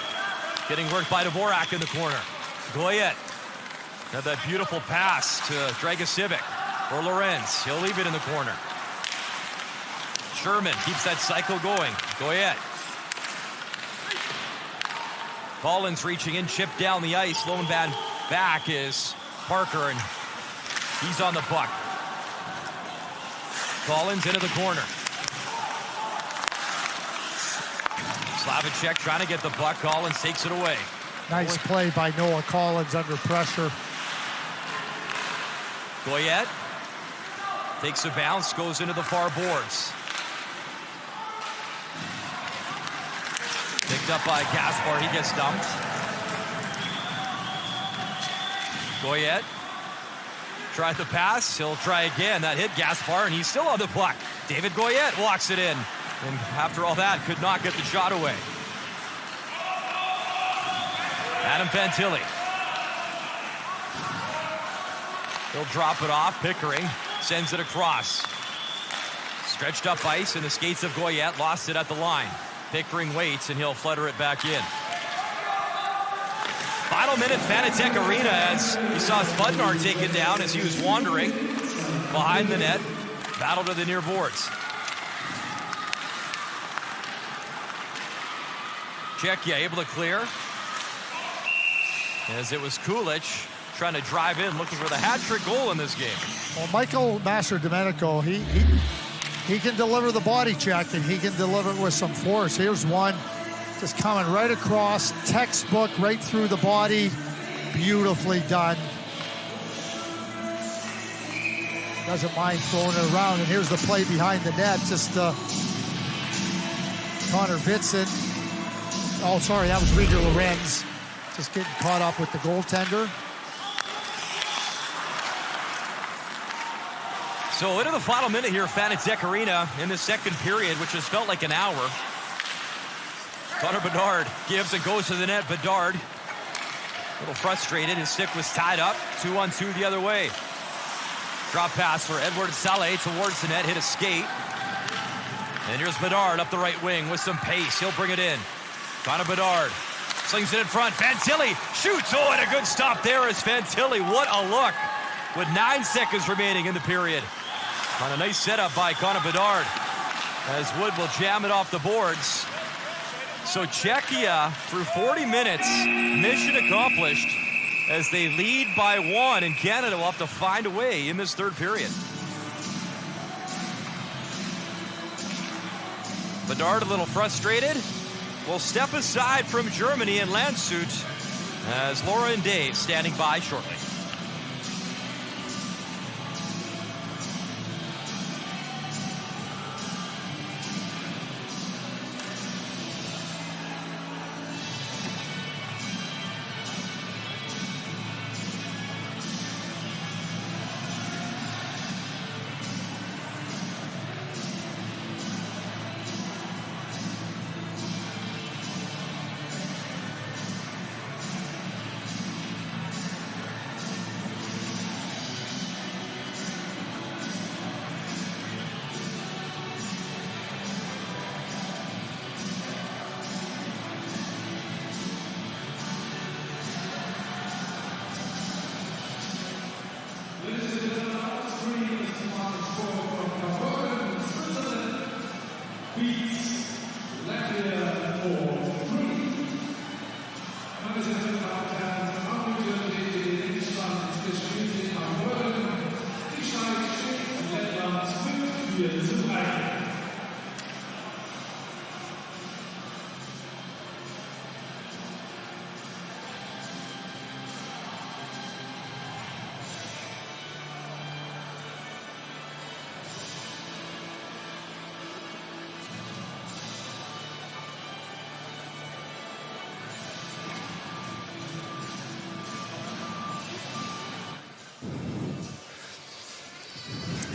getting worked by Dvorak in the corner. Goyette had that beautiful pass to Dragicevic for Lorenz. He'll leave it in the corner. Sherman keeps that cycle going. Goyette. Collins reaching in, chipped down the ice. Lone man back is Parker, and he's on the puck. Collins into the corner. Slavicek trying to get the puck. Collins takes it away. Nice play by Noah Collins under pressure. Goyette takes a bounce, goes into the far boards. Picked up by Gaspar, he gets dumped. Goyette tried the pass, he'll try again. That hit Gaspar, and he's still on the puck. David Goyette walks it in, and after all that, could not get the shot away. Adam Fantilli. He'll drop it off. Pickering sends it across. Stretched up ice in the skates of Goyette, lost it at the line. Pickering waits, and he'll flutter it back in. Final minute, Fanatec Arena, as you saw Spudnar taken down as he was wandering behind the net. Battle to the near boards. Cechia able to clear. As it was Kulich trying to drive in, looking for the hat-trick goal in this game. Well, Michael Mastro Domenico, he can deliver the body check, and he can deliver it with some force. Here's one just coming right across, textbook right through the body. Beautifully done. Doesn't mind throwing it around, and here's the play behind the net. Just Connor Vincent. Oh, sorry, that was Rigo Lorenz. Just getting caught up with the goaltender. So into the final minute here, Fanatec Arena in the second period, which has felt like an hour. Connor Bedard gives and goes to the net. Bedard, a little frustrated. His stick was tied up. 2-on-2 the other way. Drop pass for Edward Saleh towards the net. Hit a skate. And here's Bedard up the right wing with some pace. He'll bring it in. Connor Bedard slings it in front. Fantilli shoots. Oh, and a good stop there is Fantilli. What a look with 9 seconds remaining in the period. On a nice setup by Connor Bedard as Wood will jam it off the boards. So Cechia, through 40 minutes, mission accomplished. as they lead by 1, and Canada will have to find a way in this third period. Bedard a little frustrated. Will step aside from Germany, and Landshut as Laura and Dave standing by shortly.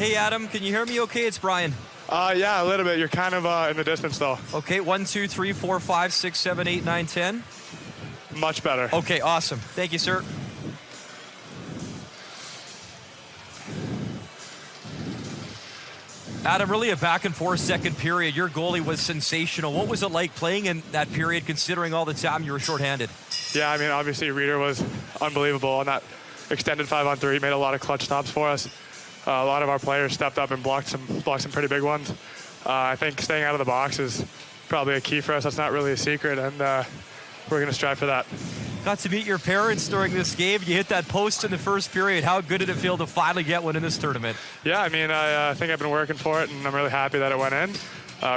Hey, Adam, can you hear me okay? It's Brian. Yeah, a little bit. You're kind of in the distance, though. Okay, 1, 2, 3, 4, 5, 6, 7, 8, 9, 10. Much better. Okay, awesome. Thank you, sir. Adam, really a back-and-forth second period. Your goalie was sensational. What was it like playing in that period, considering all the time you were shorthanded? Yeah, I mean, obviously, Reeder was unbelievable on that extended 5-on-3. He made a lot of clutch stops for us. A lot of our players stepped up and blocked some pretty big ones. I think staying out of the box is probably a key for us. That's not really a secret, and we're going to strive for that. Got to meet your parents during this game. You hit that post in the first period. How good did it feel to finally get one in this tournament? Yeah, I mean, I think I've been working for it, and I'm really happy that it went in.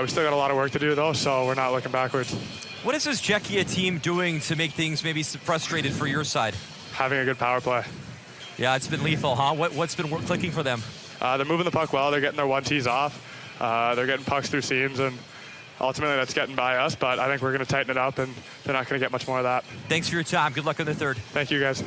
We still got a lot of work to do, though, so we're not looking backwards. What is this Cechia team doing to make things maybe frustrated for your side? Having a good power play. Yeah, it's been lethal, huh? What's been clicking for them? They're moving the puck well. They're getting their 1-Ts off. They're getting pucks through seams, and ultimately that's getting by us, but I think we're going to tighten it up, and they're not going to get much more of that. Thanks for your time. Good luck in the third. Thank you, guys.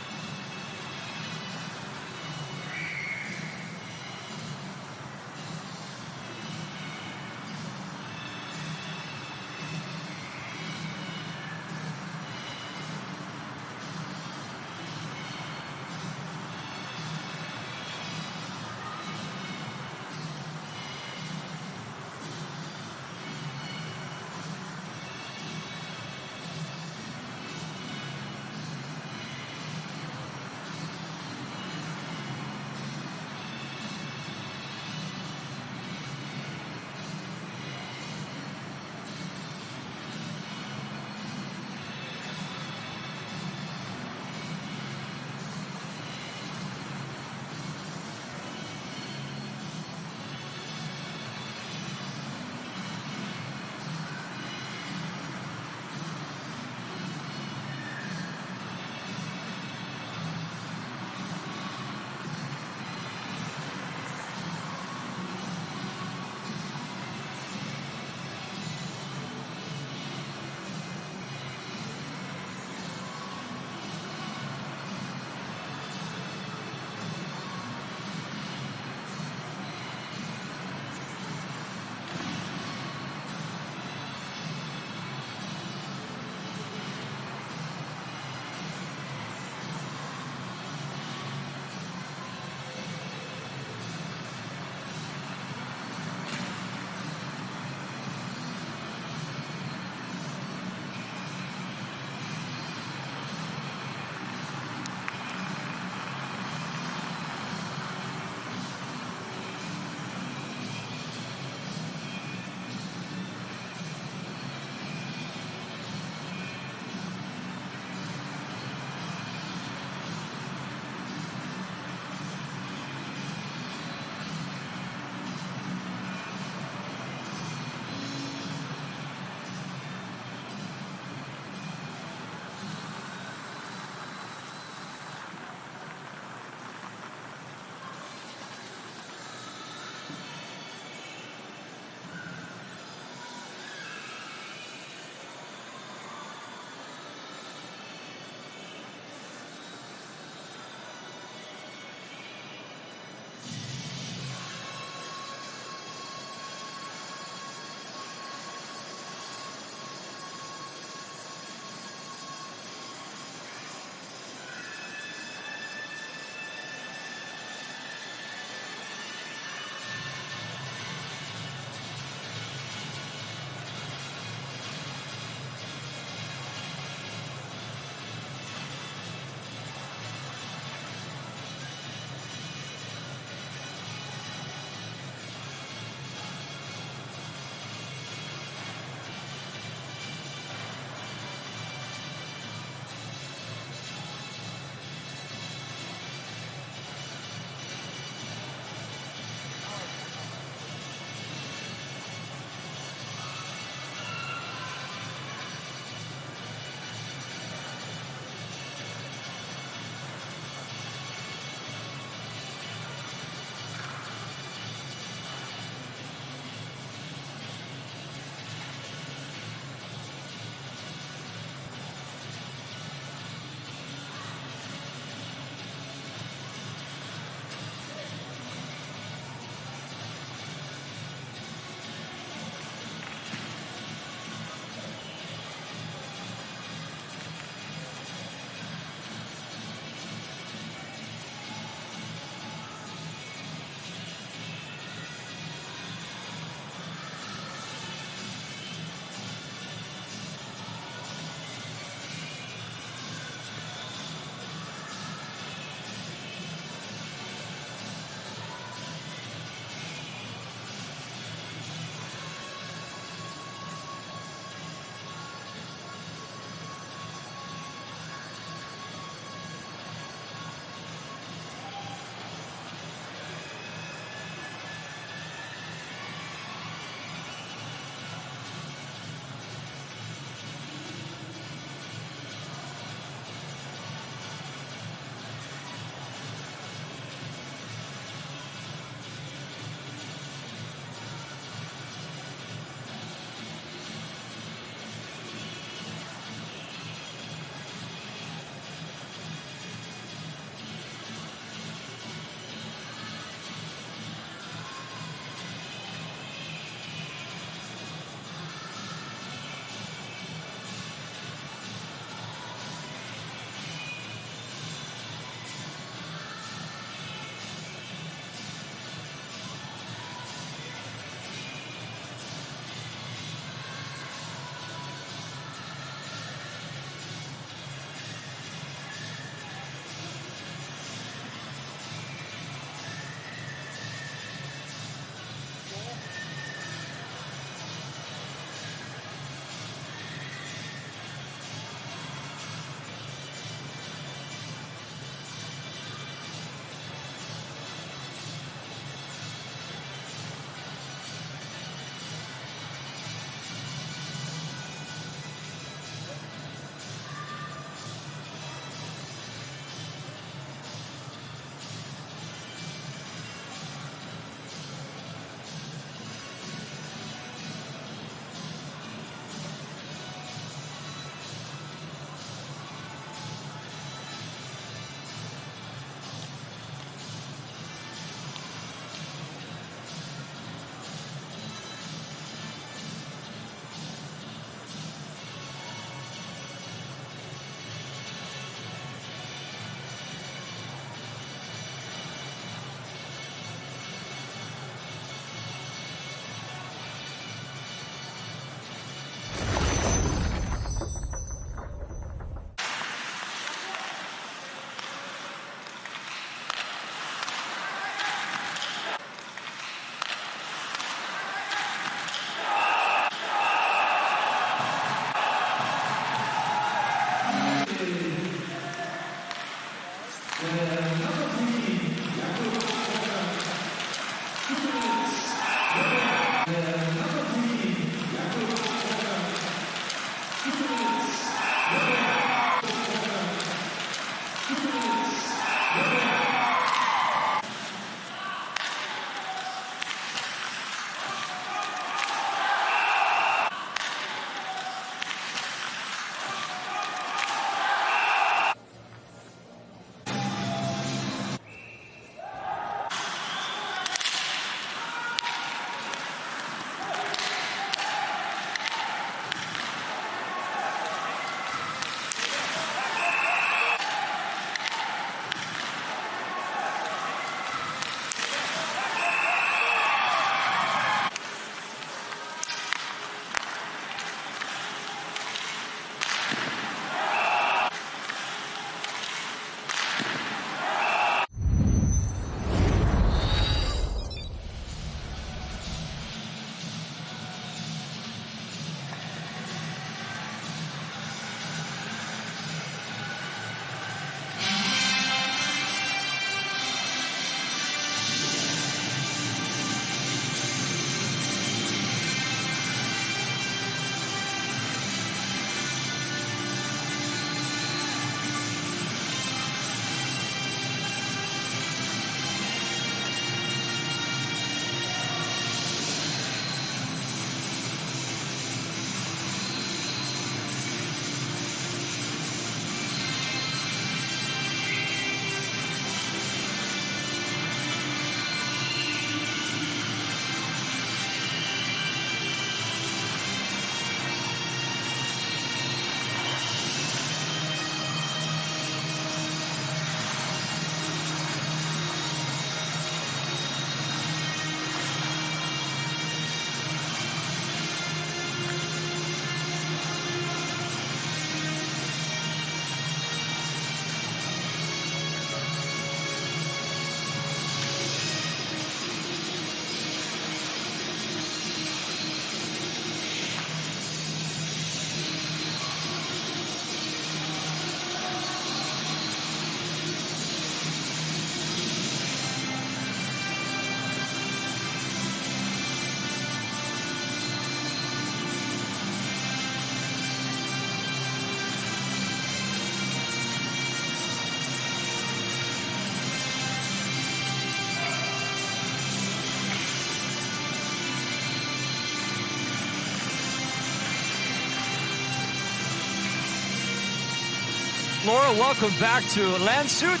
Laura, welcome back to Landshut.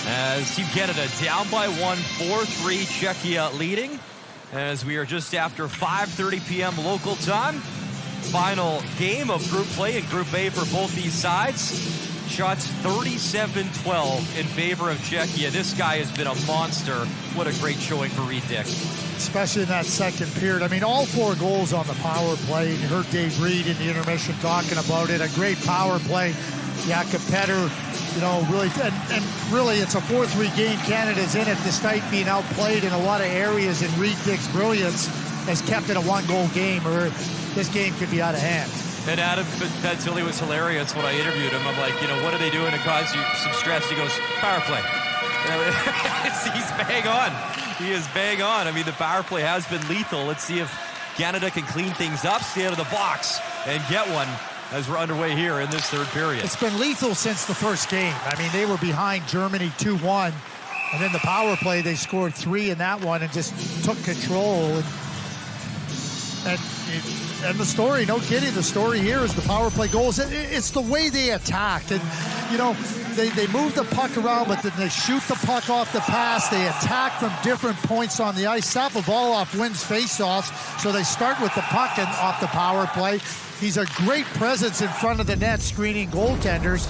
As Team Canada down by 1, 4-3, Cechia leading. As we are just after 5:30 p.m. local time. Final game of group play in Group A for both these sides. Shots 37-12 in favor of Cechia. This guy has been a monster. What a great showing for Reed Dick. Especially in that second period. I mean, all 4 goals on the power play. You heard Dave Reed in the intermission talking about it. A great power play. Jakob Petter, you know, really, and really it's a 4-3 game. Canada's in it despite being outplayed in a lot of areas, and Reed Dick's brilliance has kept it a 1-goal game, or this game could be out of hand. And Adam Fantilli was hilarious when I interviewed him. I'm like, you know, what are they doing to cause you some stress? He goes, power play. He's bang on. He is bang on. I mean, the power play has been lethal. Let's see if Canada can clean things up, stay out of the box, and get one as we're underway here in this third period. It's been lethal since the first game. I mean, they were behind Germany 2-1, and then the power play, they scored 3 in that one and just took control. And the story, no kidding, the story here is the power play goals. It's the way they attacked. And, you know, they move the puck around, but then they shoot the puck off the pass. They attack from different points on the ice. Shapovalov wins faceoffs, so they start with the puck and off the power play. He's a great presence in front of the net, screening goaltenders.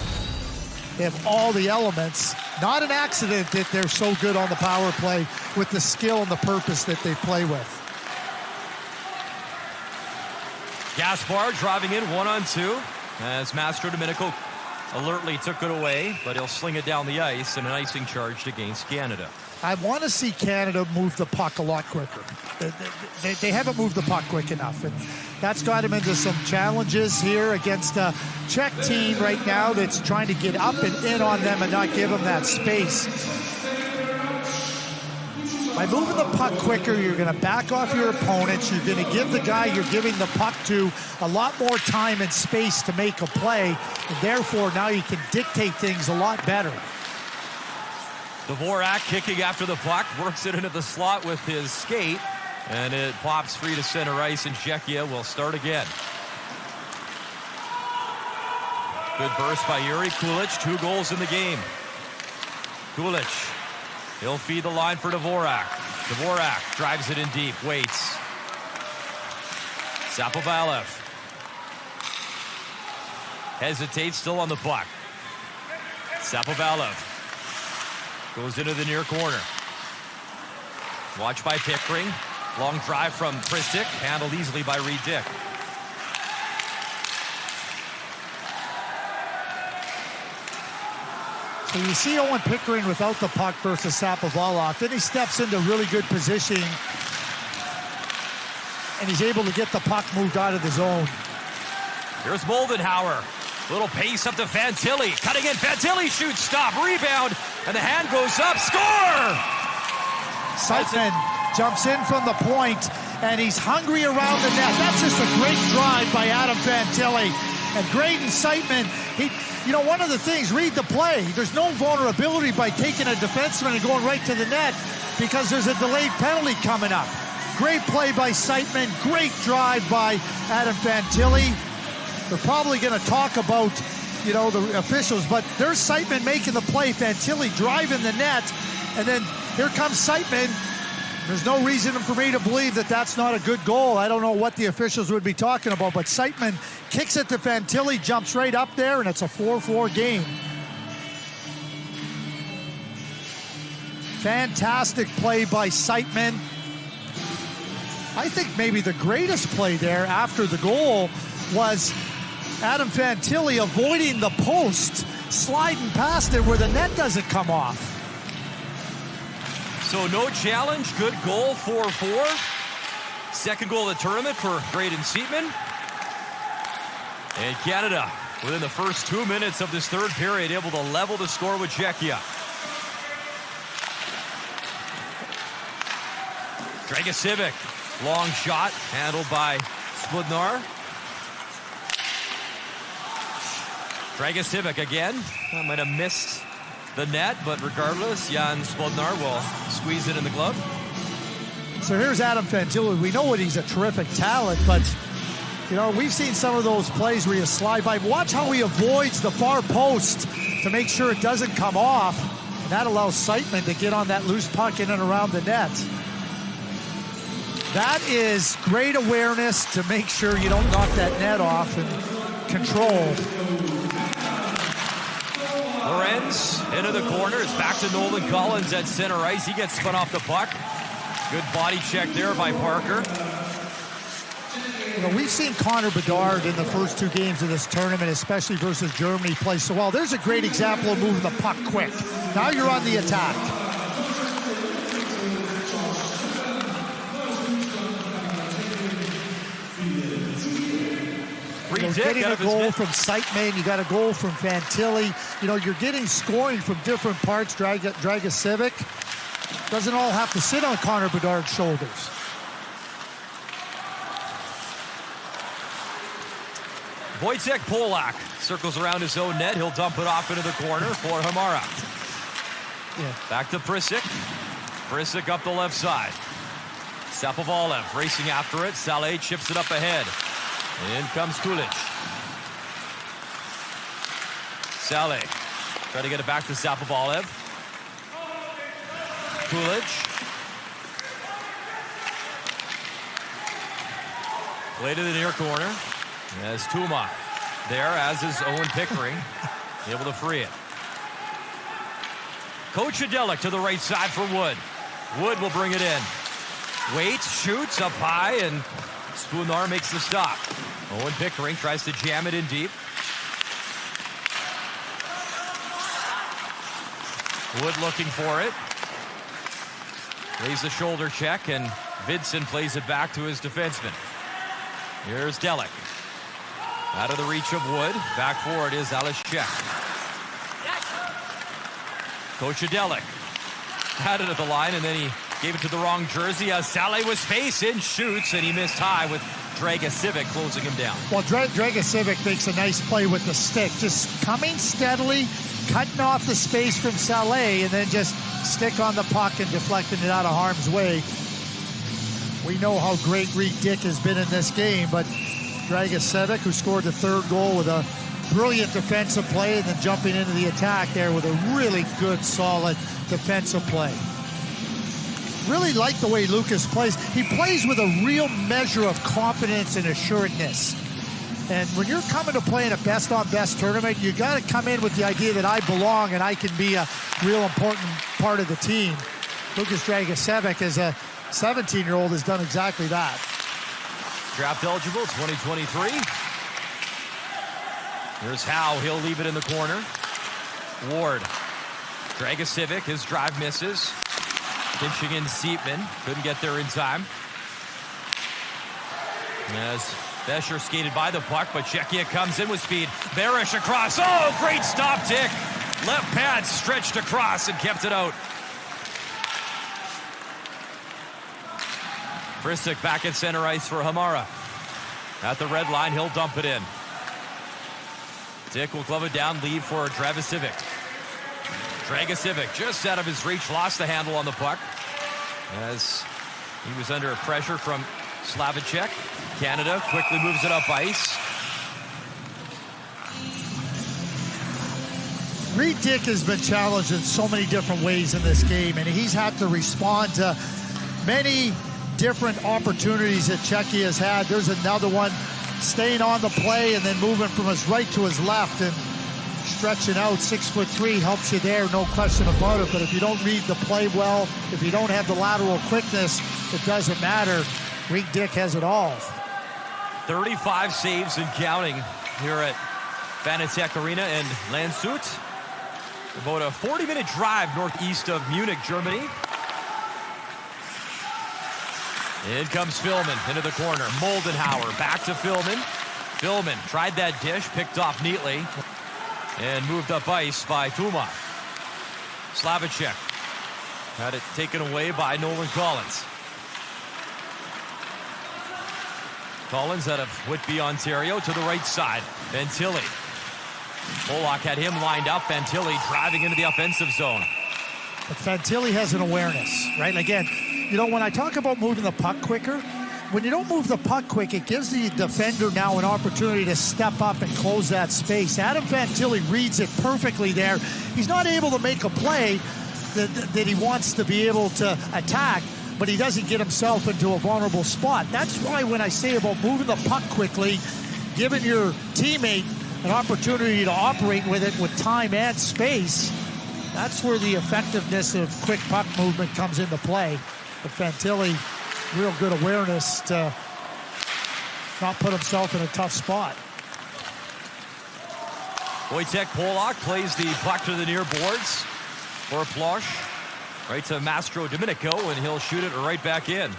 They have all the elements. Not an accident that they're so good on the power play with the skill and the purpose that they play with. Gaspar driving in 1-on-2 as Mastro Domenico alertly took it away, but he'll sling it down the ice and an icing charged against Canada. I want to see Canada move the puck a lot quicker. They haven't moved the puck quick enough, and that's got them into some challenges here against a Czech team right now that's trying to get up and in on them and not give them that space. By moving the puck quicker, you're going to back off your opponents. You're going to give the guy you're giving the puck to a lot more time and space to make a play. And therefore, now you can dictate things a lot better. Dvorak kicking after the puck, works it into the slot with his skate, and it pops free to center ice, and Cechia will start again. Good burst by Yuri Kulich, 2 goals in the game. Kulich. He'll feed the line for Dvorak. Dvorak drives it in deep, waits. Shapovalov hesitates, still on the puck. Shapovalov goes into the near corner. Watched by Pickering. Long drive from Pristic, handled easily by Reed Dick. So you see Owen Pickering without the puck versus Shapovalov. Then he steps into really good positioning, and he's able to get the puck moved out of the zone. Here's Moldenhauer. Little pace up to Fantilli. Cutting in, Fantilli shoots, stop, rebound, and the hand goes up, score! Seitzman jumps in from the point, and he's hungry around the net. That's just a great drive by Adam Fantilli. And Graydon Seitzman, you know, one of the things, read the play. There's no vulnerability by taking a defenseman and going right to the net because there's a delayed penalty coming up. Great play by Seitzman. Great drive by Adam Fantilli. They're probably going to talk about, you know, the officials, but there's Seitzman making the play. Fantilli driving the net, and then here comes Seitzman. There's no reason for me to believe that that's not a good goal. I don't know what the officials would be talking about, but Seitzman kicks it to Fantilli, jumps right up there, and it's a 4-4 game. Fantastic play by Seitzman. I think maybe the greatest play there after the goal was Adam Fantilli avoiding the post, sliding past it where the net doesn't come off. So no challenge, good goal, 4-4. Second goal of the tournament for Graydon Seitzman. And Canada, within the first 2 minutes of this third period, able to level the score with Cechia. Dragicevic, long shot, handled by Spodnar. Dragicevic again, might have missed the net, but regardless, Jan Spodnar will squeeze it in the glove. So here's Adam Fantilli. We know what he's a terrific talent, but You know, we've seen some of those plays where you slide by. Watch how he avoids the far post to make sure it doesn't come off. And that allows Siteman to get on that loose puck in and around the net. That is great awareness to make sure you don't knock that net off and control. Lorenz into the corner. It's back to Nolan Collins at center ice. He gets spun off the puck. Good body check there by Parker. You know, we've seen Connor Bedard in the first 2 games of this tournament, especially versus Germany, play so well. There's a great example of moving the puck quick. Now you're on the attack. You're getting a goal from Siteman, you got a goal from Fantilli. You know, you're getting scoring from different parts. Dragicevic doesn't all have to sit on Connor Bedard's shoulders. Wojciech Polak circles around his own net. He'll dump it off into the corner for Hamara. Yeah. Back to Prisic. Prisic up the left side. Sapovalev racing after it. Saleh chips it up ahead. In comes Kulich. Saleh try to get it back to Sapovalev. Kulich. Play to the near corner. As Tuma there, as is Owen Pickering, able to free it. Cechia to the right side for Wood. Wood will bring it in. Waits, shoots up high, and Spoonar makes the stop. Owen Pickering tries to jam it in deep. Wood looking for it. Lays the shoulder check, and Vincent plays it back to his defenseman. Here's Delic. Out of the reach of Wood. Back forward is Alishchek. Cechia had it at the line, and then he gave it to the wrong jersey. Saleh was face in, shoots, and he missed high with Dragicevic closing him down. Well, Dragicevic makes a nice play with the stick. Just coming steadily, cutting off the space from Saleh, and then just stick on the puck and deflecting it out of harm's way. We know how great Reed Dick has been in this game, but Dragicevic, who scored the 3rd goal with a brilliant defensive play and then jumping into the attack there with a really good, solid defensive play. Really like the way Lucas plays. He plays with a real measure of confidence and assuredness. And when you're coming to play in a best-on-best tournament, you got to come in with the idea that I belong and I can be a real important part of the team. Lucas Dragicevic, as a 17-year-old, has done exactly that. Draft eligible 2023. Here's Howe. He'll leave it in the corner. Ward. Dragicevic, his drive misses. Pinching in Seatman. Couldn't get there in time. As Bescher skated by the puck, but Cechia comes in with speed. Barish across. Oh, great stop, Dick. Left pad stretched across and kept it out. Prisic back at center ice for Hamara. At the red line, he'll dump it in. Dick will glove it down, lead for Dragicevic. Dragicevic just out of his reach, lost the handle on the puck as he was under pressure from Slavicek. Canada quickly moves it up ice. Reed Dick has been challenged in so many different ways in this game, and he's had to respond to many different opportunities that Cechia has had. There's another one, staying on the play and then moving from his right to his left and stretching out. 6'3" helps you there, no question about it. But if you don't read the play well, if you don't have the lateral quickness, it doesn't matter. Reed Dick has it all. 35 saves and counting here at Fanatec Arena in Landshut. About a 40-minute drive northeast of Munich, Germany. In comes Philman into the corner. Moldenhauer back to Philman. Philman tried that dish, picked off neatly, and moved up ice by Tuma. Slavicek had it taken away by Nolan Collins. Collins out of Whitby, Ontario, to the right side. Fantilli. Polak had him lined up. Fantilli driving into the offensive zone. But Fantilli has an awareness, right? And again, you know, when I talk about moving the puck quicker, when you don't move the puck quick, it gives the defender now an opportunity to step up and close that space. Adam Fantilli reads it perfectly there. He's not able to make a play that he wants to be able to attack, but he doesn't get himself into a vulnerable spot. That's why when I say about moving the puck quickly, giving your teammate an opportunity to operate with it with time and space, that's where the effectiveness of quick puck movement comes into play. But Fantilli, real good awareness to not put himself in a tough spot. Wojtek Polak plays the puck to the near boards for a flush. Right to Mastro Domenico, and he'll shoot it right back in.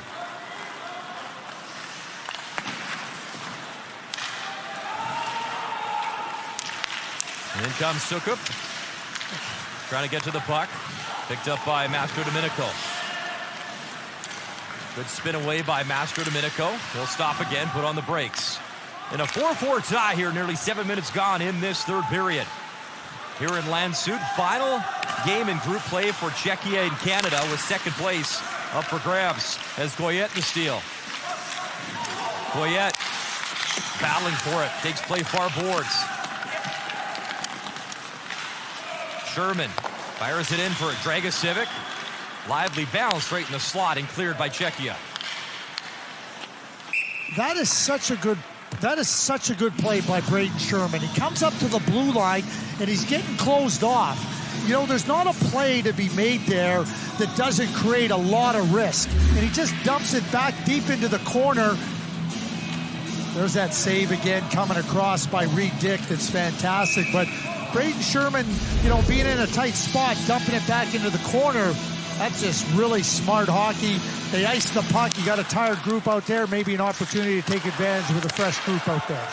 In comes Sukup. Trying to get to the puck. Picked up by Mastro Domenico. Good spin away by Mastro Domenico. He'll stop again, put on the brakes. In a 4-4 tie here, nearly 7 minutes gone in this third period. Here in Landshut, final game in group play for Cechia in Canada, with second place up for grabs as Goyette to steal. Goyette battling for it, takes play far boards. Sherman fires it in for Dragicevic. Lively bounce right in the slot and cleared by Cechia. That is such a good play by Braden Sherman. He comes up to the blue line and he's getting closed off. You know, there's not a play to be made there that doesn't create a lot of risk. And he just dumps it back deep into the corner. There's that save again coming across by Reed Dick. That's fantastic. But Braden Sherman, you know, being in a tight spot, dumping it back into the corner, that's just really smart hockey. They ice the puck. You got a tired group out there. Maybe an opportunity to take advantage with a fresh group out there.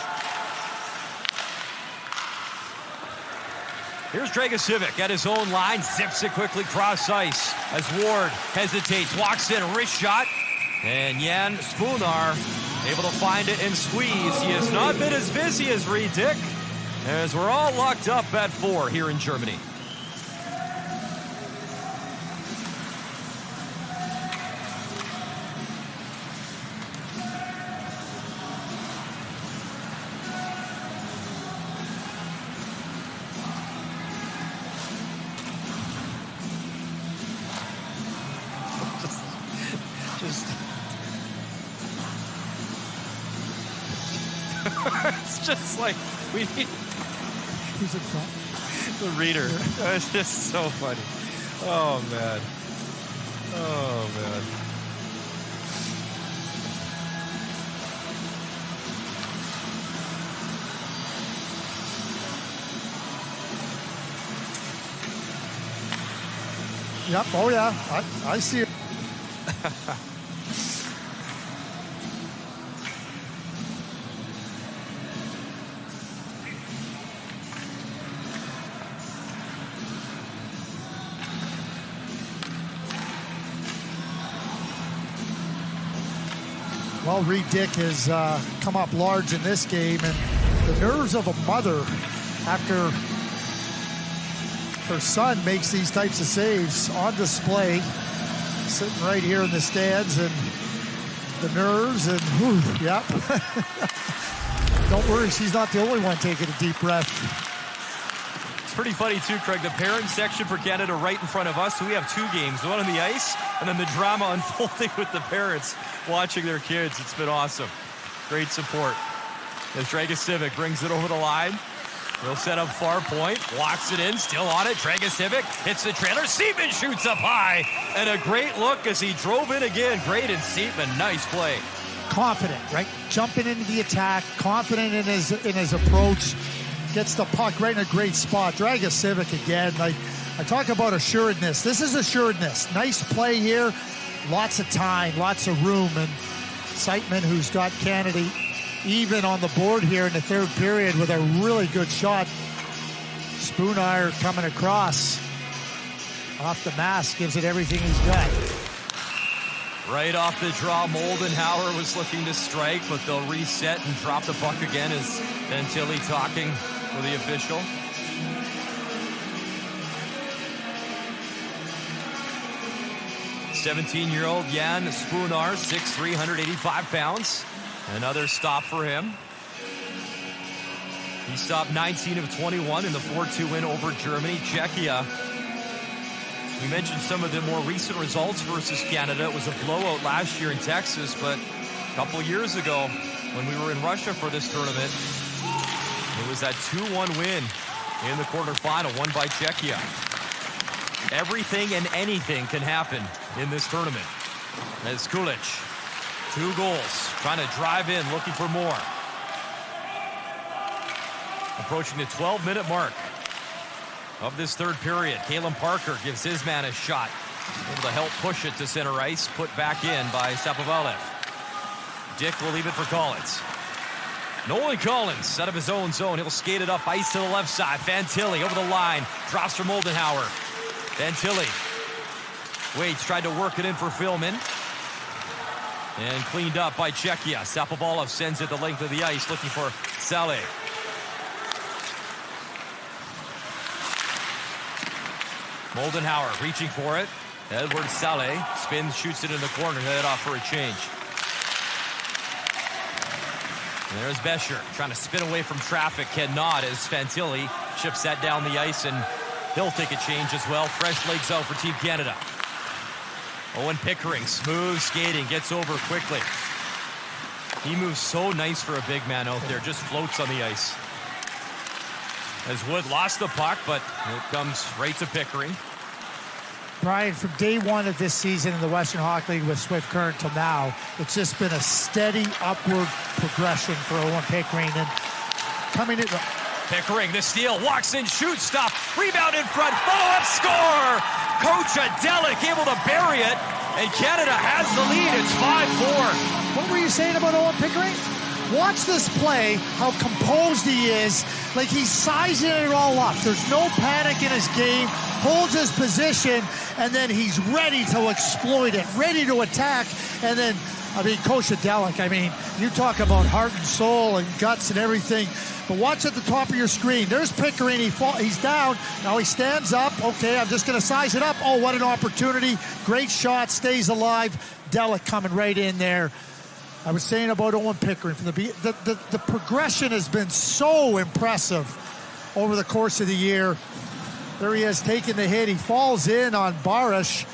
Here's Dragicevic at his own line. Zips it quickly cross ice as Ward hesitates. Walks in, wrist shot. And Jan Spunar able to find it and squeeze. He has not been as busy as Reed Dick, as we're all locked up at 4 here in Germany. It's just like we need. Who's in front? The reader. It's just so funny. Oh man. Oh man. Yep. Oh yeah. I see it. Well, Reed Dick has come up large in this game, and the nerves of a mother after her son makes these types of saves on display, sitting right here in the stands, and the nerves, and whew, yep. Don't worry, she's not the only one taking a deep breath. It's pretty funny too, Craig. The parent section for Canada right in front of us. So we have 2 games, one on the ice, and then the drama unfolding with the parents watching their kids. It's been awesome. Great support. As Dragicevic brings it over the line. He'll set up far point, walks it in, still on it. Dragicevic hits the trailer. Seaman shoots up high, and a great look as he drove in again. Great in Seaman. Nice play. Confident, right? Jumping into the attack, confident in his approach. Gets the puck right in a great spot. Dragicevic again. I talk about assuredness. This is assuredness. Nice play here. Lots of time, lots of room, and Seitman, who's got Canada even on the board here in the third period with a really good shot. Spunar coming across off the mask, gives it everything he's got. Right off the draw, Moldenhauer was looking to strike, but they'll reset and drop the puck again as Fantilli talking with the official. 17-year-old Jan Spoonar, 6'3", 185 pounds. Another stop for him. He stopped 19 of 21 in the 4-2 win over Germany. Cechia. We mentioned some of the more recent results versus Canada. It was a blowout last year in Texas, but a couple years ago when we were in Russia for this tournament, it was that 2-1 win in the quarterfinal, won by Cechia. Everything and anything can happen in this tournament. As Kulic, 2 goals, trying to drive in, looking for more. Approaching the 12-minute mark of this third period. Kalen Parker gives his man a shot. Able to help push it to center ice. Put back in by Sapovalev. Dick will leave it for Collins. Nolan Collins out of his own zone. He'll skate it up ice to the left side. Fantilli over the line. Drops for Moldenhauer. Fantilli waits, tried to work it in for Philman. And cleaned up by Cechia. Sapovalev sends it the length of the ice, looking for Saleh. Moldenhauer reaching for it. Edward Saleh spins, shoots it in the corner, headed off for a change. And there's Bescher trying to spin away from traffic. Cannot as Fantilli chips that down the ice, and he'll take a change as well. Fresh legs out for Team Canada. Owen Pickering, smooth skating, gets over quickly. He moves so nice for a big man out there, just floats on the ice. As Wood lost the puck, but it comes right to Pickering. Brian, from day one of this season in the Western Hockey League with Swift Current till now, it's just been a steady upward progression for Owen Pickering. And coming in... Pickering, the steal, walks in, shoots, stop, rebound in front, follow-up score! Cechia able to bury it, and Canada has the lead. It's 5-4. What were you saying about Owen Pickering? Watch this play, how composed he is. Like he's sizing it all up. There's no panic in his game, holds his position, and then he's ready to exploit it, ready to attack. And then, I mean, Cechia, I mean, you talk about heart and soul and guts and everything, but watch at the top of your screen. There's Pickering, he's down. Now he stands up. Okay, I'm just going to size it up. Oh, what an opportunity. Great shot, stays alive. Delic coming right in there. I was saying about Owen Pickering, from the progression has been so impressive over the course of the year. There he is taking the hit. He falls in on Barish.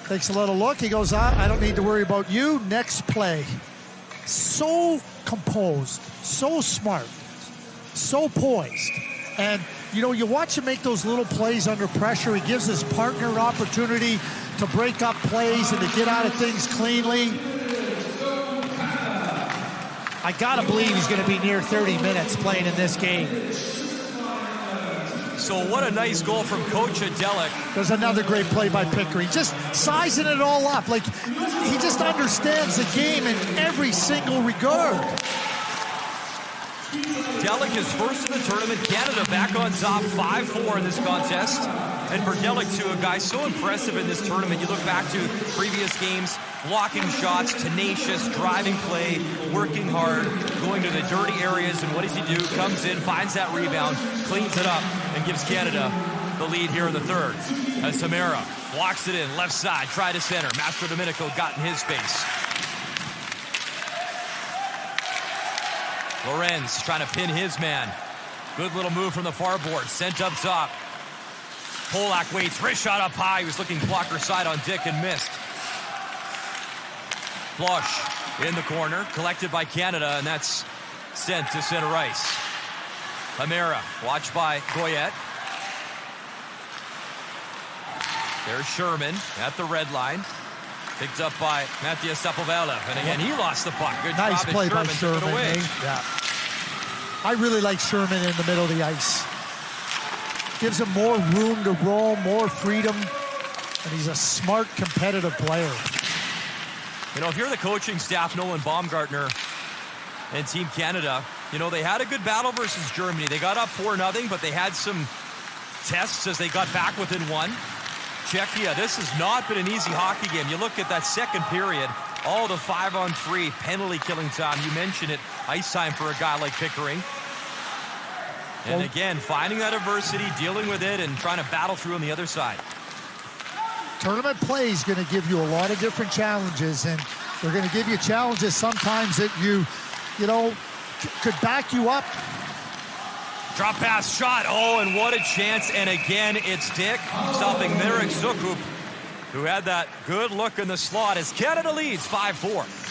Takes a little look. He goes, I don't need to worry about you. Next play. So composed, so smart, so poised. And, you know, you watch him make those little plays under pressure. He gives his partner an opportunity to break up plays and to get out of things cleanly. I gotta believe he's gonna be near 30 minutes playing in this game. So what a nice goal from Cechia. There's another great play by Pickering. Just sizing it all up. Like, he just understands the game in every single regard. Delic is first in the tournament. Canada back on top, 5-4 in this contest. And for Delic, too, a guy so impressive in this tournament. You look back to previous games, blocking shots, tenacious, driving play, working hard, going to the dirty areas, and what does he do? Comes in, finds that rebound, cleans it up, and gives Canada the lead here in the third. As Samara walks it in, left side, try to center. Mastro Domenico got in his space. Lorenz trying to pin his man. Good little move from the far board, sent up top. Polak waits, wrist shot up high. He was looking blocker side on Dick and missed. Flush in the corner, collected by Canada, and that's sent to center ice. Hamera, watched by Goyette. There's Sherman at the red line. Picked up by Matthias Sapovalev. And again, he lost the puck. Good nice job play Sherman by Sherman. took it away. Yeah. I really like Sherman in the middle of the ice. Gives him more room to roll, more freedom. And he's a smart, competitive player. You know, if you're the coaching staff, Nolan Baumgartner and Team Canada, you know, they had a good battle versus Germany. They got up 4-0, but they had some tests as they got back within one. Cechia, this has not been an easy hockey game. You look at that second period, all the 5-on-3 penalty killing time. You mentioned it, ice time for a guy like Pickering. And again, finding that adversity, dealing with it, and trying to battle through on the other side. tournament play is going to give you a lot of different challenges, and they're going to give you challenges sometimes that you know, could back you up. Drop pass shot. Oh, and what a chance. And again, it's Dick stopping Mirek Sukup, who had that good look in the slot as Canada leads 5-4.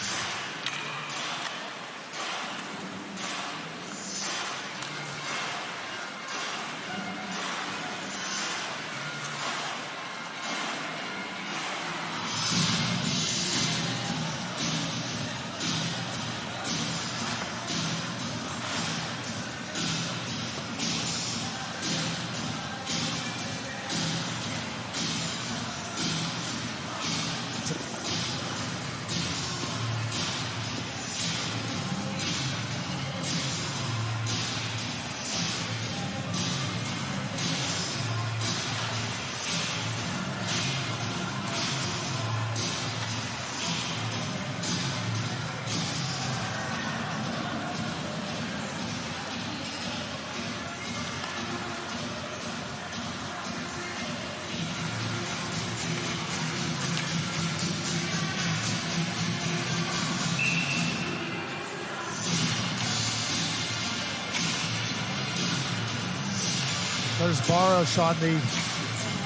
There's Baros on the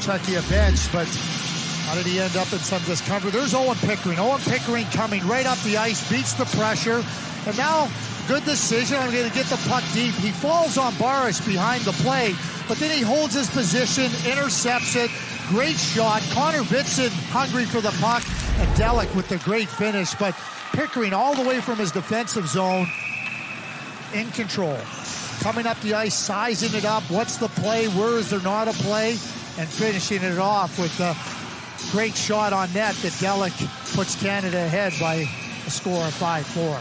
Cechia bench, but how did he end up in some discomfort? There's Owen Pickering. Owen Pickering coming right up the ice, beats the pressure, and now good decision. I'm going to get the puck deep. He falls on Baros behind the play, but then he holds his position, intercepts it. Great shot. Connor Vitson hungry for the puck, and Delic with the great finish, but Pickering all the way from his defensive zone in control. Coming up the ice, sizing it up. What's the play? Where is there not a play? And finishing it off with a great shot on net that Delic puts Canada ahead by a score of 5-4.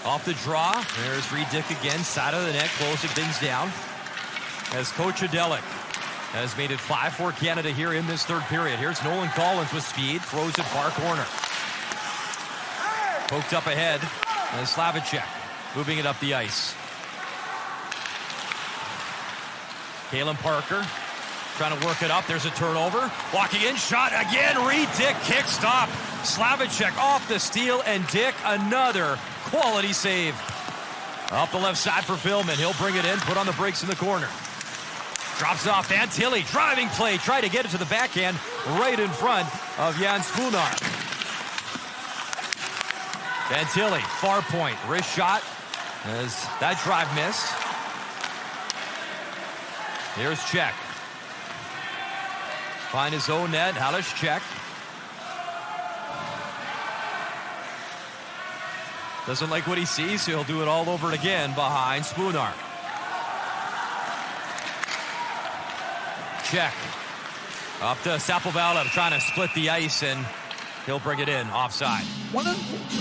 Off the draw, there's Reed Dick again, side of the net, closing things down. As Coach Delic has made it 5-4 Canada here in this third period. Here's Nolan Collins with speed, throws it far corner. Poked up ahead, and Slavicek moving it up the ice. Kalen Parker trying to work it up. There's a turnover. Walking in, shot again. Reed Dick, kick stop. Slavicek off the steal, and Dick another quality save. Up the left side for Philman. He'll bring it in, put on the brakes in the corner. Drops off Van Tilly, driving play. Try to get it to the backhand right in front of Jan Spunar. Van Tilly, far point, wrist shot as that drive missed. Here's Czech. Find his own net, Halish Czech. Doesn't like what he sees, so he'll do it all over again behind Spunar. Czech up to Sapovalov, trying to split the ice, and he'll bring it in, offside.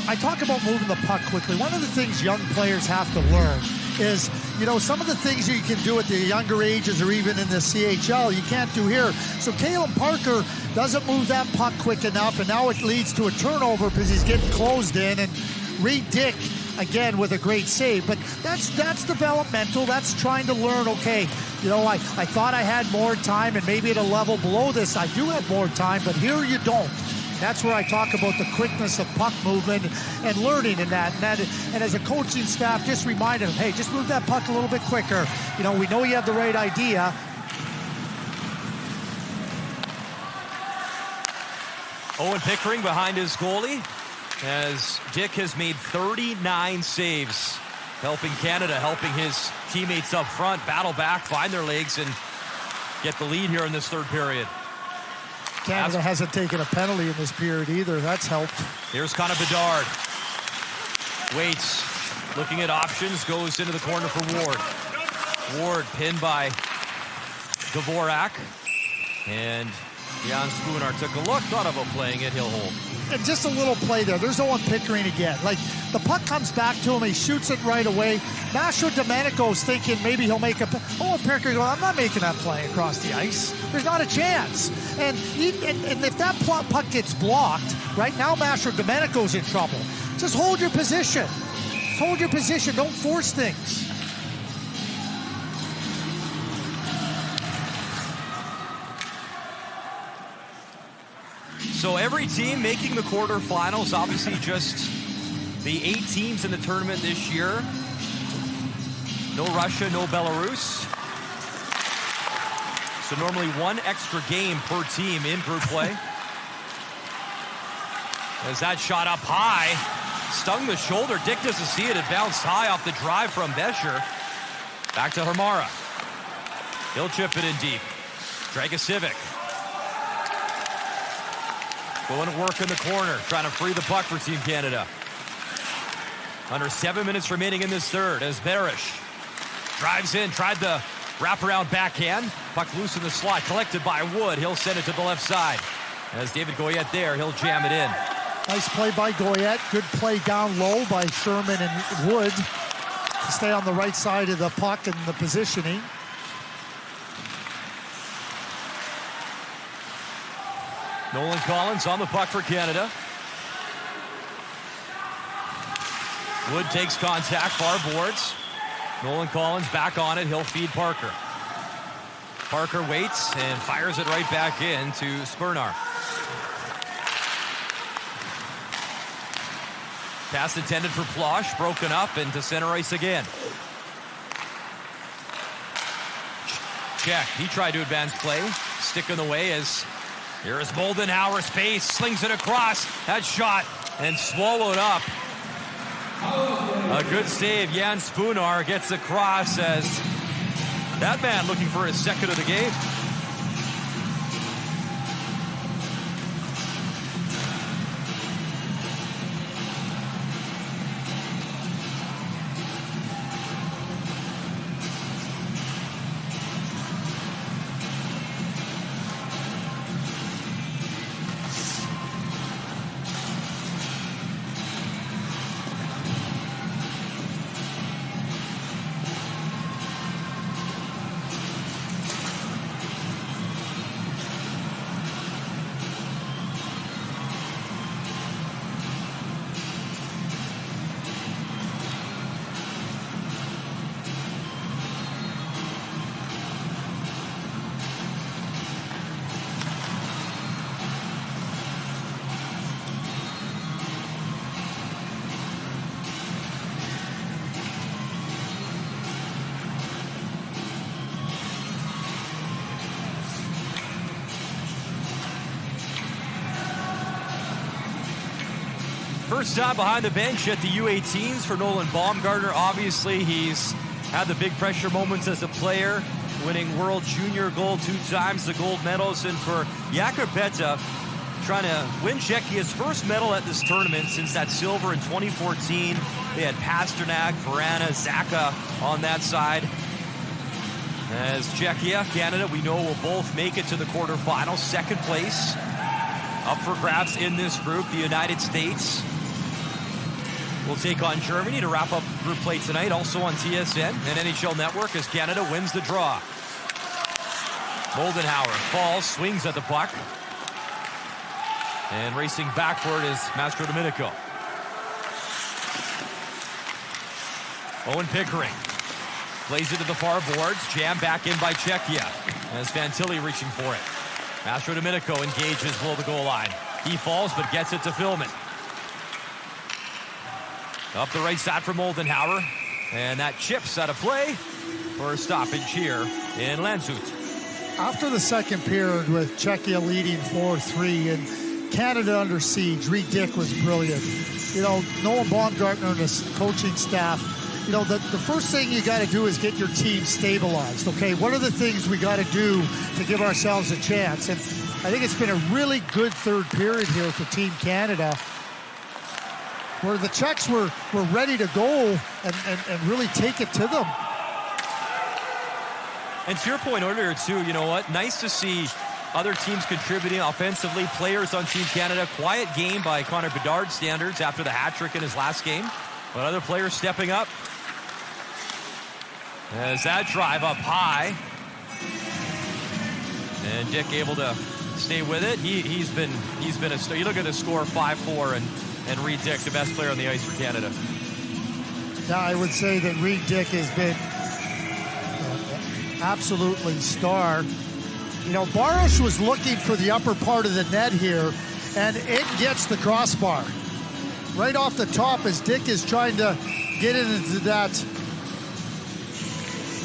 I talk about moving the puck quickly. One of the things young players have to learn is, you know, some of the things you can do at the younger ages or even in the CHL, you can't do here. So Kalen Parker doesn't move that puck quick enough, and now it leads to a turnover because he's getting closed in. And Reed Dick, again, with a great save. But that's developmental. That's trying to learn, okay, you know, I thought I had more time, and maybe at a level below this, I do have more time, but here you don't. That's where I talk about the quickness of puck movement and learning in that. And as a coaching staff, just reminding them, hey, just move that puck a little bit quicker. You know, we know you have the right idea. Owen Pickering behind his goalie, as Dick has made 39 saves, helping Canada, helping his teammates up front battle back, find their legs, and get the lead here in this third period. Canada hasn't taken a penalty in this period either. That's helped. Here's Connor Bedard. Waits, looking at options, goes into the corner for Ward. Ward pinned by Dvorak. And Jan Spunar took a look, thought about playing it, he'll hold. And just a little play there. There's Owen Pickering again. Like, the puck comes back to him, he shoots it right away. Masho Domenico's thinking maybe he'll make a... Owen Pickering goes, I'm not making that play across the ice. There's not a chance. And if that puck gets blocked, right now Masho Domenico's in trouble. Just hold your position. Hold your position. Don't force things. So every team making the quarterfinals, obviously just the 8 teams in the tournament this year. No Russia, no Belarus. So normally 1 extra game per team in group play. As that shot up high, stung the shoulder. Dick doesn't see it. It bounced high off the drive from Besher. Back to Hermara. He'll chip it in deep. Dragicevic. Going to work in the corner, trying to free the puck for Team Canada. Under 7 minutes remaining in this third as Barish drives in, tried the wraparound backhand. Puck loose in the slot, collected by Wood. He'll send it to the left side. As David Goyette there, he'll jam it in. Nice play by Goyette. Good play down low by Sherman and Wood to stay on the right side of the puck and the positioning. Nolan Collins on the puck for Canada. Wood takes contact, far boards. Nolan Collins back on it. He'll feed Parker. Parker waits and fires it right back in to Spurnar. Pass intended for Plosh, broken up into center ice again. Check, he tried to advance play. Stick in the way as here is Moldenhauer, space, slings it across. That shot and swallowed up. A good save. Jan Spoonar gets across as that man looking for his second of the game. First time behind the bench at the U18s for Nolan Baumgartner. Obviously, he's had the big pressure moments as a player, winning World Junior gold 2 times, the gold medals. And for Jakub-Petta, trying to win Czechia's first medal at this tournament since that silver in 2014. They had Pasternak, Vrana, Zaka on that side. As Czechia, Canada, we know will both make it to the quarterfinals. Second place up for grabs in this group. The United States will take on Germany to wrap up group play tonight. Also on TSN and NHL Network as Canada wins the draw. Moldenhauer falls, swings at the puck. And racing backward is Mastro Domenico. Owen Pickering plays it to the far boards. Jammed back in by Cechia as Fantilli reaching for it. Mastro Domenico engages below the goal line. He falls but gets it to Philman. Up the right side for Moldenhauer. And that chips out of play for a stoppage here in Landshut. After the second period with Czechia leading 4-3 and Canada under siege, Reed Dick was brilliant. You know, Nolan Baumgartner and his coaching staff, you know, the first thing you got to do is get your team stabilized, okay? What are the things we got to do to give ourselves a chance? And I think it's been a really good third period here for Team Canada, where the Czechs were ready to go and really take it to them. And to your point earlier, too, you know what? Nice to see other teams contributing offensively. Players on Team Canada. Quiet game by Connor Bedard standards after the hat trick in his last game. But other players stepping up. As that drive up high. And Dick able to stay with it. He's been a, you look at the score 5-4 and Reed Dick, the best player on the ice for Canada. Now, I would say that Reed Dick has been absolutely star. You know, Baruch was looking for the upper part of the net here, and it gets the crossbar. Right off the top as Dick is trying to get it into that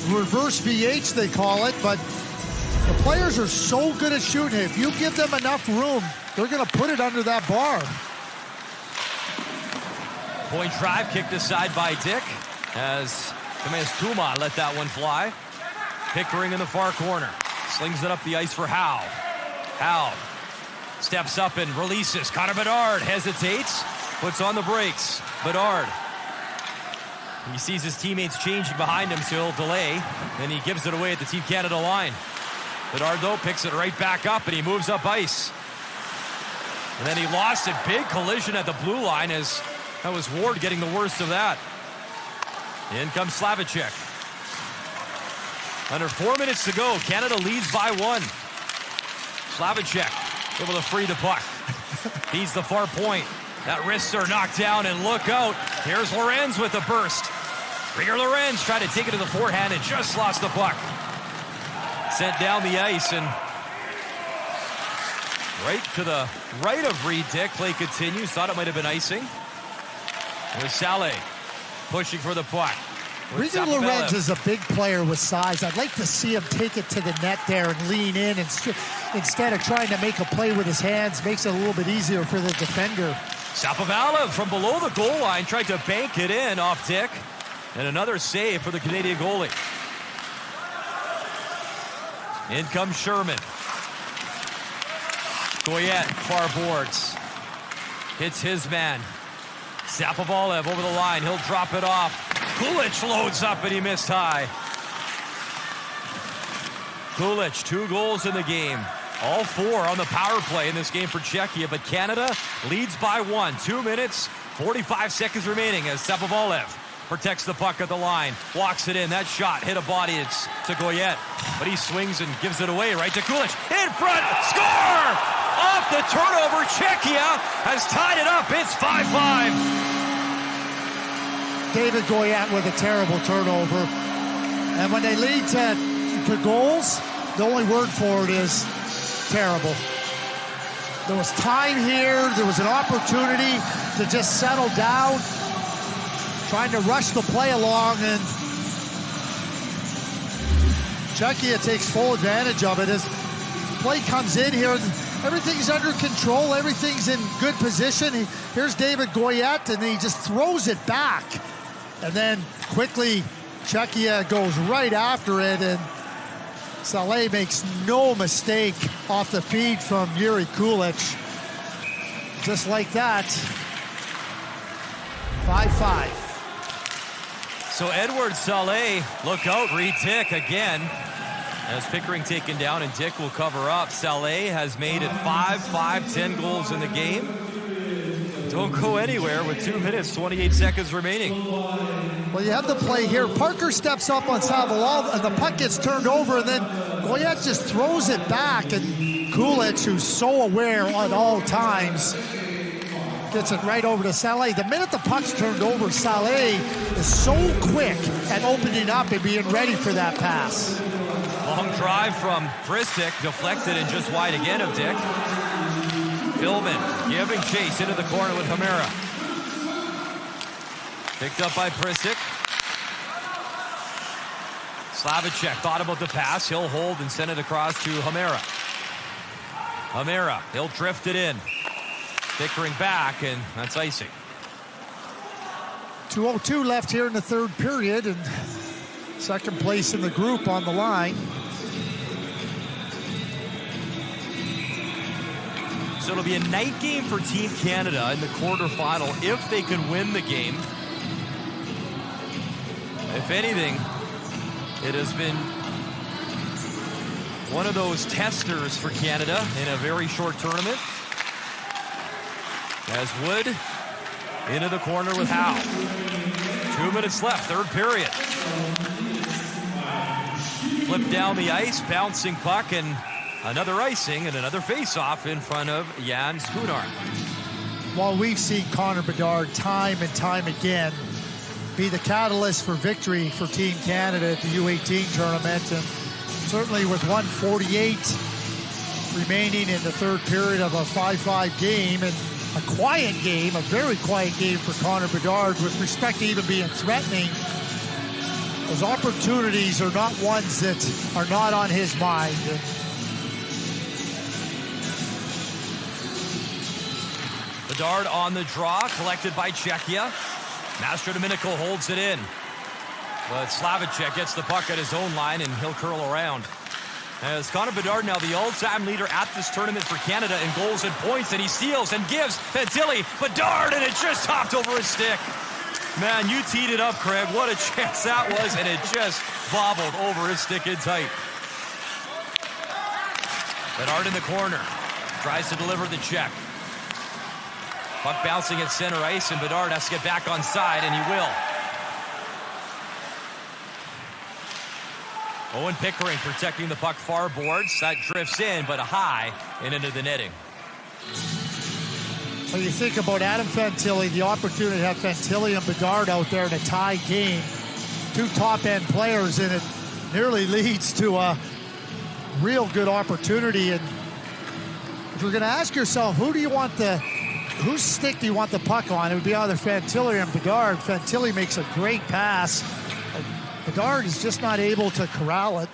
reverse VH, they call it, but the players are so good at shooting. If you give them enough room, they're going to put it under that bar. Point drive kicked aside by Dick as Tuma let that one fly. Pickering in the far corner. Slings it up the ice for Howe. Howe steps up and releases. Connor Bedard hesitates, puts on the brakes. Bedard. He sees his teammates changing behind him, so he'll delay. Then he gives it away at the Team Canada line. Bedard, though, picks it right back up, and he moves up ice. And then he lost it. Big collision at the blue line as that was Ward getting the worst of that. In comes Slavicek. Under 4 minutes to go. Canada leads by 1. Slavicek able to free the puck. He's the far point. That wrists are knocked down, and look out. Here's Lorenz with a burst. Ringer Lorenz tried to take it to the forehand and just lost the puck. Sent down the ice, and right to the right of Reed Dick. Play continues. Thought it might have been icing. There's Saleh pushing for the puck. Ringer Lorenz is a big player with size. I'd like to see him take it to the net there and lean in, and instead of trying to make a play with his hands, makes it a little bit easier for the defender. Shapovalov from below the goal line tried to bank it in off Dick. And another save for the Canadian goalie. In comes Sherman. Goyette, far boards. Hits his man. Shapovalov over the line. He'll drop it off. Kulich loads up, and he missed high. Kulich, 2 goals in the game. All 4 on the power play in this game for Cechia, but Canada leads by 1. 2 minutes, 45 seconds remaining as Shapovalov protects the puck at the line. Walks it in. That shot hit a body. It's to Goyette, but he swings and gives it away right to Kulich. In front, score! Off the turnover, Cechia has tied it up. It's 5-5. David Goyette with a terrible turnover. And when they lead to goals, the only word for it is terrible. There was time here. There was an opportunity to just settle down, trying to rush the play along, and Cechia takes full advantage of it as play comes in here. Everything's under control. Everything's in good position. Here's David Goyette, and he just throws it back. And then quickly, Cechia goes right after it, and Saleh makes no mistake off the feed from Yuri Kulich. Just like that, 5-5. So Edward Saleh, look out, Reed Dick again. As Pickering taken down, and Dick will cover up. Saleh has made it 5-5, 10 goals in the game. Don't go anywhere with 2 minutes, 28 seconds remaining. Well, you have the play here. Parker steps up on Savalov, and the puck gets turned over, and then Goyette just throws it back, and Kulich, who's so aware at all times, gets it right over to Saleh. The minute the puck's turned over, Saleh is so quick at opening up and being ready for that pass. Long drive from Pristic, deflected and just wide again of Dick. Pillman giving chase into the corner with Hamera. Picked up by Pristic. Slavicek thought about the pass. He'll hold and send it across to Hamera. Hamera, he'll drift it in. Pickering back, and that's icing. 2:02 left here in the third period, and second place in the group on the line. So it'll be a night game for Team Canada in the quarterfinal if they can win the game. If anything, it has been one of those testers for Canada in a very short tournament. As Wood into the corner with Howe. 2 minutes left, third period. Flip down the ice, bouncing puck, and another icing and another face-off in front of Jan Spunar. While we've seen Connor Bedard time and time again be the catalyst for victory for Team Canada at the U18 tournament, and certainly with 148 remaining in the third period of a 5-5 game, and a quiet game, a very quiet game for Connor Bedard with respect to even being threatening. Those opportunities are not ones that are not on his mind. Bedard on the draw, collected by Cechia. Mastro Domenico holds it in. But Slavicek gets the puck at his own line, and he'll curl around. As Connor Bedard now the all-time leader at this tournament for Canada in goals and points, and he steals and gives Fantilli Bedard, and it just hopped over his stick. Man, you teed it up, Craig. What a chance that was, and it just bobbled over his stick in tight. Bedard in the corner. Tries to deliver the check. Puck bouncing at center ice, and Bedard has to get back on side, and he will. Owen Pickering protecting the puck far boards. That drifts in, but high and into the netting. When you think about Adam Fantilli, the opportunity to have Fantilli and Bedard out there in a tie game, two top-end players, and it nearly leads to a real good opportunity. And if you're going to ask yourself, whose stick do you want the puck on? It would be either Fantilli or Bedard. Fantilli makes a great pass. Bedard is just not able to corral it.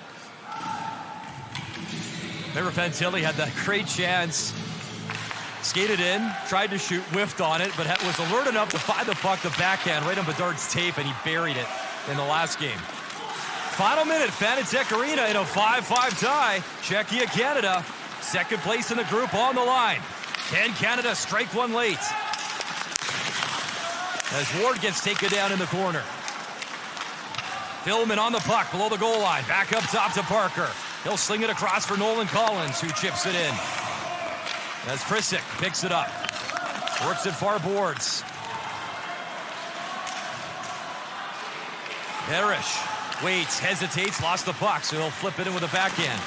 Remember, Fantilli had that great chance. Skated in, tried to shoot, whiffed on it, but was alert enough to find the puck, the backhand, right on Bedard's tape, and he buried it in the last game. Final minute, Fanatec Arena in a 5-5 tie. Cechia, Canada, second place in the group on the line. Can Canada strike one late? As Ward gets taken down in the corner. Pillman on the puck below the goal line. Back up top to Parker. He'll sling it across for Nolan Collins, who chips it in. As Prisik picks it up. Works it far boards. Parrish waits, hesitates, lost the puck, so he'll flip it in with a backhand.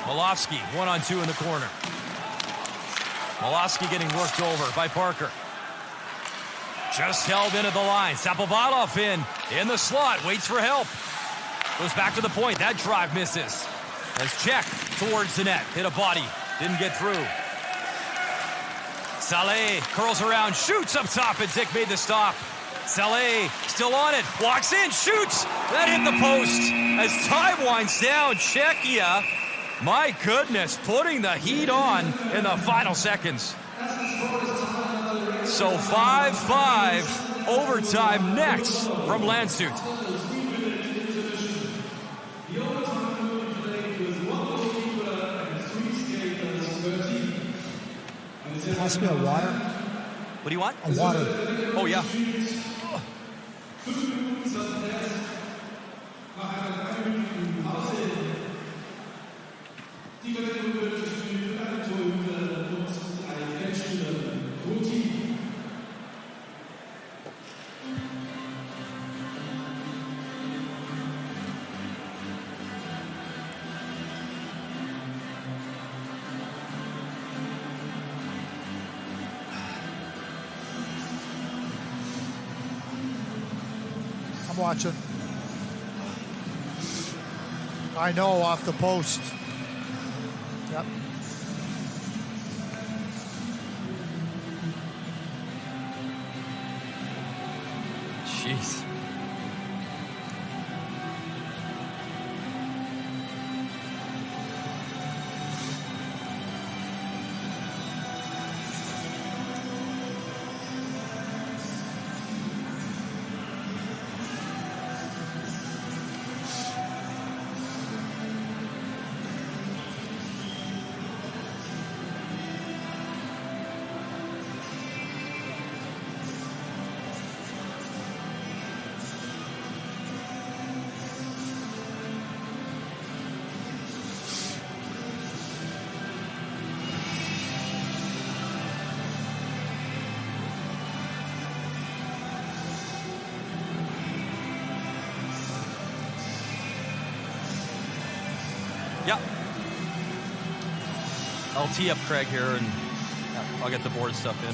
Malofsky, 1-on-2 in the corner. Malofsky getting worked over by Parker. Just held in at the line. Sapovalov in the slot, waits for help. Goes back to the point. That drive misses. As check towards the net. Hit a body. Didn't get through. Saleh curls around, shoots up top, and Dick made the stop. Saleh still on it. Walks in, shoots. That hit the post. As time winds down, Cechia, my goodness, putting the heat on in the final seconds. So 5-5 overtime next from Landshut. Pass me a water. What do you want? A water. Oh, yeah. Watching. I know, off the post. Yep. Jeez. Yep. I'll tee up Craig here, and I'll get the board stuff in.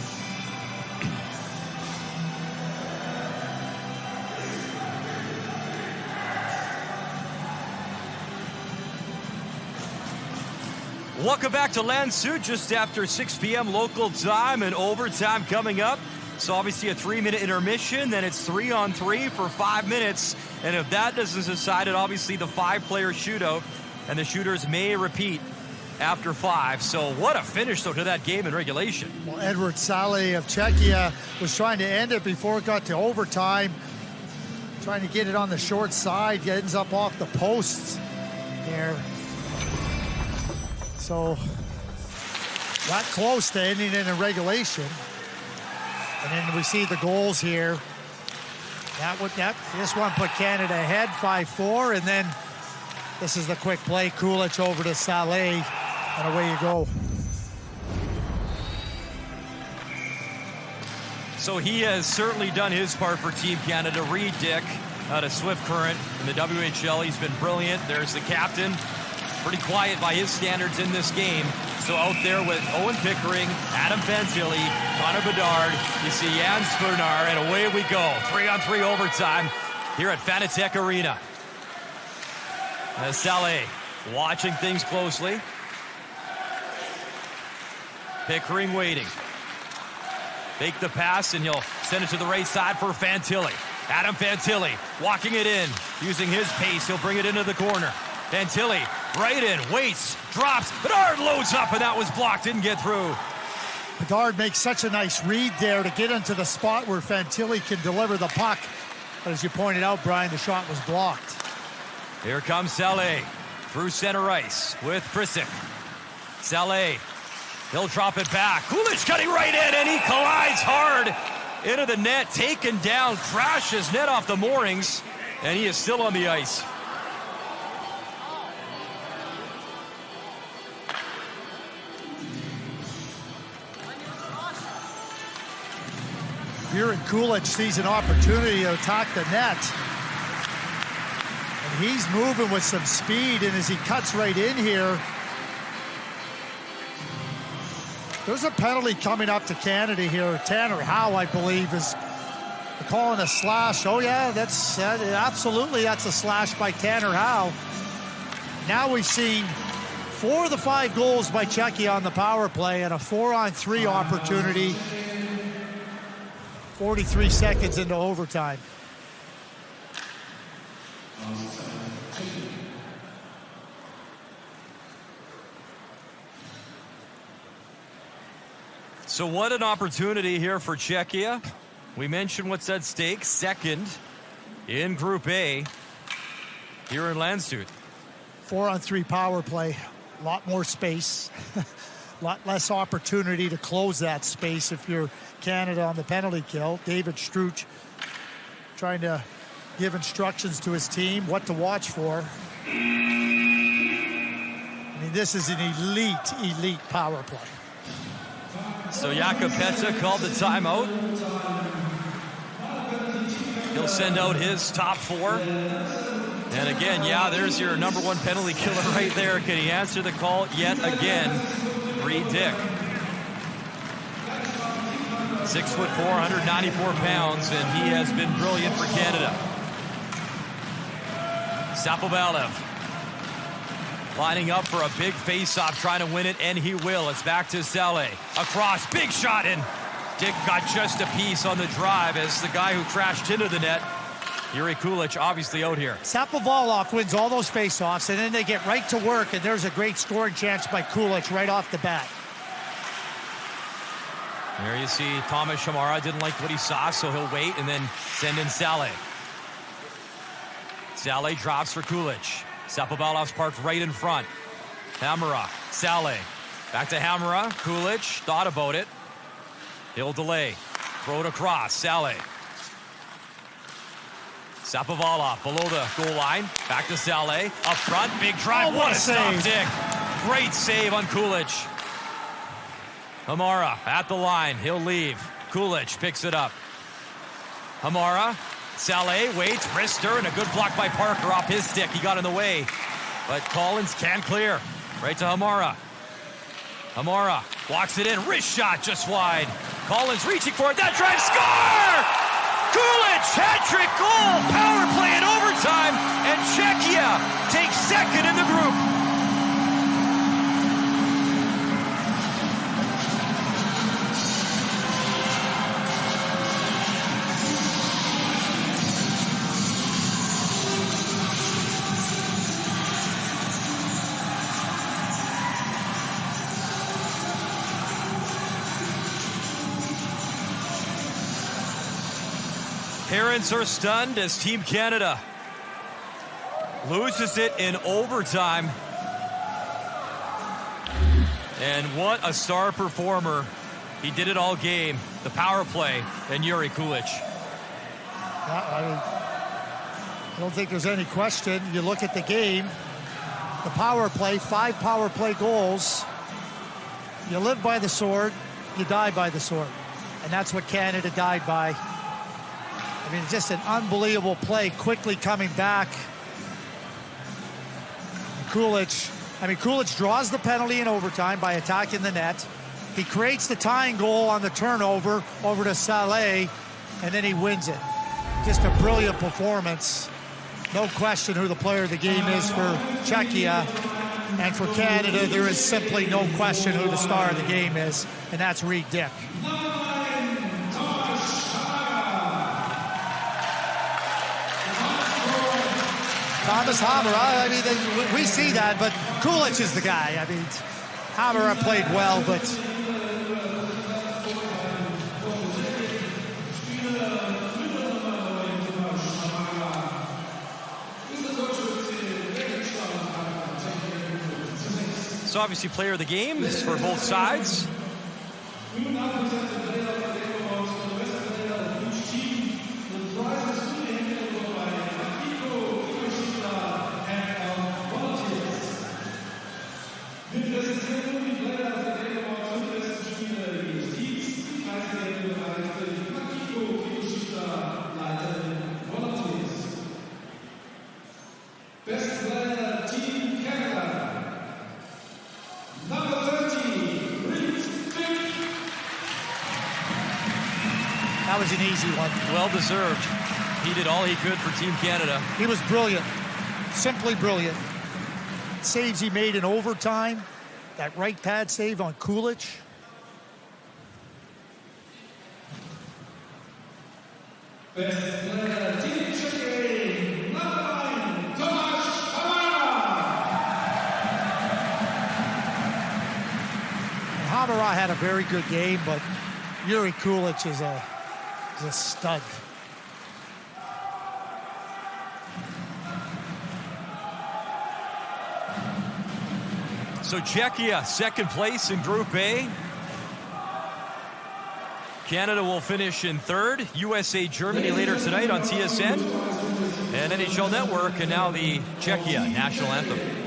Welcome back to Landshut, just after 6 p.m. local time, and overtime coming up. So obviously a 3-minute intermission, then it's 3-on-3 for 5 minutes. And if that doesn't decide it, obviously the 5-player shootout, and the shooters may repeat after 5. So what a finish, though, to that game in regulation. Well, Edward Saleh of Cechia was trying to end it before it got to overtime. Trying to get it on the short side. He ends up off the posts there. So not close to ending it in regulation. And then we see the goals here. This one put Canada ahead 5-4, and then this is the quick play. Kulich over to Saleh, and away you go. So he has certainly done his part for Team Canada. Reed Dick out of Swift Current in the WHL. He's been brilliant. There's the captain. Pretty quiet by his standards in this game. So out there with Owen Pickering, Adam Fantilli, Connor Bedard, you see Jan Spurnar, and away we go. 3-on-3 overtime here at Fanatec Arena. Saleh watching things closely. Pickering waiting. Fake the pass, and he'll send it to the right side for Fantilli. Adam Fantilli walking it in. Using his pace, he'll bring it into the corner. Fantilli right in, waits, drops. Bedard loads up, and that was blocked. Didn't get through. Bedard makes such a nice read there to get into the spot where Fantilli can deliver the puck. But as you pointed out, Brian, the shot was blocked. Here comes Saleh through center ice with Prisic. Saleh, he'll drop it back. Kulich cutting right in, and he collides hard into the net, taken down, crashes net off the moorings, and he is still on the ice. Buren Kulich sees an opportunity to attack the net. And he's moving with some speed, and as he cuts right in here, there's a penalty coming up to Canada here. Tanner Howe, I believe, is calling a slash. Oh yeah, that's absolutely, that's a slash by Tanner Howe. Now we've seen 4 of the 5 goals by Cechia on the power play, and a 4-on-3 opportunity 43 seconds into overtime. So what an opportunity here for Cechia. We mentioned what's at stake. Second in Group A here in Landshut. 4-on-3 power play. A lot more space. A lot less opportunity to close that space if you're Canada on the penalty kill. David Struch trying to give instructions to his team what to watch for. I mean, this is an elite power play. So Jakob Petsa called the timeout. He'll send out his top 4. And again, yeah, there's your number 1 penalty killer right there. Can he answer the call yet again? Reed Dick. 6'4", 194 pounds, and he has been brilliant for Canada. Sapobalev lining up for a big face-off, trying to win it, and he will. It's back to Saleh. Across, big shot, and Dick got just a piece on the drive as the guy who crashed into the net, Yuri Kulich, obviously out here. Sapovalov wins all those face-offs, and then they get right to work, and there's a great scoring chance by Kulich right off the bat. There you see Thomas Shamara didn't like what he saw, so he'll wait and then send in Saleh. Saleh drops for Kulich. Sapovalov's parked right in front. Hamara, Saleh. Back to Hamara. Kulich thought about it. He'll delay. Throw it across. Saleh. Sapovalov below the goal line. Back to Saleh. Up front. Big drive. Oh, what a stop, save. Dick. Great save on Kulich. Hamara at the line. He'll leave. Kulich picks it up. Hamara. Saleh waits. Wrister, and a good block by Parker off his stick. He got in the way. But Collins can't clear. Right to Hamara. Hamara walks it in. Wrist shot just wide. Collins reaching for it. That drive. Score! Kulich, hat-trick goal. Power play in overtime. And Cechia takes second in the group. parents are stunned as Team Canada loses it in overtime. And what a star performer. He did it all game. The power play and Jiri Kulich. I don't think there's any question. You look at the game, the power play, 5 power play goals. You live by the sword, you die by the sword. And that's what Canada died by. I mean, just an unbelievable play, quickly coming back. Kulich draws the penalty in overtime by attacking the net. He creates the tying goal on the turnover over to Saleh, and then he wins it. Just a brilliant performance. No question who the player of the game is for Cechia. And for Canada, there is simply no question who the star of the game is, and that's Reed Dick. Thomas Hammer, I mean, we see that, but Kulich is the guy. I mean, Hammer played well, but so obviously player of the game for both sides. that was an easy one. Well deserved. He did all he could for Team Canada. He was brilliant, simply brilliant. Saves he made in overtime, that right pad save on Kulich. Hamara had a very good game, but Jiri Kulich is a stud. So Cechia, second place in Group A. Canada will finish in third. USA, Germany later tonight on TSN and NHL Network, and now the Cechia national anthem.